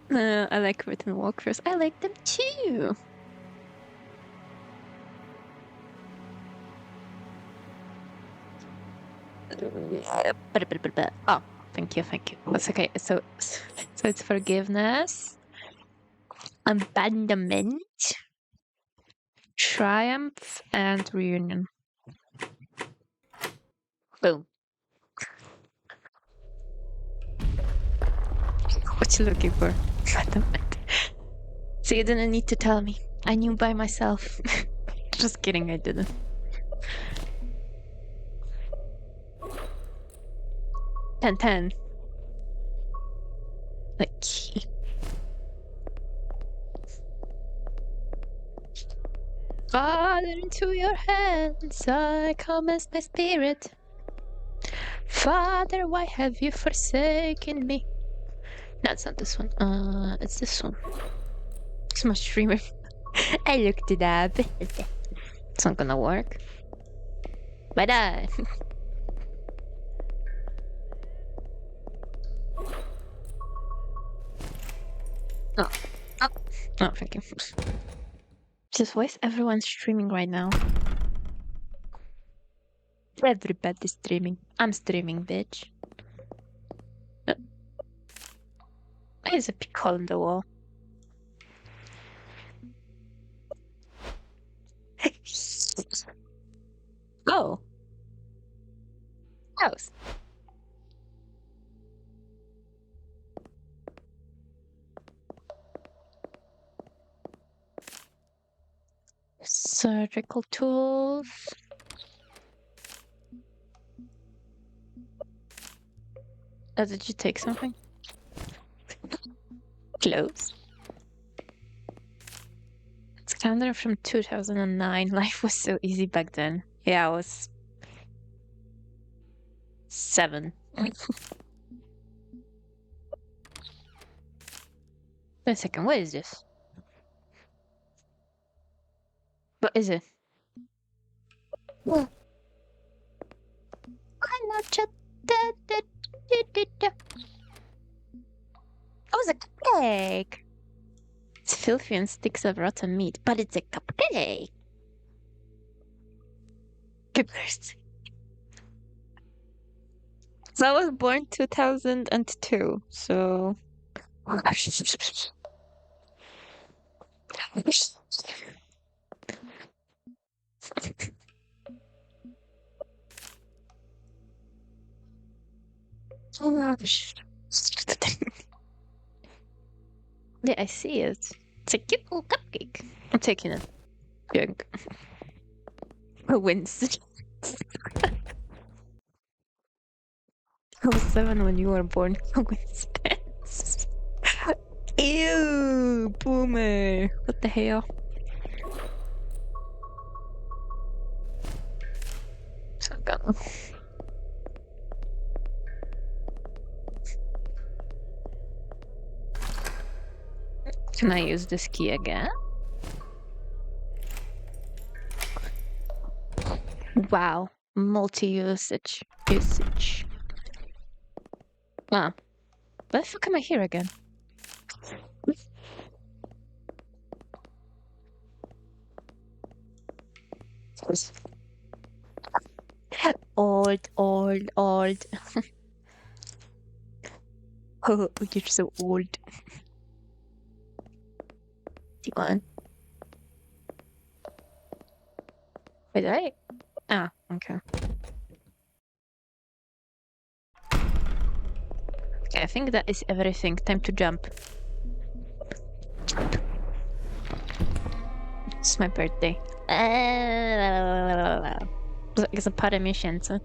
I like written walkthroughs. I like them too. Oh, thank you. That's okay. So it's forgiveness, abandonment, triumph, and reunion. Boom. What you looking for? So you didn't need to tell me. I knew by myself. Just kidding, I didn't. Ten. Like Father, into your hands I commend my spirit. Father, why have you forsaken me? No, it's not this one. It's this one. It's my streamer. I looked it up. It's not gonna work. But Oh, thank you. Just why is everyone streaming right now? Everybody's streaming. I'm streaming, bitch. Why is a big hole in the wall? Oh. House. Surgical tools. Did you take something? Clothes. It's calendar from 2009. Life was so easy back then. Yeah, I was 7. Wait a second, what is this? What is it? What? I'm not just Oh, it's a cupcake! It's filthy and sticks of rotten meat, but it's a cupcake! So I was born 2002, so... Yeah, I see it. It's a cute little cupcake. I'm taking it. Good. Winston. I was 7 when you were born. Coincidence. Ew, boomer. What the hell? Shotgun. Can I use this key again? Wow, multi-usage. Ah, why the fuck am I here again? Old. Oh, you're so old. 51. Wait, did I? Ah, okay. Okay, I think that is everything. Time to jump. It's my birthday. It's a parę miesięcy.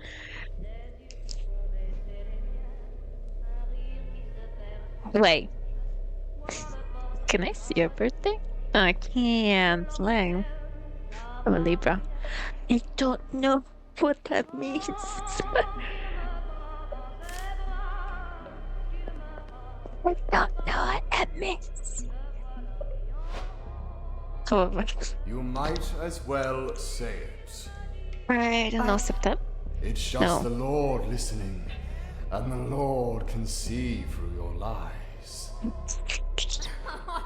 Wait. Can I see your birthday? Oh, I can't. Why? I'm a Libra. I don't know what that means. I don't know what that means. Oh my God. You might as well say it. I don't know, September? It's just No. the Lord listening, and the Lord can see through your lies. What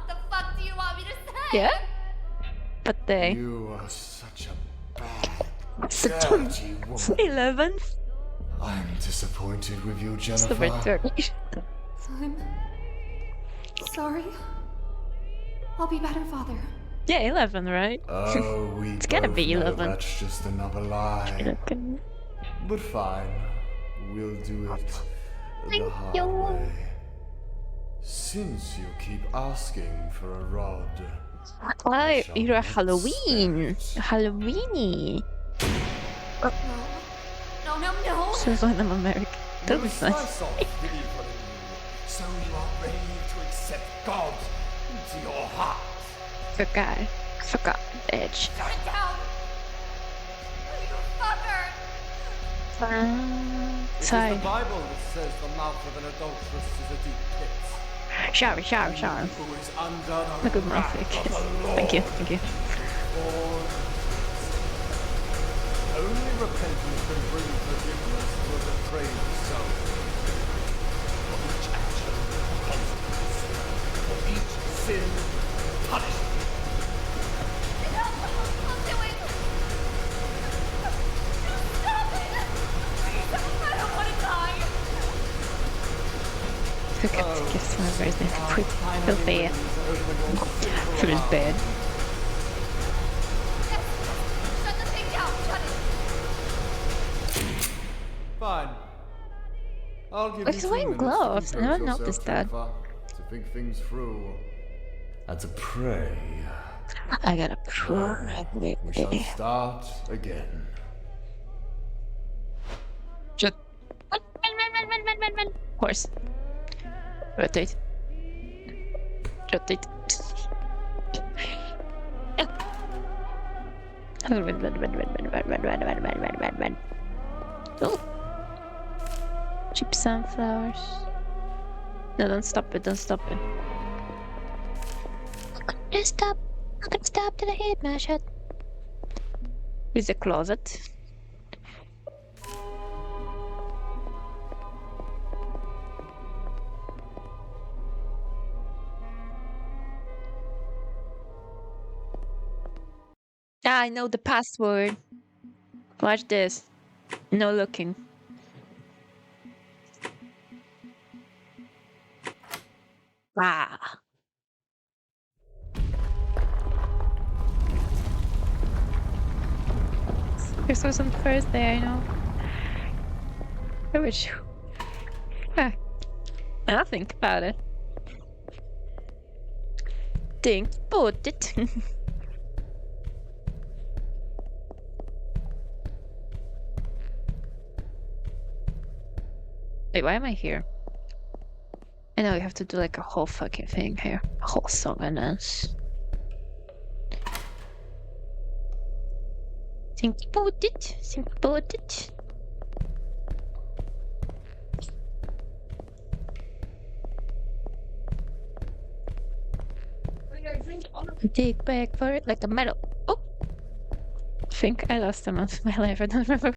the fuck do you want me to say? Yeah? But they. You are such a bad, September dirty woman. 11th? I'm disappointed with you, Jennifer. October 30th. I'm sorry. I'll be better, Father. Yeah, 11, right? Oh, we It's gotta both be know 11. that's just another lie. But fine, we'll do it the hard way. Since you keep asking for a rod, Oh, you're a Halloween. Halloweeny. No. Sounds like I'm American. That'll be fun. slice off delivery, so you are ready to accept God into your heart. Forgot, bitch. Shut it down! You fucker! It is Sorry. the Bible that says the mouth of an adulteress is a deep pit. Shower. Who is under the Look at my wrath face. of the Lord. Thank you. Only repentance can bring forgiveness to a betrayed soul. For each action, consequence. For each sin, punishment. I'll do it! Stop it! I don't want to die! Forgot to kiss my birthday. Quick, filthy from his bed. Shut the thing down! Shut it! Fine. I'll give He's you 2 wearing minutes gloves. to I never compose yourself, noticed that. Jennifer, to think things through and to pray. I gotta pray. We shall start again. Just run. Horse. Rotate. Run. Oh. Cheap sunflowers. No, don't stop it. Just stop. I'm gonna stop till I hit my shot. With the closet. Ah, I know the password. Watch this. No looking. Ah. This was on Thursday, I know. I wish. I'll think about it. Think about it. Wait, why am I here? I know we have to do like a whole fucking thing here. A whole song and dance. Think about it. Dig back for it like a medal. Oh! I think I lost a month of my life. I don't remember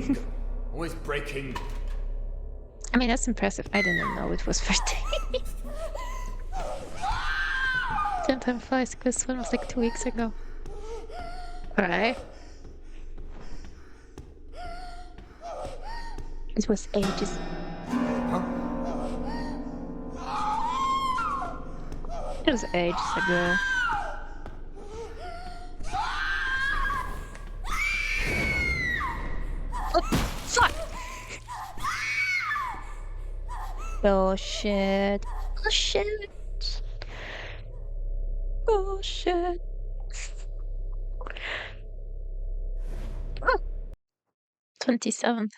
thing. Always breaking. I mean, that's impressive. I didn't know it was 30. Time flies, because this one was like 2 weeks ago. Alright. It was ages. It was ages ago. Oh, fuck! Bullshit. Bullshit. Bullshit. Oh. 27th.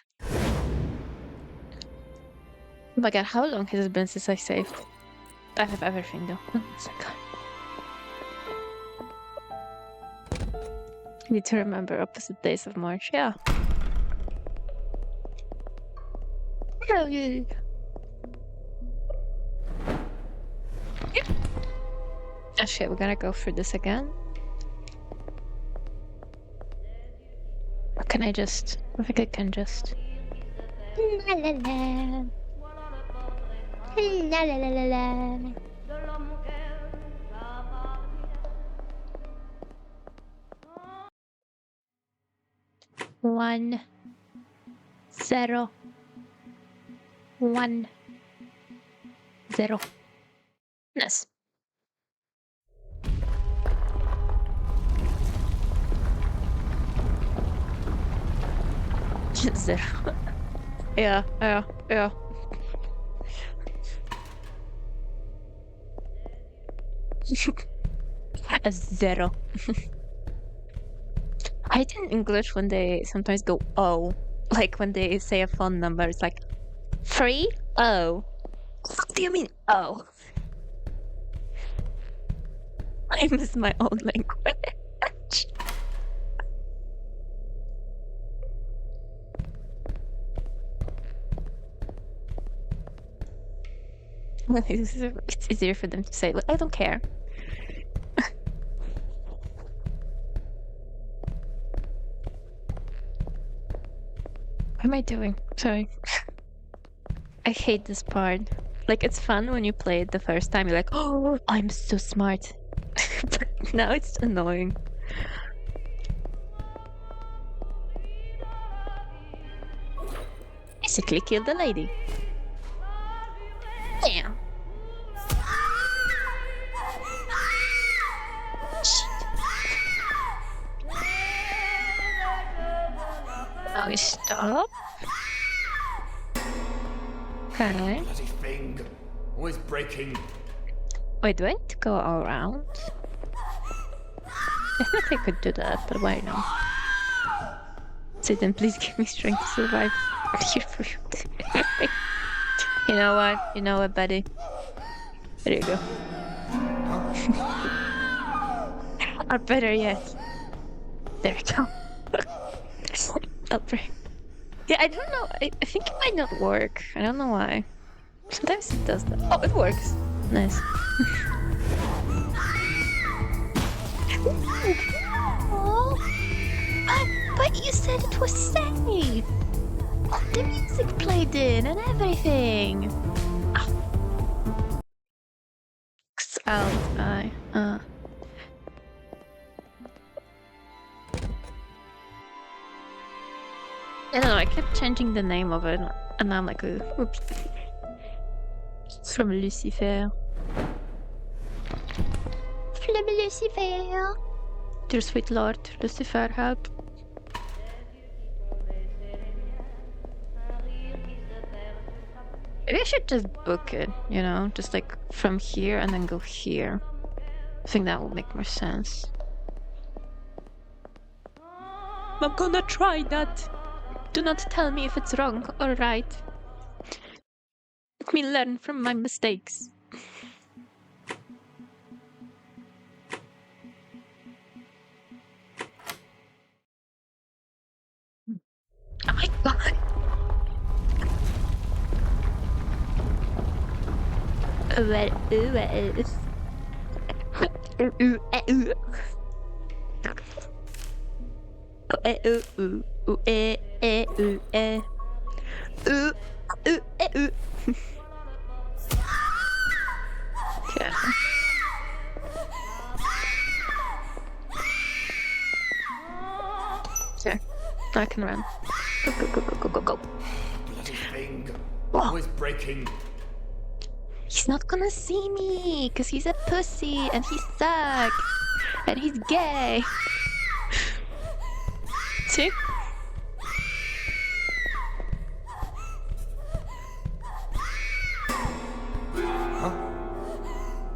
Oh my god, how long has it been since I saved? I have everything though. 1 second. I need to remember opposite days of March, yeah. Hell yeah. Yep. Oh shit, we're gonna go through this again. Or can I just... I think I can just... La la la. La la la la la. 1 0 1 0. Nice. Zero. Yeah. A 0. I hate in English when they sometimes go O. Like when they say a phone number, it's like 30. What do you mean O? I miss my own language. It's easier for them to say, I don't care. What am I doing? Sorry. I hate this part. Like, it's fun when you play it the first time. You're like, oh, I'm so smart. But now it's annoying. Basically kill the lady. Damn. Now we stop. Okay. Bloody thing. Always breaking. Wait, do I need to go around? I think I could do that, but why not? Satan, please give me strength to survive. You know what? You know what, buddy? There you go. Or better yet. There we go. I'll pray. Yeah, I don't know. I think it might not work. I don't know why. Sometimes it does that. Oh, it works. Nice. But you said it was safe. The music played in and everything. Out, I don't know, I kept changing the name of it, and now I'm like, oops. It's from Lucifer. From Lucifer. Dear sweet Lord, Lucifer, help. Maybe I should just book it, you know? Just like from here and then go here. I think that will make more sense. I'm gonna try that. Do not tell me if it's wrong or right. Let me learn from my mistakes. Oh my god. Okay. There. I can run. Go, go, go, go, go, go, go. Bloody thing. Oh. Always breaking. He's not gonna see me, because he's a pussy, and he sucks, and he's gay. See?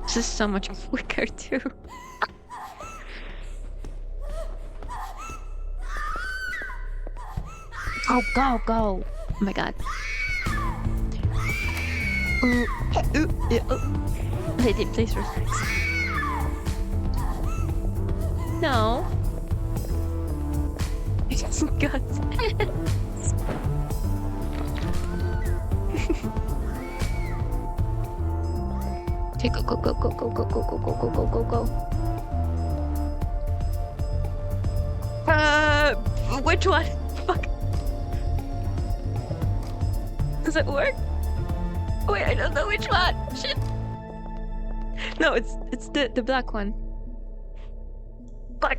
This is so much quicker too. Oh, go, go! Oh my god. Lady, please relax. No. God. Okay, go, go, go, go, go, go, go, go, go, go, go, go. Which one? Fuck. Does it work? Wait, I don't know which one. Shit. No, it's the black one. Fuck.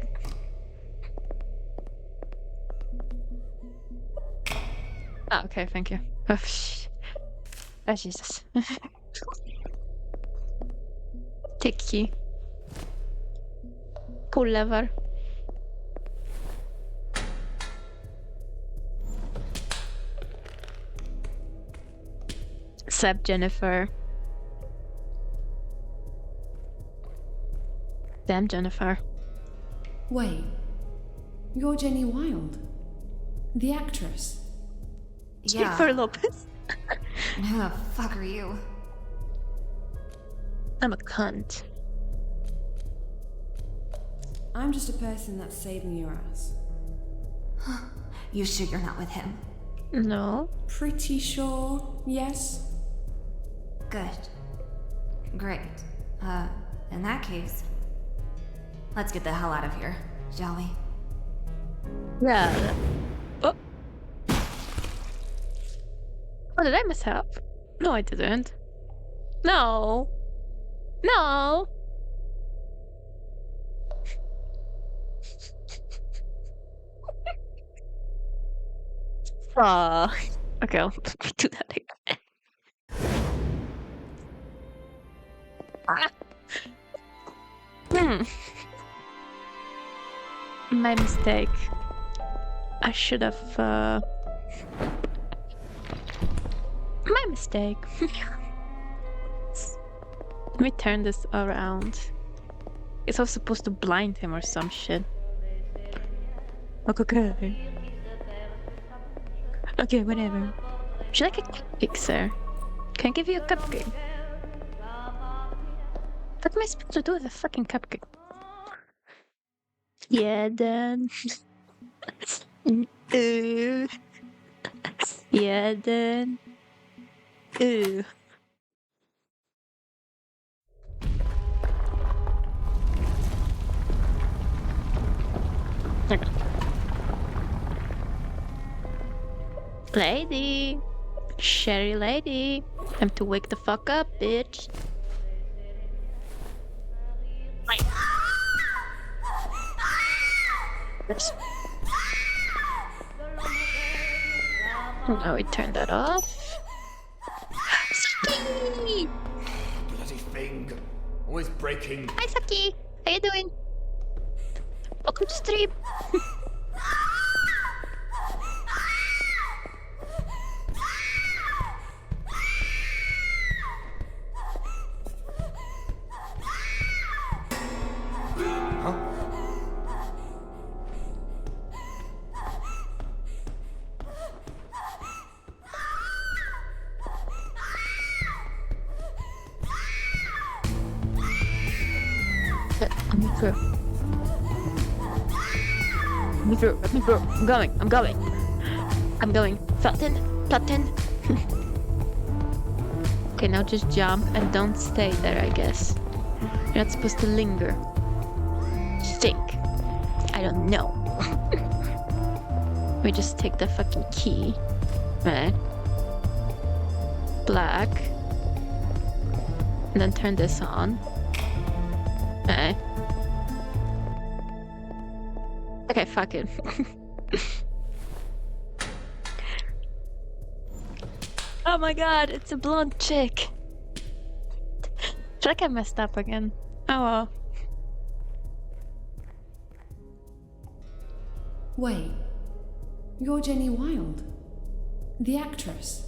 Ah, okay, thank you. Oh, oh Jesus. Take key. Pull lever. Seb Jennifer. Damn Jennifer. Wait, you're Jenny Wilde, the actress. Jennifer Lopez. Who the fuck are you? I'm a cunt. I'm just a person that's saving your ass. You sure you're not with him? No. Pretty sure, yes. Good. Great. In that case, let's get the hell out of here, shall we? Yeah. Oh. Oh, did I mess up? No, I didn't. No. No. Okay, I'll do that again. My mistake. I should have. My mistake. Let me turn this around. It's also supposed to blind him or some shit. Okay. Okay, whatever. Would you like a cupcake, sir? Can I give you a cupcake? What am I supposed to do with a fucking cupcake? Yeah, then. Yeah, then. Ooh. Okay. Lady. Sherry lady. Time to wake the fuck up, bitch. Oops. Oh, we turned that off. Saki! Bloody thing. Always breaking. Hi, Saki. How you doing? Welcome to stream. Let me through. I'm going. Flatten. Okay, now just jump and don't stay there, I guess. You're not supposed to linger. Think. I don't know. We just take the fucking key. Right. Black. And then turn this on. Okay. Okay, fuck it. Oh my god, it's a blonde chick. I feel like I messed up again. Oh well. Wait. You're Jenny Wilde? The actress?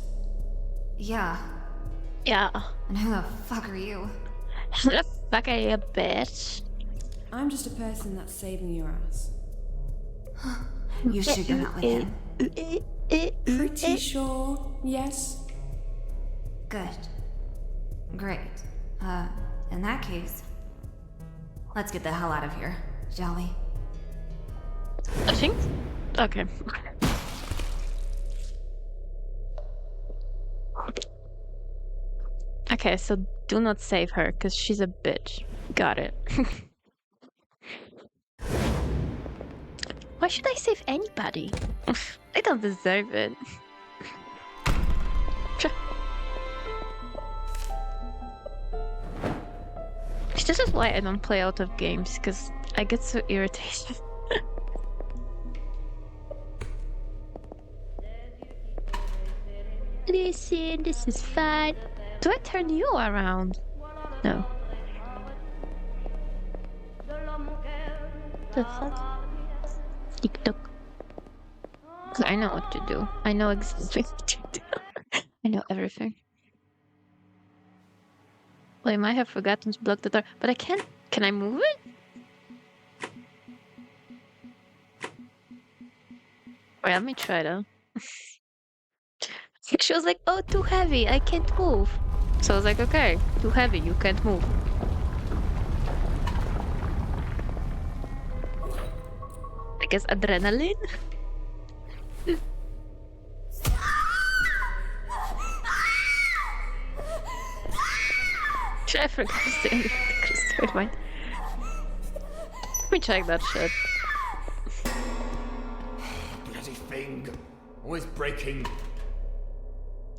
Yeah. Yeah. And who the fuck are you? Who the fuck are you, bitch? I'm just a person that's saving your ass. You sure you're not with him? Pretty sure, yes. Good. Great. In that case, let's get the hell out of here, shall we? I think. Okay. Okay, so do not save her, because she's a bitch. Got it. Why should I save anybody? They don't deserve it. This is why I don't play out of games, because I get so irritated. Listen, this is fine. Do I turn you around? No. The fuck? TikTok. I know what to do. I know exactly what to do. I know everything. Well, I might have forgotten to block the door, but I can't. Can I move it? Wait, let me try though. She was like, oh, too heavy, I can't move. So I was like, okay, too heavy, you can't move. I guess adrenaline? I forgot to say the mind. Let me check that shit. Bloody thing. Always breaking.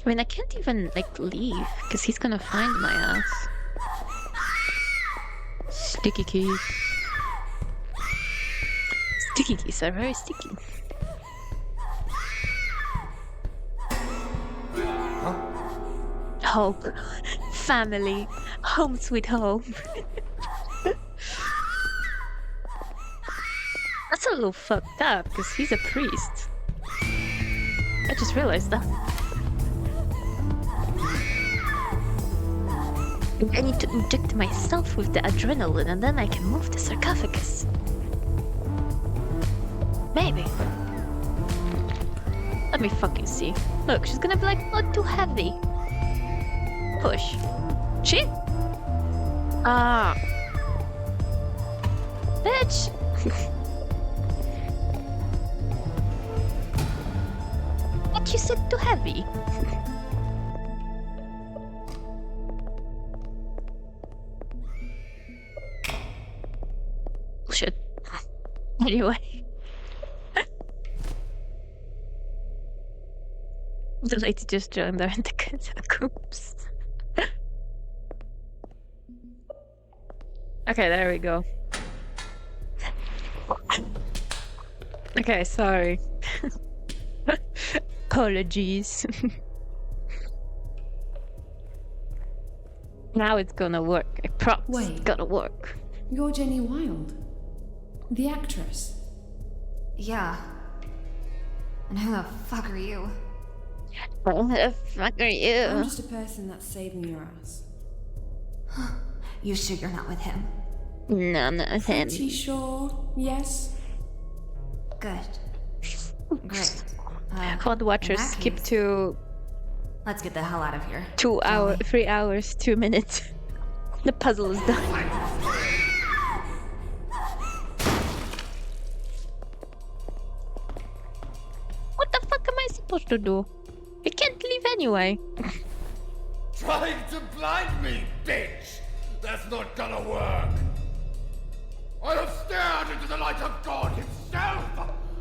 I mean, I can't even, like, leave, because he's gonna find my ass. Sticky keys. Sticky keys are very sticky. Hope. Family. Home sweet home. That's a little fucked up, because he's a priest. I just realized that. I need to inject myself with the adrenaline and then I can move the sarcophagus. Maybe. Let me fucking see. Look, she's gonna be like, oh, too heavy. Push. She? Ah. Bitch! But you said too heavy. Shit. Anyway. The lady just joined her in the catacombs. Okay, there we go. Okay, sorry. Apologies. Now it's gonna work. I promise it's gonna work. You're Jenny Wilde? The actress? Yeah. And who the fuck are you? Who the fuck are you? I'm just a person that's saving your ass. You sure you're not with him? No, I'm not with him. Pretty sure, yes. Good. Great. Hot Watchers skip to... Let's get the hell out of here. 3 hours, 2 minutes. The puzzle is done. What the fuck am I supposed to do? I can't leave anyway. Trying to blind me, bitch! That's not gonna work! I have stared into the light of God himself,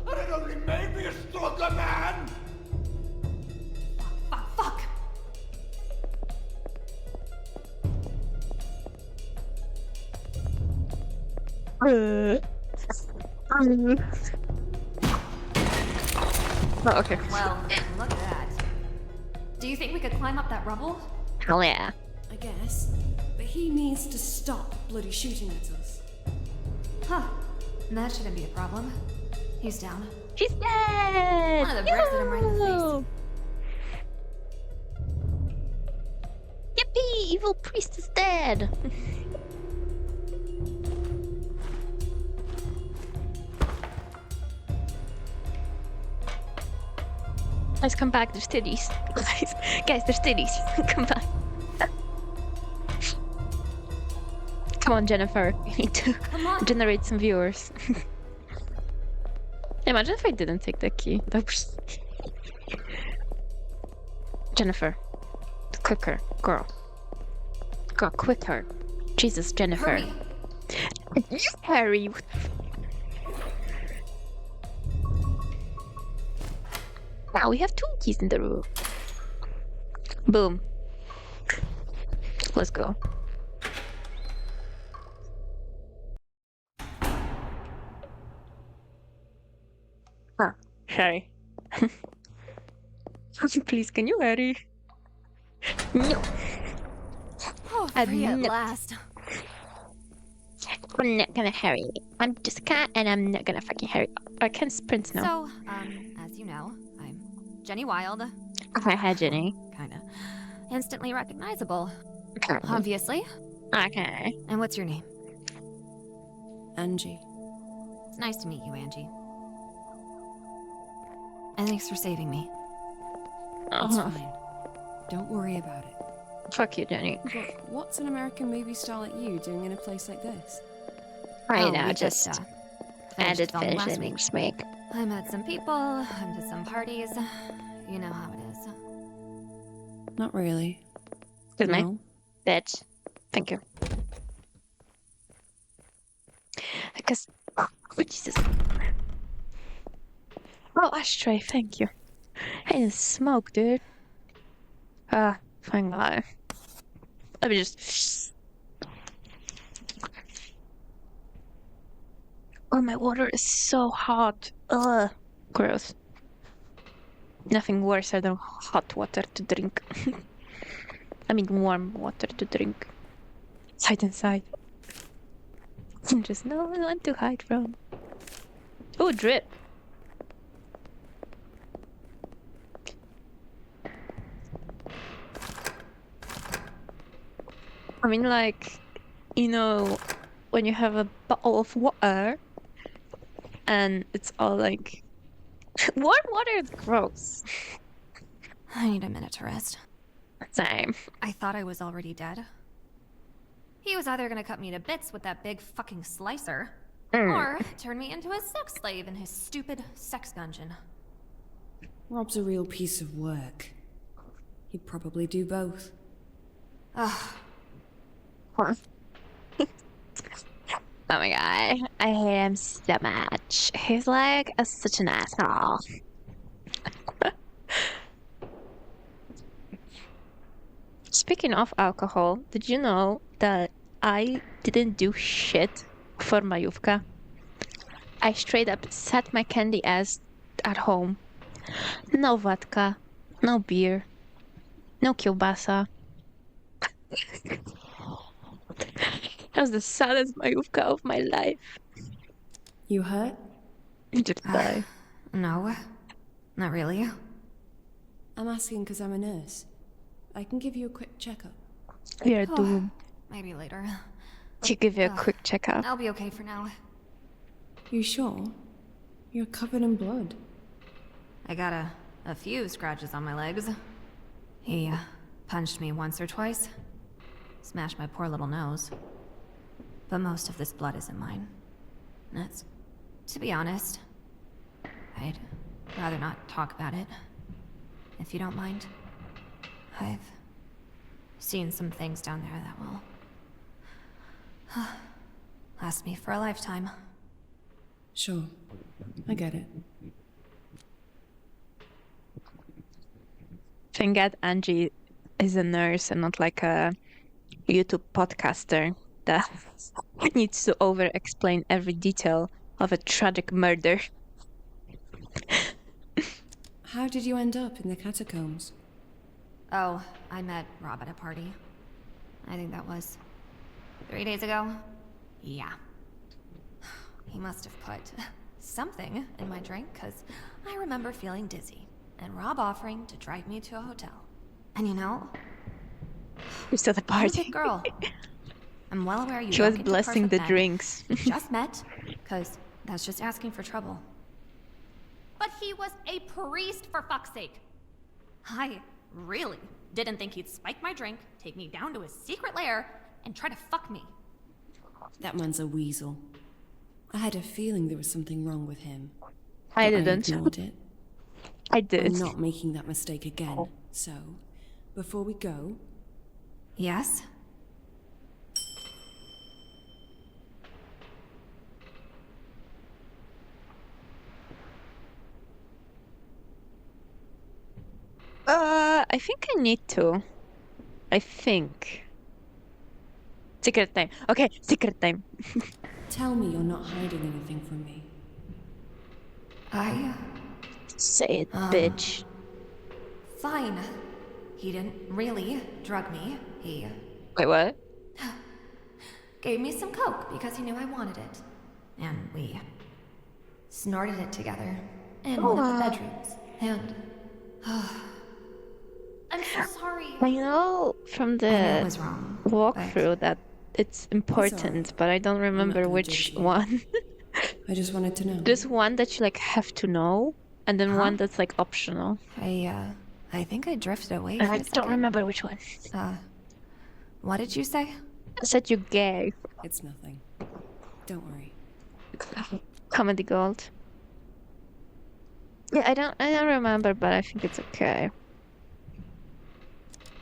and it only made me a stronger Oh, okay. Well, look at that. Do you think we could climb up that rubble? Hell yeah. I guess. But he needs to stop bloody shooting at us. Huh. That shouldn't be a problem. He's down. He's dead! One of the bricks hit him right in the face. Yippee! Evil priest is dead! Guys, come back, there's titties. Guys, there's titties. Come back. Come on, Jennifer. We need to generate some viewers. Imagine if I didn't take the key. Jennifer. Quicker. Girl. Girl, quicker. Jesus, Jennifer. Harry. Now we have 2 keys in the room. Boom. Let's go. Ah, Harry. Please, can you hurry? No. Oh, I'm free at not- last. I'm not gonna hurry. I'm just a cat and I'm not gonna fucking hurry. I can sprint now. So, as you know, I'm Jenny Wild. Hi, Jenny. Kinda. Instantly recognizable. Okay. Obviously. Okay. And what's your name? Angie. It's nice to meet you, Angie. And thanks for saving me. It's fine. Don't worry about it. Fuck you, Jenny. But what's an American movie star like you doing in a place like this? I Oh, know, we just finished added filming last finishing week. week. I met some people, went to some parties. You know how it is. Not really. Excuse me. No. Bitch. Thank you. Because... Oh, Jesus. Oh, ashtray, thank you. Hey, the smoke, dude. Fine guy. Let me just... Oh, my water is so hot. Ugh. Gross. Nothing worse than hot water to drink. I mean warm water to drink. Side and side. Just no one to hide from. Oh, drip. I mean, like, you know, when you have a bottle of water and it's all like warm water is gross. I need a minute to rest. Same. I thought I was already dead. He was either gonna cut me to bits with that big fucking slicer, or turn me into a sex slave in his stupid sex dungeon. Rob's a real piece of work. He'd probably do both. Ugh. Oh my god, I hate him so much. He's like such an asshole. Speaking of alcohol, did you know that I didn't do shit for majówka? I straight up sat my candy ass at home. No vodka, no beer, no kielbasa. That was the saddest majówka of my life. You hurt? Just die. No, not really. I'm asking because I'm a nurse. I can give you a quick checkup. You're doomed. Maybe later. To give you a quick checkup. I'll be okay for now. You sure? You're covered in blood. I got a few scratches on my legs. He punched me once or twice. Smashed my poor little nose. But most of this blood isn't mine. That's... To be honest, I'd rather not talk about it. If you don't mind. I've seen some things down there that will last me for a lifetime. Sure. I get it. Thank God Angie is a nurse and not like a YouTube podcaster that needs to over-explain every detail of a tragic murder. How did you end up in the catacombs? Oh, I met Rob at a party. I think that was 3 days ago. Yeah. He must have put something in my drink, because I remember feeling dizzy, and Rob offering to drive me to a hotel. And you know, Who's at the I'm a party? big girl. I'm well aware you She don't was get to blessing curse the with men. drinks. We just met, because that's just asking for trouble. But he was a priest, for fuck's sake. I really didn't think he'd spike my drink, take me down to his secret lair, and try to fuck me. That man's a weasel. I had a feeling there was something wrong with him. I but didn't. I ignored it. I did. I'm not making that mistake again. So, before we go... Yes? I think I need to. I think. Secret time. Okay, secret time. Tell me you're not hiding anything from me. Say it, bitch. Fine. He didn't really drug me. He Wait, what? gave me some coke because he knew I wanted it. And we snorted it together in one of the bedrooms. And I'm so sorry. I know from I know it the was wrong, walkthrough that it's important, but I don't remember gonna which judge you. one. I just wanted to know. There's one that you like have to know, and then one that's like optional. I think I drifted away for I a don't second. remember which one. What did you say? I said you're gay. It's nothing. Don't worry. Comedy gold. Yeah, I don't remember, but I think it's okay.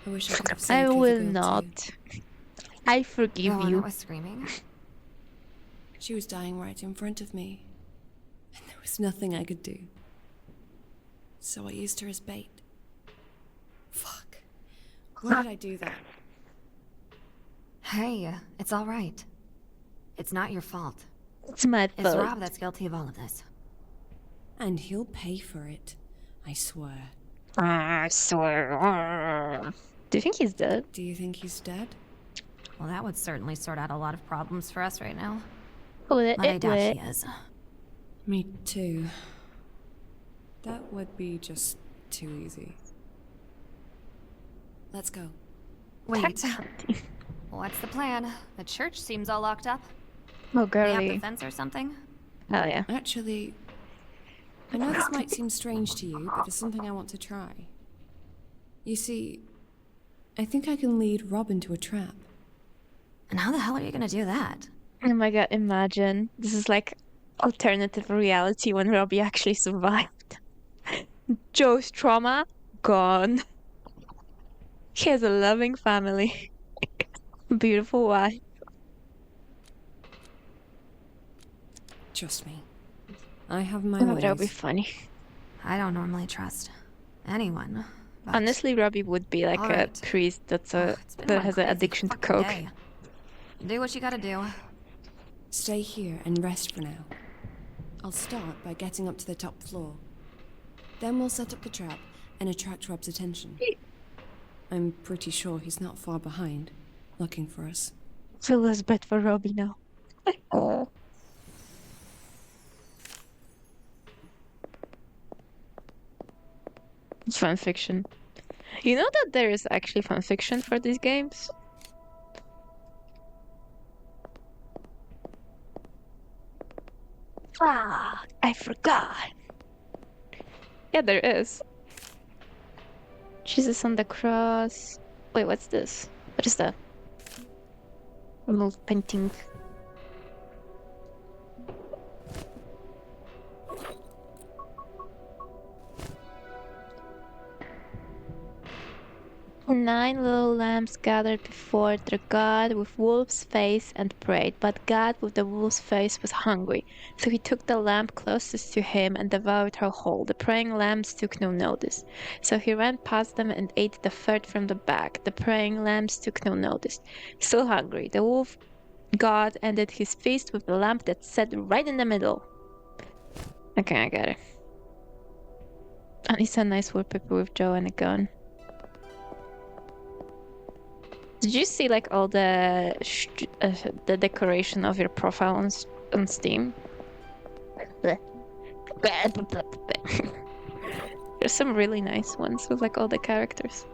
I wish I could have I saved you will the girl not. too. I forgive The one you. that was screaming? She was dying right in front of me. And there was nothing I could do. So I used her as bait. Fuck. Why did I do that? Hey, it's all right. It's not your fault. It's my It's fault. Rob that's guilty of all of this. And he'll pay for it. I swear. I swear. Do you think he's dead? Do you think he's dead? Well, that would certainly sort out a lot of problems for us right now. Would But I it doubt would. he is. Me too. That would be just too easy. Let's go. Wait. What's the plan? The church seems all locked up. Oh, They have girly. the fence or something? Oh, yeah. Actually, I know this might seem strange to you, but it's something I want to try. You see, I think I can lead Rob into a trap. And how the hell are you gonna do that? Oh my god, imagine. This is like alternative reality when Robbie actually survived. Joe's trauma, gone. He has a loving family. Beautiful wife. Trust me. I have my Oh, ways. that would be funny. I don't normally trust anyone. But Honestly, Robbie would be like Alright. a priest that's been that one has an crazy addiction to fucking coke. day. Do what you gotta do. Stay here and rest for now. I'll start by getting up to the top floor. Then we'll set up the trap and attract Rob's attention. I'm pretty sure he's not far behind, looking for us. So let's bet for Robbie now. It's fan fiction. You know that there is actually fan fiction for these games? Ah, I forgot. Yeah, there is. Jesus on the cross. Wait, what's this? What is that? A little painting. Nine little lambs gathered before their God with wolf's face and prayed, but God with the wolf's face was hungry. So he took the lamb closest to him and devoured her whole. The praying lambs took no notice. So he ran past them and ate the third from the back. The praying lambs took no notice. Still hungry, the wolf God ended his feast with a lamp that sat right in the middle. Okay, I got it. And it's a nice wallpaper with Joe and a gun. Did you see like all the decoration of your profile on Steam? There's some really nice ones with like all the characters.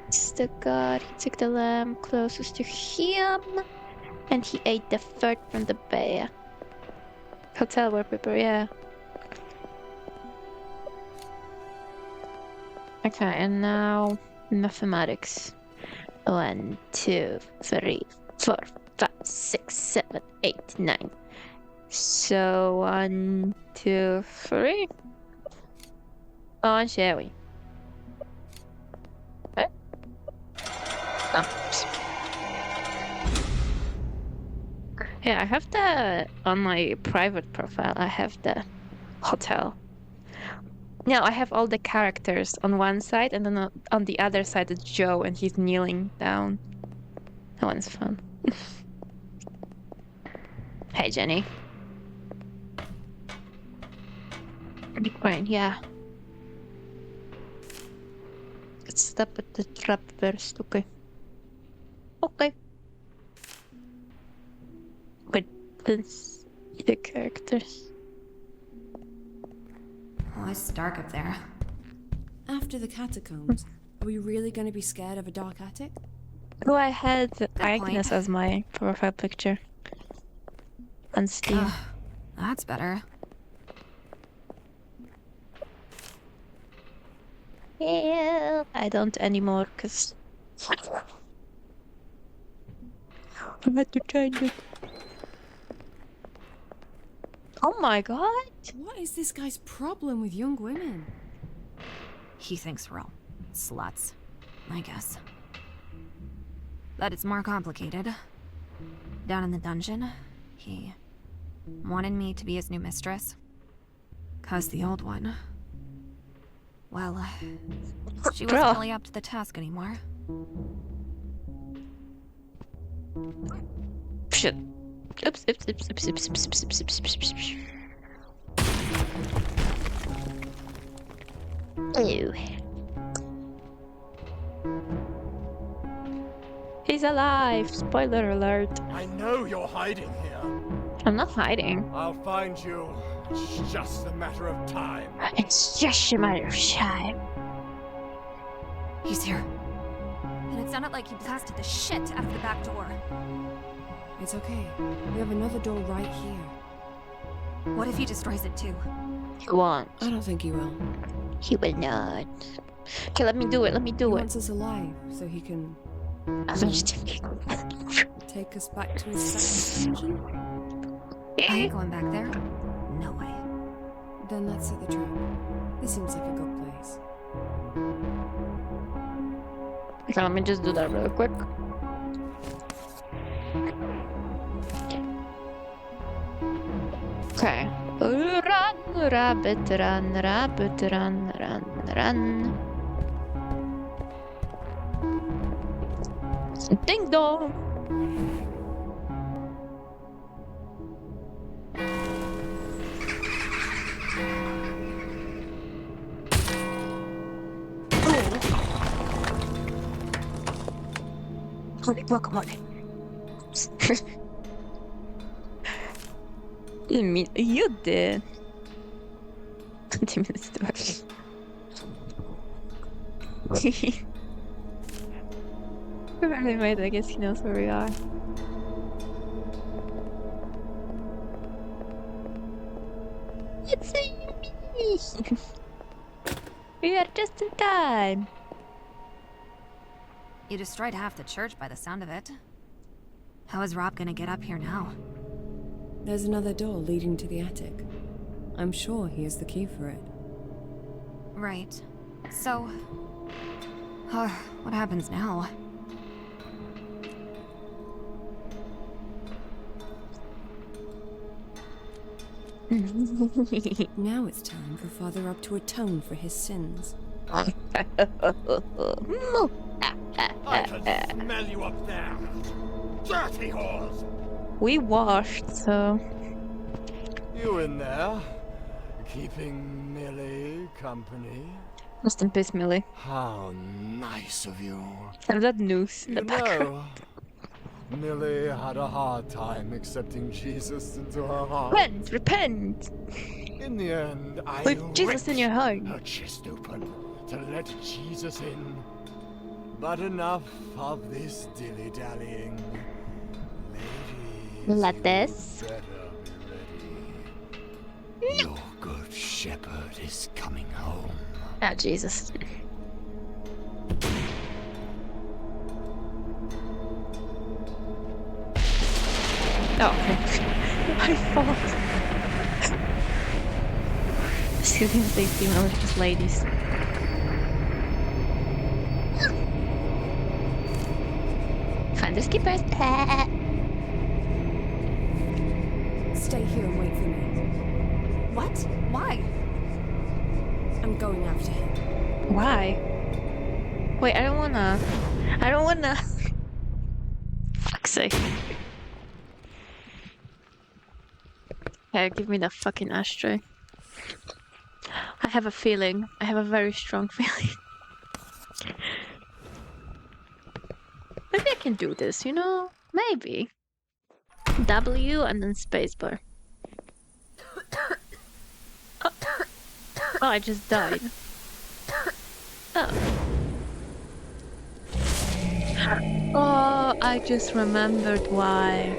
It's the God. He took the lamb closest to him, and he ate the fur from the bear. Hotel wallpaper, yeah. Okay, and now mathematics. 1, 2, 3, 4, 5, 6, 7, 8, 9. So 1, 2, 3. On, shall we? Okay. Yeah, I have on my private profile, I have the hotel. Now I have all the characters on one side, and then on the other side is Joe, and he's kneeling down. That one's fun. Hey, Jenny. Right, yeah. Let's stop at the trap first, okay? Okay. But let's see the characters. Oh, it's dark up there. After the catacombs, are we really going to be scared of a dark attic? Oh, I had Agnes as my profile picture on Steam. That's better. Yeah, I don't anymore because I had to change it. Oh my god! What is this guy's problem with young women? He thinks we're all sluts, I guess. But it's more complicated. Down in the dungeon, he wanted me to be his new mistress. 'Cause the old one... well, she wasn't really up to the task anymore. Shit. Oops, oops, oops, oops, oops, oops, oops, oops, oops, oops, oops. Ew. He's alive! Spoiler alert. I know you're hiding here. I'm not hiding. I'll find you. It's just a matter of time. It's just a matter of time. He's here. And it sounded like he blasted the shit out of the back door. It's okay. We have another door right here. What if he destroys it too? He won't. I don't think he will. He will not. Okay, let me do it. Let me do He it. wants us alive so he can... take us back to his second dungeon? I ain't going back there. No way. Then let's set the trap. This seems like a good place. Okay, let me just do that real quick. Okay. Run, rabbit, run, rabbit, run, run, run. Ding dong! Holy guacamole. Didn't mean you did. 20 minutes to watch. Anyway, I guess he knows where we are. It's me! We are just in time. You destroyed half the church by the sound of it. How is Rob gonna get up here now? There's another door leading to the attic. I'm sure he has the key for it. Right. So... what happens now? Now it's time for Father Rob to atone for his sins. Oh, I can smell you up there. Dirty whores! We washed, so... You in there? Keeping Millie company? Rest in peace, Millie. How nice of you. And that noose in the You background. know, Millie had a hard time accepting Jesus into her heart. Repent! Repent! In the end, I Put Jesus in your heart. ripped her chest open to let Jesus in. But enough of this dilly-dallying. Ladies, Let this. you better be ready. Your good shepherd is coming home. Ah, Jesus. Oh, okay. My fault. Excuse me, they female, it's just ladies. Finders keepers. Stay here and wait for me. What? Why? I'm going after him. Why? Wait, I don't wanna. Fuck's sake. Okay, give me the fucking ashtray. I have a feeling. I have a very strong feeling. Maybe I can do this, you know? Maybe. W and then spacebar. Oh, I just died. Oh. Oh, I just remembered why.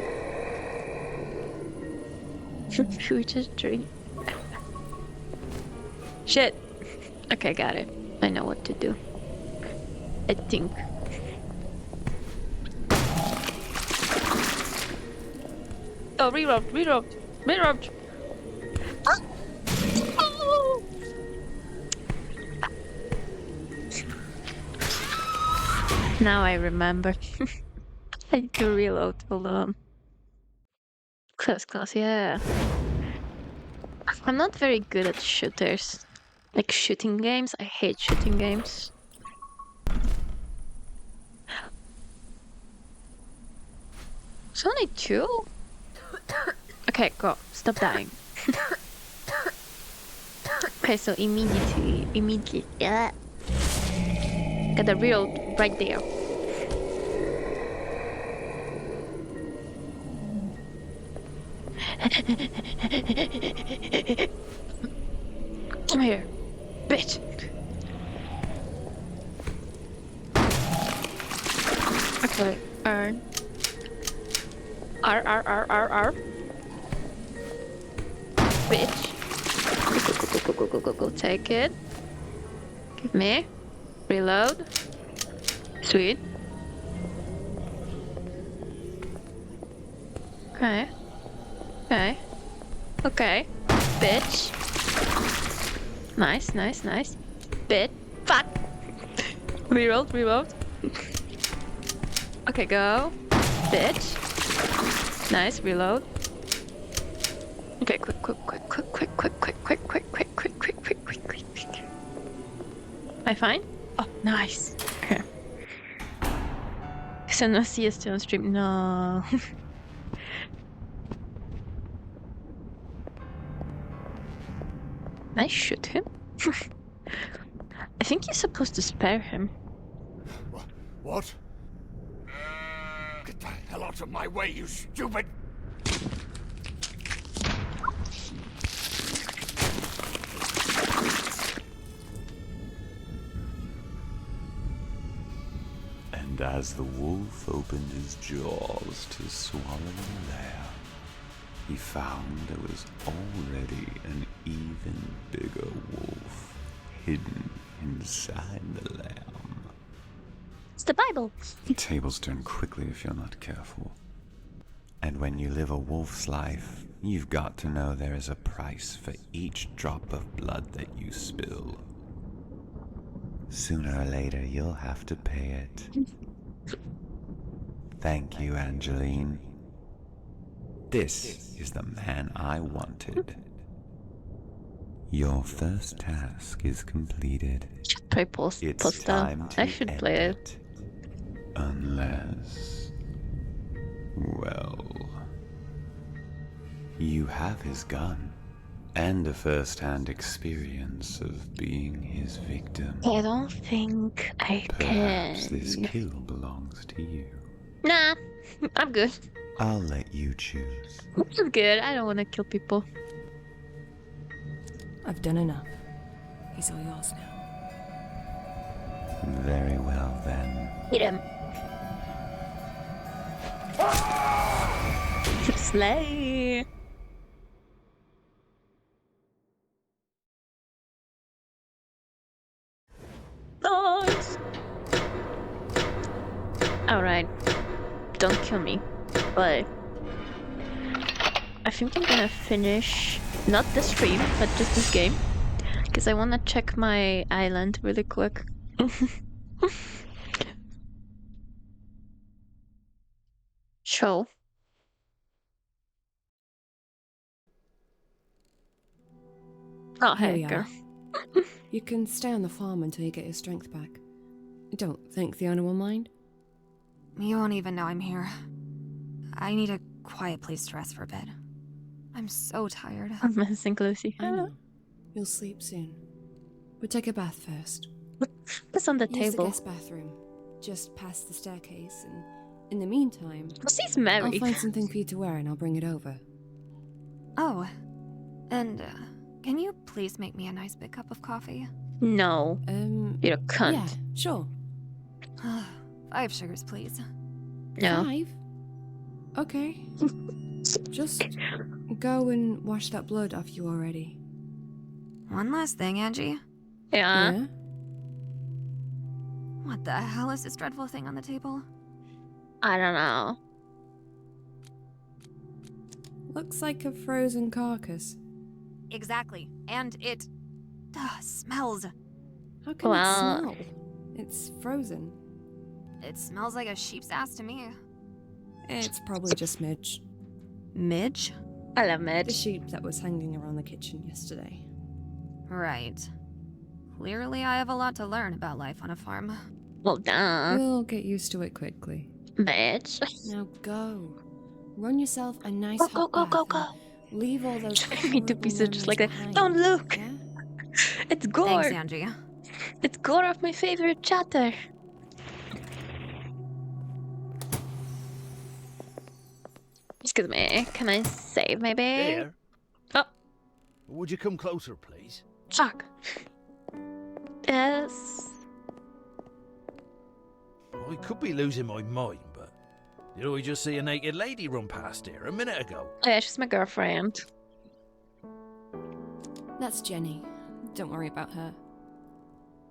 Should we just drink? Shit. Okay, got it. I know what to do. I think. Oh, reroute. Oh! Now I remember. I need to reload. Hold on. Close, yeah. I'm not very good at shooters. Like shooting games. I hate shooting games. It's only 2? Okay, go. Stop dying. Okay, so immediately. Yeah. Got the real right there. Come here, bitch. Okay, R. Bitch. Go, take it. Give me. Reload. Sweet. Okay. Okay. Bitch. Nice. Bitch. Fuck. Reload. Okay, go. Bitch. Nice, reload. Okay, quick. Am I fine? Oh, nice. Okay. So no CST on stream. No. Can I shoot him? I think you're supposed to spare him. What? Get the hell out of my way, you stupid! And as the wolf opened his jaws to swallow the lamb, he found there was already an even bigger wolf hidden inside the lamb. It's the Bible. Tables turn quickly if you're not careful. And when you live a wolf's life, you've got to know there is a price for each drop of blood that you spill. Sooner or later, you'll have to pay it. Thank you, Angeline. This is the man I wanted. Your first task is completed. Should play post It's post time to I should end play it. Unless... well... you have his gun, and a first-hand experience of being his victim. I don't think I Perhaps can. this kill belongs to you. Nah, I'm good. I'll let you choose. I'm good. I don't want to kill people. I've done enough. He's all yours now. Very well, then. Hit him. Slay. Nice. Alright. Don't kill me. But I think I'm gonna finish not the stream, but just this game. Because I wanna check my island really quick. Show. Oh, Here hey, we girl. are. You can stay on the farm until you get your strength back. Don't think the owner will mind. You won't even know I'm here. I need a quiet place to rest for a bit. I'm so tired. I'm missing Lucy. I know. You'll sleep soon. But take a bath first. What's on the Use table? the guest bathroom, just past the staircase, and in the meantime... She's married. I'll find something for you to wear and I'll bring it over. Oh. And, can you please make me a nice big cup of coffee? No. You're a cunt. Yeah, sure. 5 sugars, please. No. 5? Okay. Just go and wash that blood off you already. One last thing, Angie. Yeah? What the hell is this dreadful thing on the table? I don't know. Looks like a frozen carcass. Exactly. And it... smells. How can it smell? It's frozen. It smells like a sheep's ass to me. It's probably just Midge. Midge? I love Midge. The sheep that was hanging around the kitchen yesterday. Right. Clearly I have a lot to learn about life on a farm. Well, duh. We'll get used to it quickly. Midge. Now go. Run yourself a nice Go, hot go, go, bath go, and leave all those Me to pieces just like that. behind. Don't look! Yeah? It's gore! Thanks, Angie. It's gore of my favorite chatter. Excuse me, can I save maybe? There. Oh. Would you come closer, please? Fuck. Yes. I could be losing my mind, but did I just see a naked lady run past here a minute ago? Oh yeah, she's my girlfriend. That's Jenny. Don't worry about her.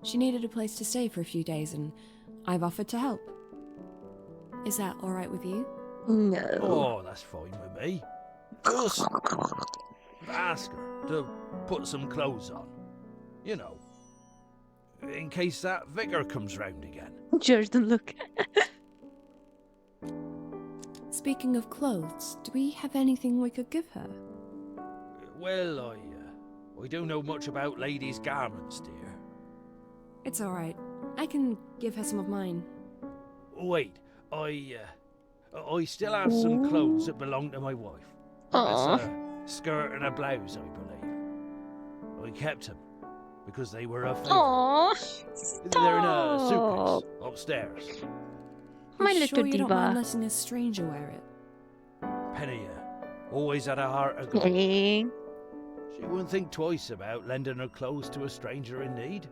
She needed a place to stay for a few days and I've offered to help. Is that alright with you? No. Oh, that's fine with me. Just ask her to put some clothes on. You know, in case that vicar comes round again. George, don't look. Speaking of clothes, do we have anything we could give her? Well, I don't know much about ladies' garments, dear. It's alright. I can give her some of mine. Wait, I still have some clothes that belong to my wife. It's a skirt and a blouse, I believe. I kept them because they were her favourite. Aww, They're in a suitcase upstairs. My You little sure you don't mind diva. letting a stranger wear it? Penny always had a heart of gold. Hey. She wouldn't think twice about lending her clothes to a stranger in need.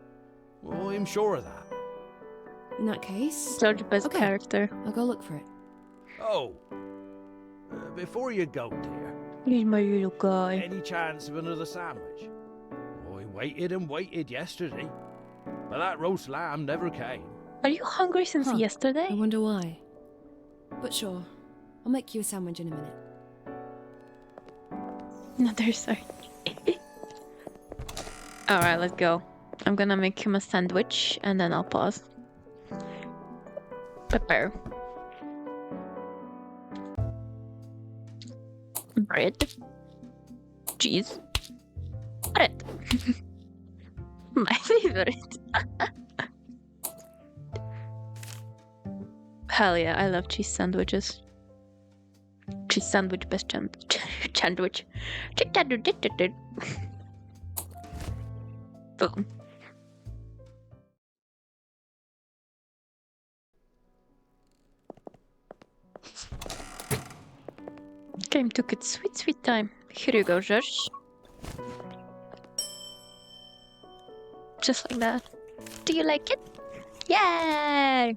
Well, I'm sure of that. In that case... George, best character. I'll go look for it. Oh, before you go, dear. He's my little guy. Any chance of another sandwich? I waited and waited yesterday, but that roast lamb never came. Are you hungry since yesterday? I wonder why. But sure, I'll make you a sandwich in a minute. No, they're sorry. Alright, let's go. I'm gonna make him a sandwich and then I'll pause. Pepper. Bread. Cheese. Bread. My favorite. Hell yeah, I love cheese sandwiches. Cheese sandwich, best sandwich. Boom. Game took its sweet, sweet time. Here you go, George. Just like that. Do you like it? Yay!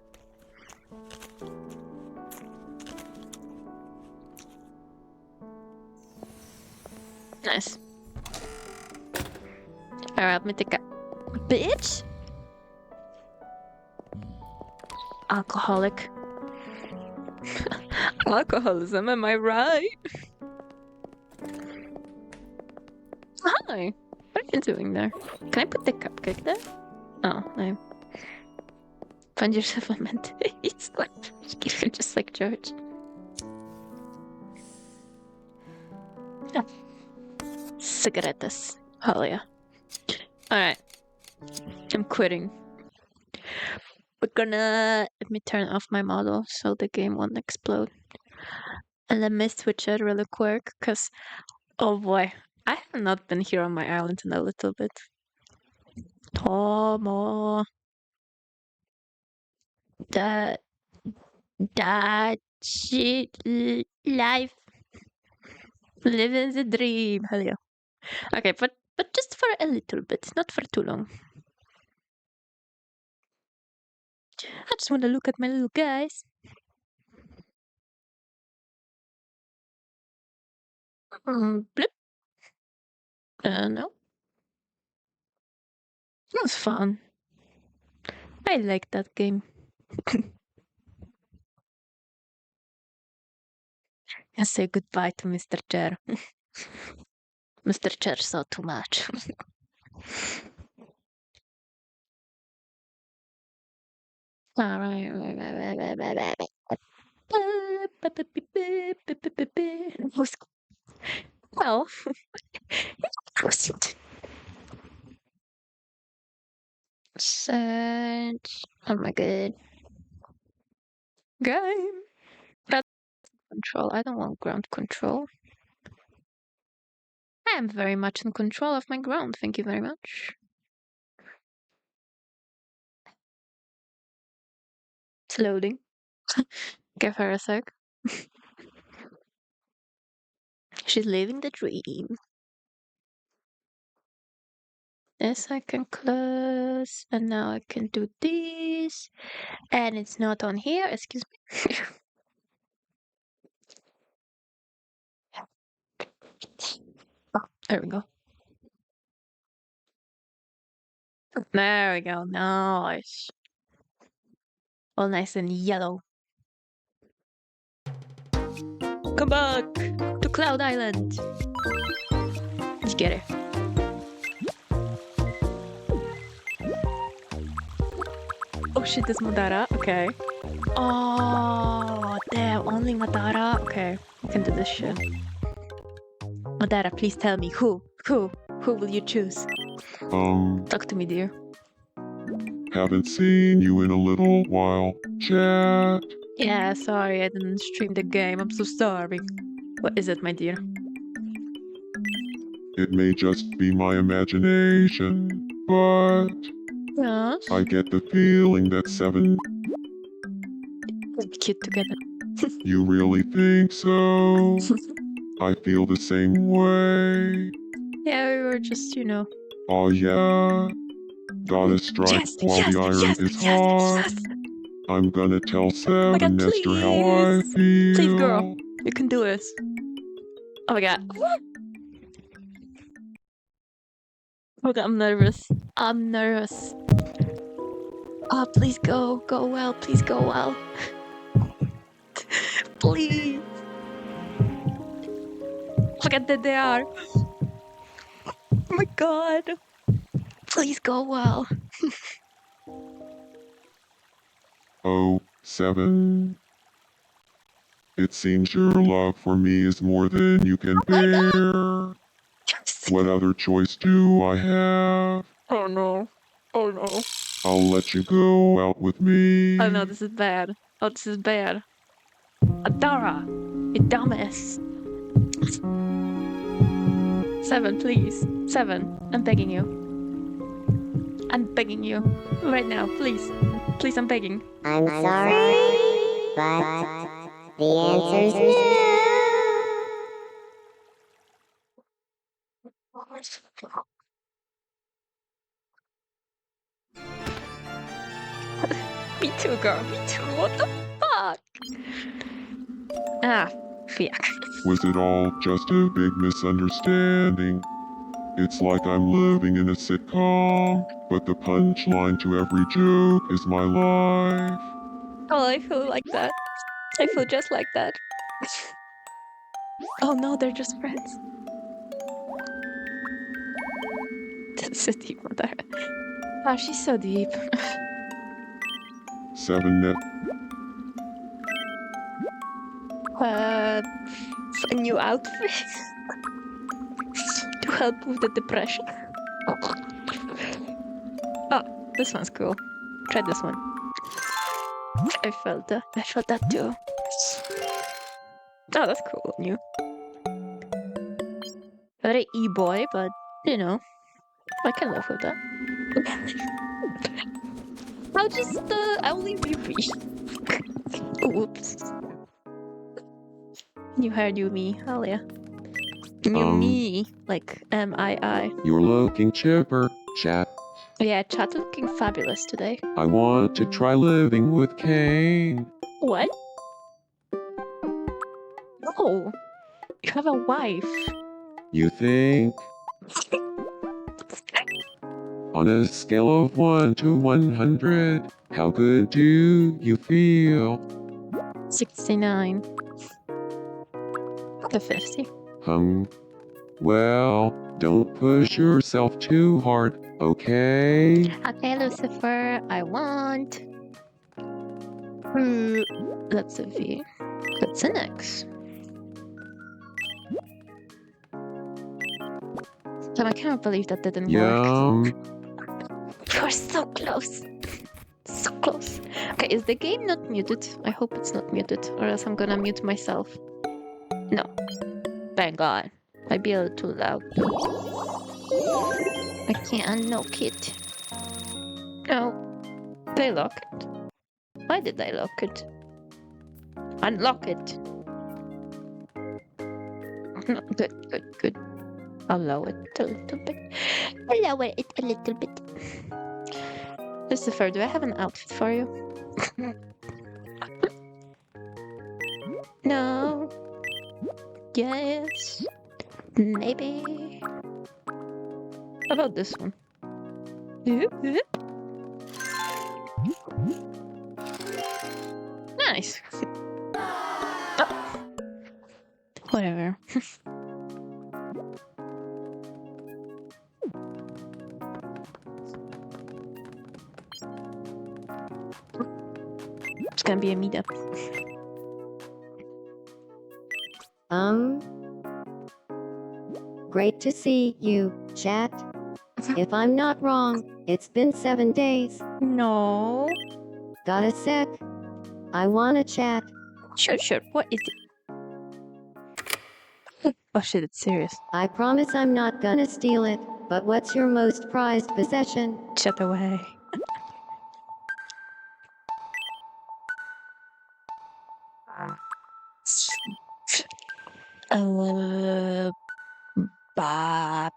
Nice. Alright, let me take a bitch. Alcoholic. Alcoholism, am I right? Hi. What are you doing there? Can I put the cupcake there? Oh, no. Find yourself a man to eat squash. You're just like George. Yeah. Cigarettes. Hell yeah. Alright. I'm quitting. We're gonna... Let me turn off my model so the game won't explode. And let me switch it really quick, because... Oh boy. I have not been here on my island in a little bit. Tomo. Tomodachi Life. Living the dream. Hell yeah. Okay, but just for a little bit, not for too long. I just want to look at my little guys. Blip. No. It was fun. I like that game. And say goodbye to Mr. Chair. Mr. Chair saw too much. Alright. Well, proceed. Search. Oh my god. Game. That's control. I don't want ground control. I am very much in control of my ground. Thank you very much. It's loading. Give her a sec. She's living the dream. Yes, I can close. And now I can do this. And it's not on here. Excuse me. Oh, there we go. There we go. Nice. All nice and yellow. Come back to Cloud Island. Let's get it. Oh shit, this Madara. Okay. Oh, damn. Only Madara. Okay. I can do this shit. Madara, please tell me who will you choose? Talk to me, dear. Haven't seen you in a little while. Chat. Yeah, sorry, I didn't stream the game. I'm so sorry. What is it, my dear? It may just be my imagination, but Yes. I get the feeling that 7. We'll be cute together. You really think so? I feel the same way. Yeah, we were just, you know. Oh yeah? Gotta strike while the iron is hot. I'm gonna tell 7 Nestor how I feel. Please, girl. You can do this. Oh my god. Oh my god, I'm nervous. I'm nervous. Oh, please go. Go well. Please go well. Please. Look at that they are. Oh my god. Please go well. Oh, 7. It seems your love for me is more than you can bear. What other choice do I have? Oh no. Oh no. I'll let you go out with me. Oh no, this is bad. Oh, this is bad. Madara, you dumbass. 7, please. 7. I'm begging you. I'm begging you. Right now, please. Please, I'm begging. I'm sorry, but the answer's no. Me too, girl. Me too. What the fuck? Ah, fuck. Was it all just a big misunderstanding? It's like I'm living in a sitcom, but the punchline to every joke is my life. Oh, I feel like that. I feel just like that. Oh no, they're just friends. That's so deep, Madara. Oh, she's so deep. 7 net. A new outfit to help with the depression. Oh, this one's cool. Try this one. I felt that. I felt that too. Oh, that's cool. New. Very e-boy, but you know, I can live with that. I'll leave you be. Oops. New hair, new me. Hell yeah. New me, like M-I-I. You're looking chipper, chat. Yeah, chat looking fabulous today. I want to try living with Kane. What? Oh, you have a wife. You think? On a scale of 1 to 100, how good do you feel? 69. To 50. Well, don't push yourself too hard, okay? Okay, Lucifer, I want. That's a V. That's an X. So I cannot believe that didn't work. You're so close. So close. Okay, is the game not muted? I hope it's not muted, or else I'm gonna mute myself. No. Thank God. Might be a little too loud. I can't unlock it. No. They lock it. Why did they lock it? Unlock it. No, good. I'll lower it a little bit. I'll lower it a little bit. Lucifer, do I have an outfit for you? No. Yes. Maybe. How about this one? Nice. Oh. Whatever. It's gonna be a meetup. Great to see you, chat. If I'm not wrong, it's been 7 days. No. Got a sec? I wanna chat. Sure. What is it? Oh shit, it's serious. I promise I'm not gonna steal it, but what's your most prized possession? Shut away. Fuck.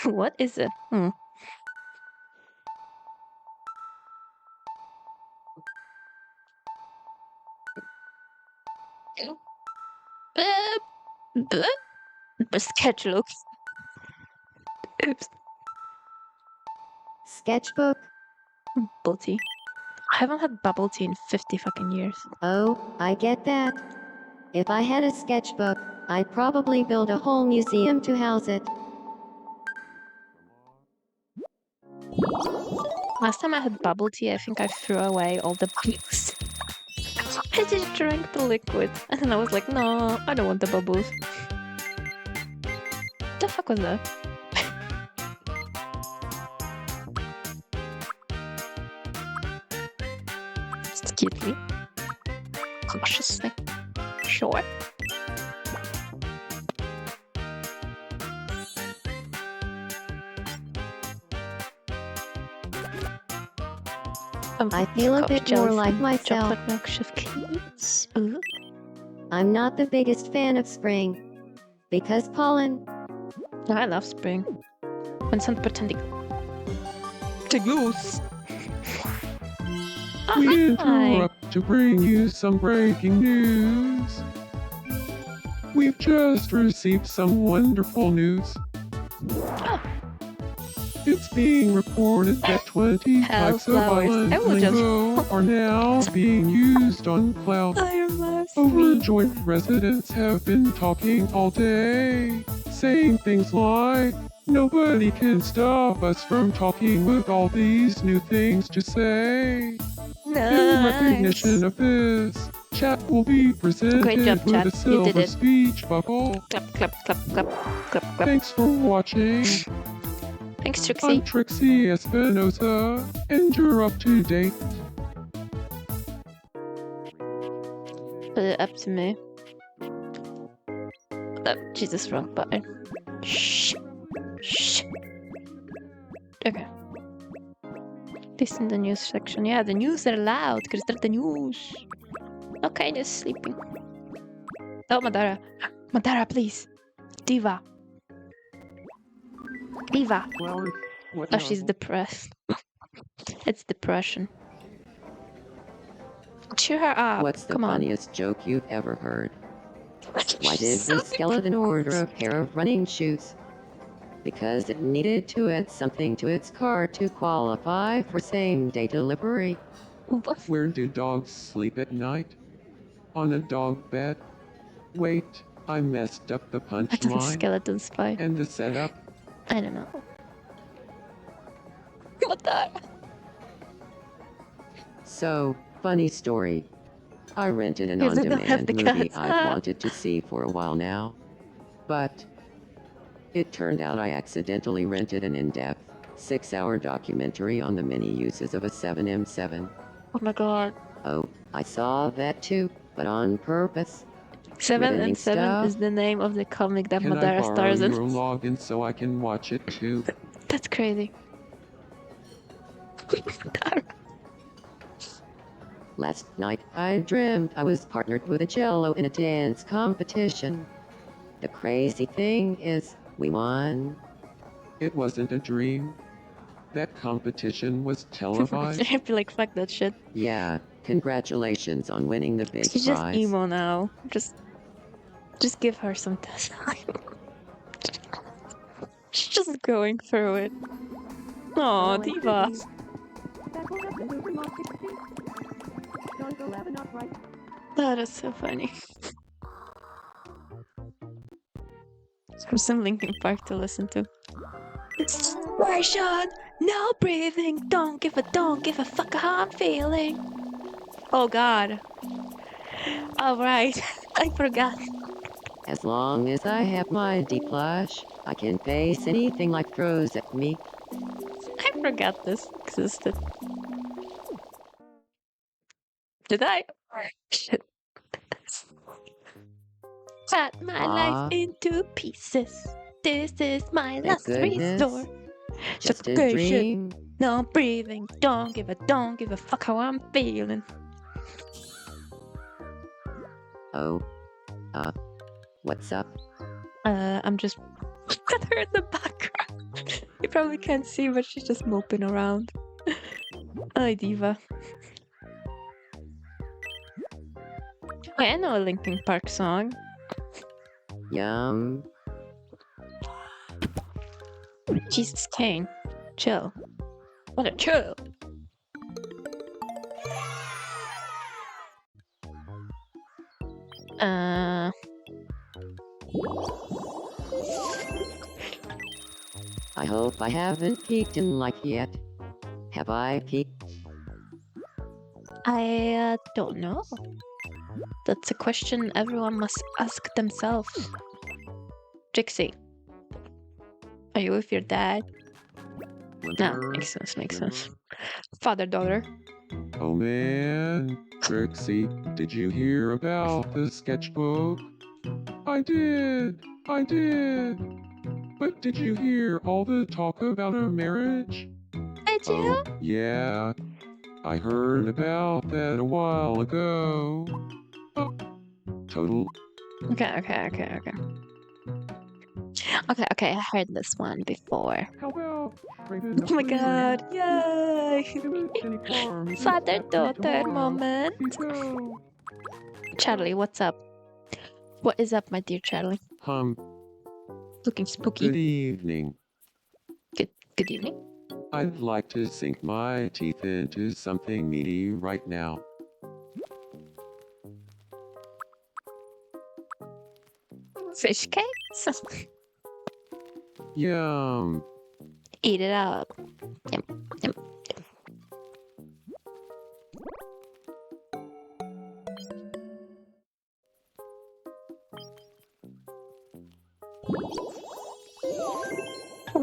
What is it? Sketchbook. Oops. Sketchbook? Bubble tea. I haven't had bubble tea in 50 fucking years. Oh, I get that. If I had a sketchbook, I'd probably build a whole museum to house it. Last time I had bubble tea, I think I threw away all the bubbles. I just drank the liquid. And then I was like, no, I don't want the bubbles. What the fuck was that? Cutely. Cautiously. Sure. I feel a bit more like myself. Chocolate milk chef cakes. Ooh. I'm not the biggest fan of spring. Because pollen. I love spring. When some pretending to use. We interrupt to bring you some breaking news. We've just received some wonderful news. It's being reported that 20 types of island lingo are now being used on cloud. Overjoyed residents have been talking all day, saying things like, nobody can stop us from talking with all these new things to say. In recognition of this, chat will be presented Great job, with chat. a silver speech bubble. Clap, clap, clap, clap, clap, clap. Thanks for watching. Thanks, Trixie. I'm Trixie Espinosa, and you're up to date. Put it up to me. Oh, Jesus, wrong button. Shh. Shh. Okay. This in the news section. Yeah, the news are loud. Because they're the news. Okay, just sleeping. Oh, Madara. Madara, please. Diva. Diva. Well, Oh, she's depressed. It's depression. Cheer her up. What's the Come on. funniest joke you've ever heard? Why did the skeleton order a pair of running shoes? Because it needed to add something to its car to qualify for same-day delivery. Where do dogs sleep at night? On a dog bed? Wait, I messed up the punchline. Skeleton spy. And the setup. I don't know. What the? So, funny story. I rented an Here's another on-demand the movie cats. I've wanted to see for a while now. But it turned out I accidentally rented an in-depth, 6-hour documentary on the many uses of a 7M7. Oh my god. Oh, I saw that too, but on purpose. 7 Riveting and 7 stuff. is the name of the comic that Can I Madara borrow stars in. your login so I can watch it too? That's crazy. Last night, I dreamt I was partnered with a cello in a dance competition. The crazy thing is, we won. It wasn't a dream. That competition was televised. I feel like fuck that shit. Yeah, congratulations on winning the big She's just prize. emo now. Just give her some time. She's just going through it. Aw, Diva. That is so funny. There's some Linkin Park to listen to. Inspiration, no breathing, don't give a fuck how I'm feeling. Oh god. Alright, I forgot. As long as I have my D-Plush, I can face anything life throws at me. I forgot this existed. Did I? Shit. Cut my life into pieces. This is my last goodness. resort. Just a Suffocation. dream. No I'm breathing. Don't give a fuck how I'm feeling. Oh. What's up? I'm just got her in the background. You probably can't see, but she's just moping around. Hi, Diva. Wait, I know a Linkin Park song. Yum. Jesus Kane. Chill. What a chill. I hope I haven't peeked in life yet. Have I peeked? I don't know. That's a question everyone must ask themselves. Trixie, are you with your dad? No, makes sense, makes sense. Father-daughter. Oh man, Trixie, did you hear about the sketchbook? I did. But did you hear all the talk about a marriage? Did you? Oh, yeah. I heard about that a while ago. Oh, total. Okay. Okay, I heard this one before. How about Oh my god, yay! Father-daughter moment. Charlie, what's up? What is up, my dear Charlie? Looking spooky. Good evening. Good evening. I'd like to sink my teeth into something meaty right now. Fish cakes? Yum. Eat it up. Yum.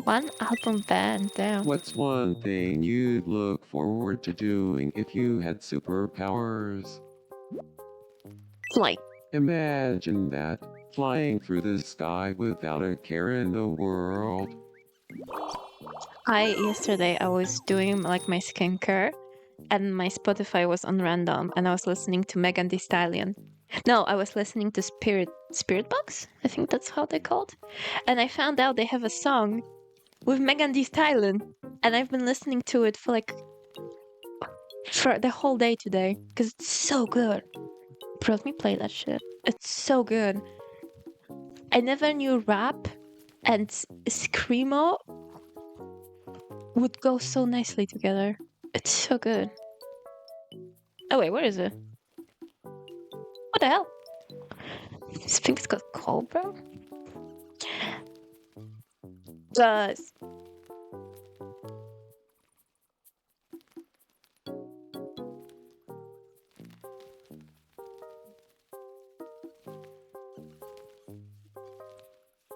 One album band, damn. What's one thing you'd look forward to doing if you had superpowers? Flight. Imagine that, flying through the sky without a care in the world. Yesterday I was doing like my skincare and my Spotify was on random and I was listening to Megan Thee Stallion. No, I was listening to Spirit Box? I think that's how they're called. And I found out they have a song with Megan Thee Stallion and I've been listening to it for the whole day today because it's so good. Bro, let me play that shit. It's so good. I never knew rap and screamo would go so nicely together. It's so good. Oh wait, where is it? What the hell? This thing's got cobra? Does.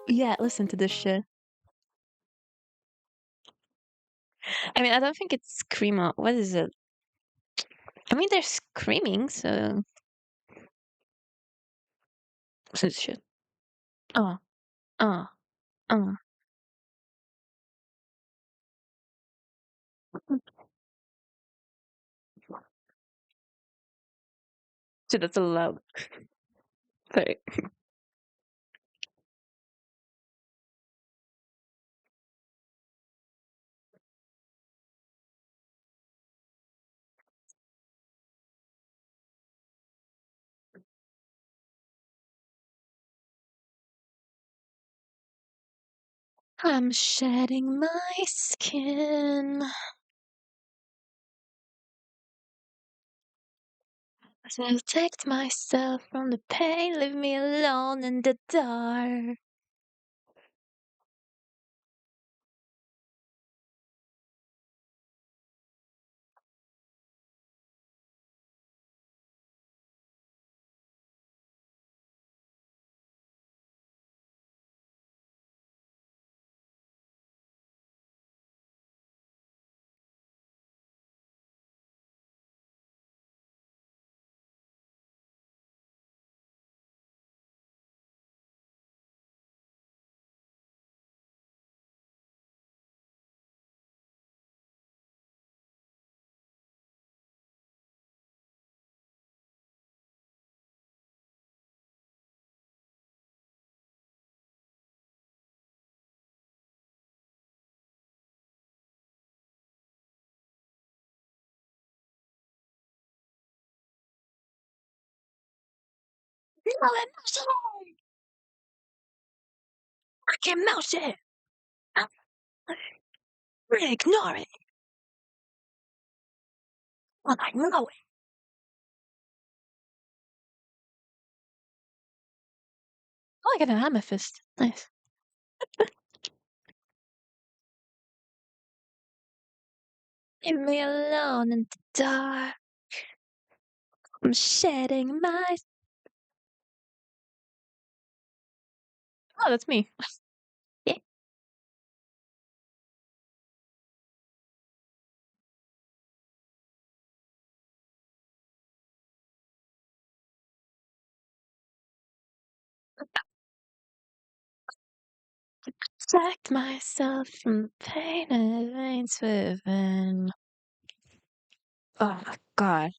Yeah, listen to this shit. I mean, I don't think it's screamo. What is it? I mean, they're screaming, so. Listen to this shit. Uh, uh, uh. Shit, that's a loud. Sorry. I'm shedding my skin. Protect myself from the pain, leave me alone in the dark. No, I can't mouse it. Really ignore it. Well, I know it. Oh, I got an amethyst. Nice. Leave me alone in the dark. I'm shedding my. Oh, that's me. Yeah. Protect myself from pain and veins within. Oh my god.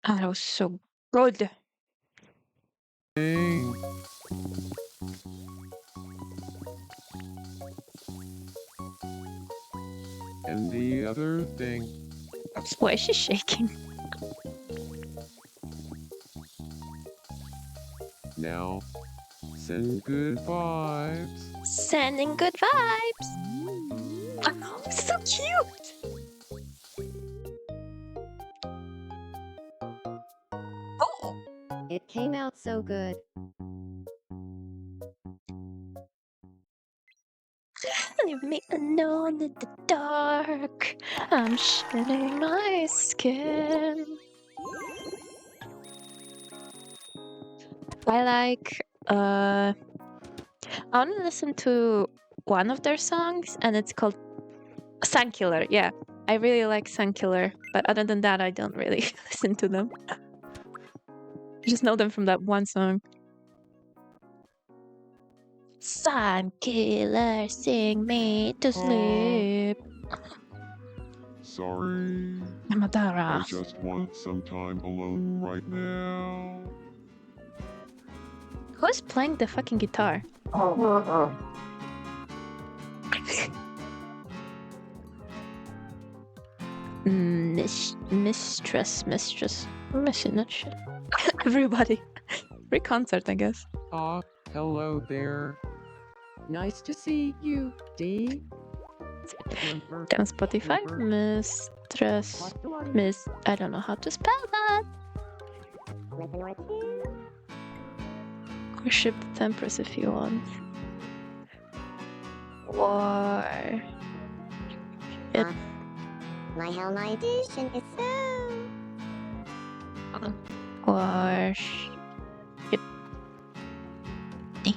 Oh, that was so good. And the other thing. Why is she shaking? Now, send good vibes. Sending good vibes. Oh, so cute. Oh. It came out so good. Leave me alone in the dark. I'm shedding my skin. I like I want to listen to one of their songs and it's called Sunkiller. Yeah. I really like Sunkiller, but other than that I don't really listen to them. I just know them from that one song. Sunkiller, sing me to sleep. Sorry. MADARA. I just want some time alone right now. Who's playing the fucking guitar? Mistress. I'm missing that shit. Everybody. Free concert, I guess. Hello there. Nice to see you, D. Down Spotify. Mistress. I don't know how to spell that. Worship the Tempress if you want. War. My hell, my edition is so. Worship the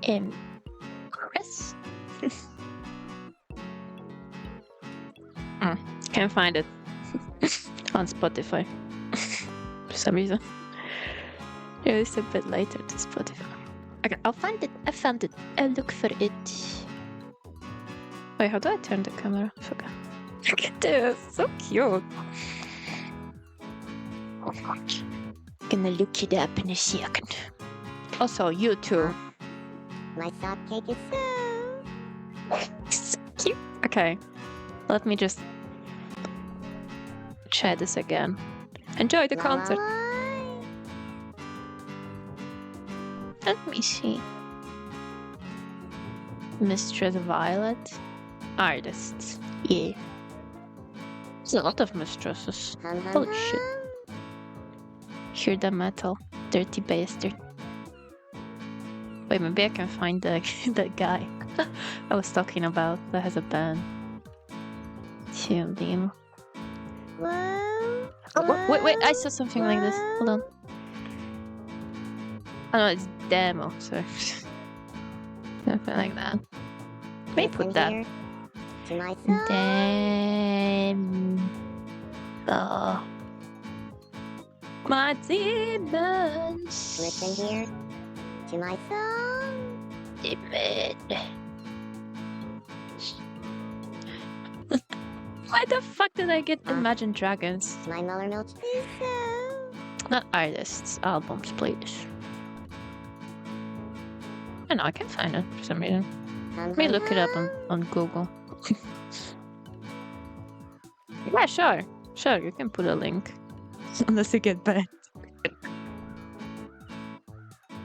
Empress. Can't find it on Spotify for some reason. It's a bit later to Spotify. Okay, I'll find it. I found it. I'll look for it. Wait, how do I turn the camera? I forgot. Look at this. So cute. Gonna look it up in a second. Also, you too. My sock cake is so. So cute. Okay, let me just try this again. Enjoy the concert. Let me see. Mistress Violet. Artists. Yeah. There's a lot of mistresses. Holy shit. Hear the metal. Dirty bastard. Wait, maybe I can find the guy I was talking about that has a band. Team. Wait, I saw something like this. Hold on. Oh no, it's demo, so something like that. Maybe put that. Demo. My demons. Listen here to my song. Demon. Why the fuck did I get Imagine Dragons? My Muller Milch is so. Not artists, albums, please. I know, I can't find it for some reason. Let me look it up on Google. Yeah, sure. Sure, you can put a link. Unless you get banned.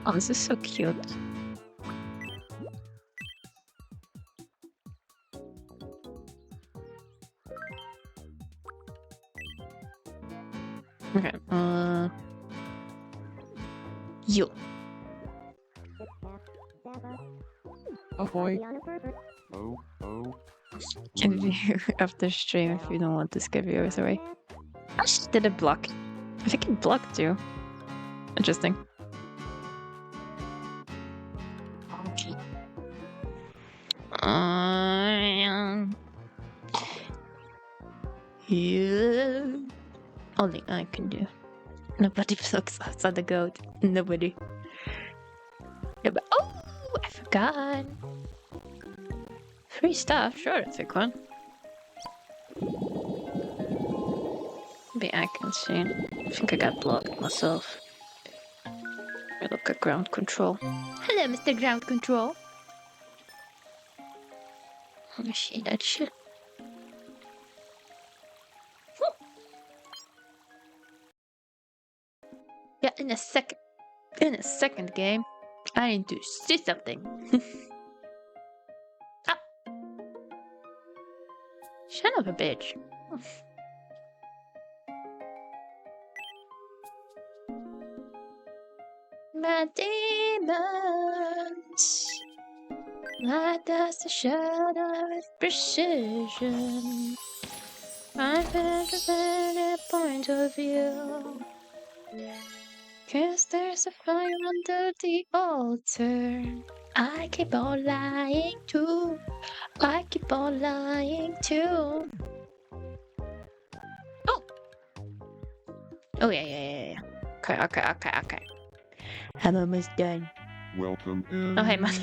Oh, this is so cute. Okay, you. Ahoy. Can you after stream if you don't want to scare viewers away? How did it block? I think it blocked you. Interesting. Okay. Yeah. Only I can do. Nobody looks outside the goat. Nobody. Yeah, but oh, I forgot. Free stuff, sure, I'll take one. Maybe I can see. I think I got blocked myself. I look at ground control. Hello, Mr. Ground Control. Let me see that shit. Yeah, in a second game, I need to see something. Ah! Son of a bitch. My demons, like dust a shadow with precision. I found a point of view. 'Cause there's a fire under the altar. I keep on lying too. I keep on lying too. Oh! Oh, yeah. Okay. I'm almost done. Welcome in. Oh, hey, man.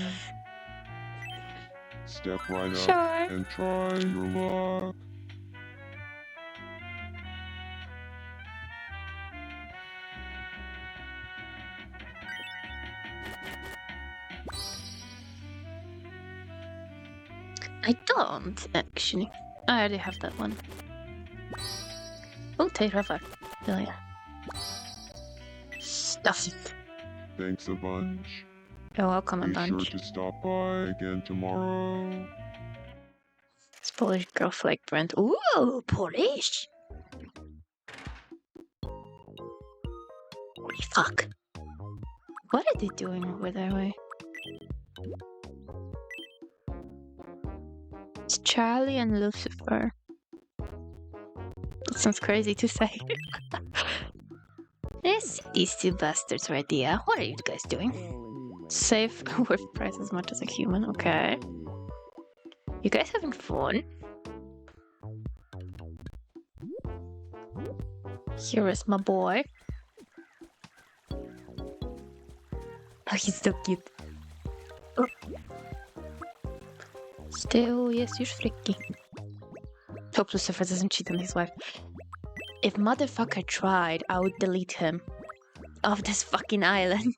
Step right up Sure. and try your luck. I don't, actually. I already have that one. Oh, take Rafa. Oh, yeah. Stuff it. Thanks a bunch. You're welcome a Be bunch. sure to stop by again tomorrow. This Polish girl flag brand. Ooh, Polish! Holy fuck. What are they doing over there, way? It's Charlie and Lucifer. That sounds crazy to say. Yes, these two bastards right there. What are you guys doing? Save with price as much as a human, okay. You guys having fun? Here is my boy. Oh, he's so cute. Oh. Still, yes, you're freaky. Hope Lucifer doesn't cheat on his wife. If motherfucker tried, I would delete him off this fucking island.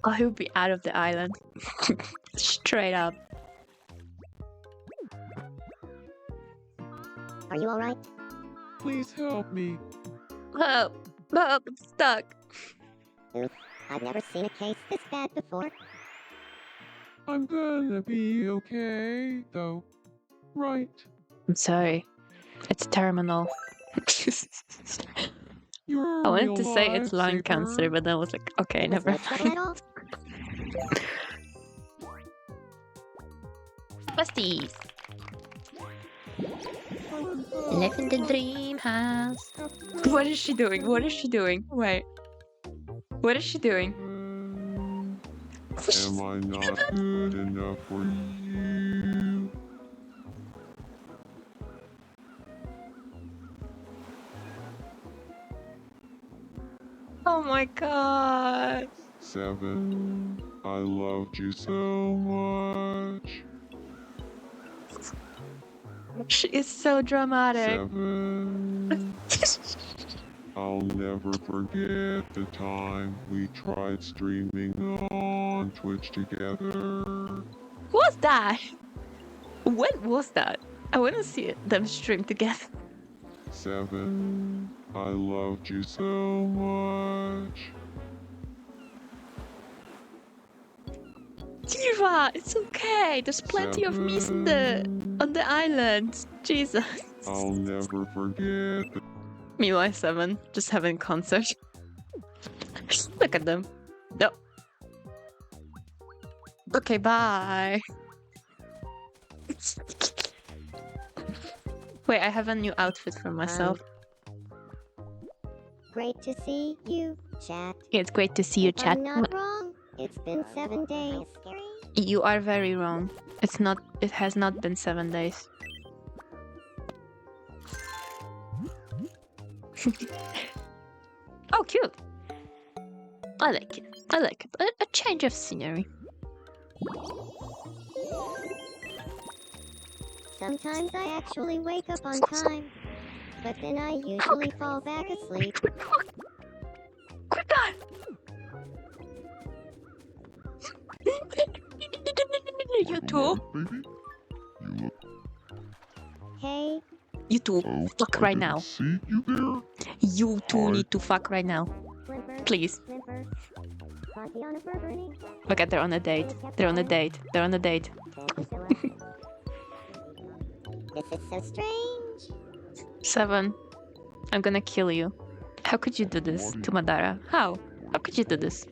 Oh, he would be out of the island. Straight up. Are you alright? Please help me. Oh, I'm stuck. Oof, I've never seen a case this bad before. I'm gonna be okay, though. Right. I'm sorry. It's terminal. You're I wanted to say real it's lung lifesaver. cancer, but then I was like, okay, never No trouble at all? Busties! Live in the dream house. What is she doing? What is she doing? Wait. What is she doing? Am I not good enough for you? Oh my god. 7. I loved you so much. She is so dramatic. 7. I'll never forget the time we tried streaming on Twitch together. What's that? When was that? I want to see them stream together. 7. I loved you so much. Diva, it's okay. There's plenty of me's on the island. Jesus. I'll never forget. Meanwhile, 7 just having concert. Look at them. No. Okay, bye. Wait, I have a new outfit for myself. Great to see you, chat. It's great to see you, If chat. I'm not wrong, it's been 7 days. You are very wrong. It's not. It has not been 7 days. Oh, cute. I like it. I like it. A change of scenery. Sometimes I actually wake up on time, but then I usually fall back asleep. Quick on! You too? Hey, You two, fuck right now. See you there? You two need to fuck right now. Please. Okay, they're on a date. They're on a date. They're on a date. this is so strange. 7. I'm gonna kill you. How could you do this to Madara? How? How could you do this?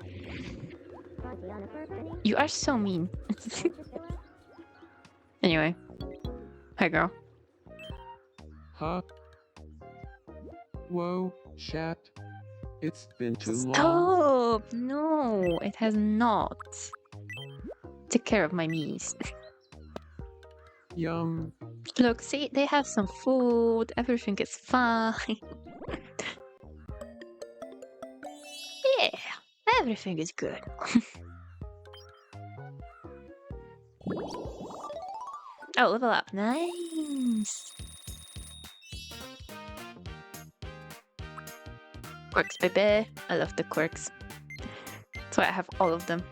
You are so mean. Anyway. Hi, girl. Huh? Whoa, chat. It's been too long. Stop! No, it has not. Take care of my knees. Yum. Look, see, they have some food. Everything is fine. Yeah, everything is good. Oh, level up. Nice. Quirks, baby. I love the quirks. That's why I have all of them.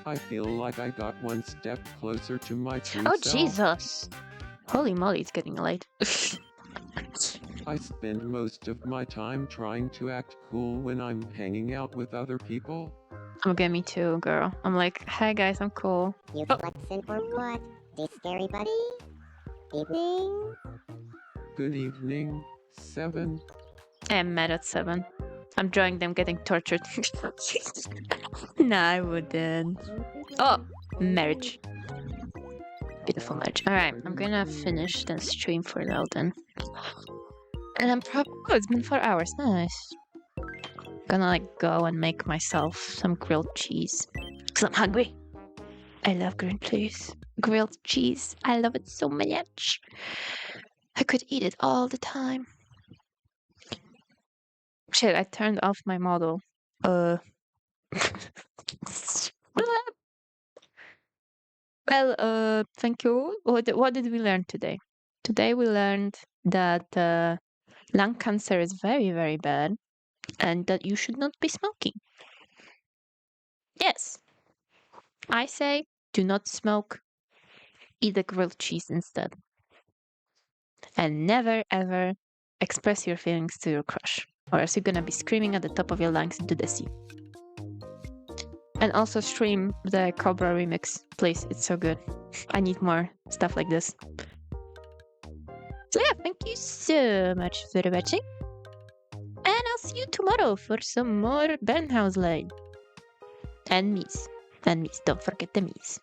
I feel like I got one step closer to my true Oh, self. Jesus. Holy moly, it's getting late. I spend most of my time trying to act cool when I'm hanging out with other people. Okay, me too, girl. I'm like, hey guys, I'm cool. You flexing for what? Hey, scary buddy? Evening? Good evening, 7. I am mad at 7. I'm drawing them getting tortured. Nah, I wouldn't. Oh, marriage. Beautiful marriage. Alright, I'm gonna finish the stream for now then. And I'm probably... Oh, it's been 4 hours. Nice. Gonna like go and make myself some grilled cheese. Because I'm hungry. I love grilled cheese. Grilled cheese. I love it so much. I could eat it all the time. Shit, I turned off my model. Well, thank you. What did we learn today? Today we learned that lung cancer is very, very bad and that you should not be smoking. Yes. I say do not smoke. Eat the grilled cheese instead. And never, ever express your feelings to your crush. Or else you're gonna be screaming at the top of your lungs into the sea. And also stream the Cobra remix, please. It's so good. I need more stuff like this. So yeah, thank you so much for watching. And I'll see you tomorrow for some more Burnhouse Lane. And Mies. And Mies. Don't forget the Mies.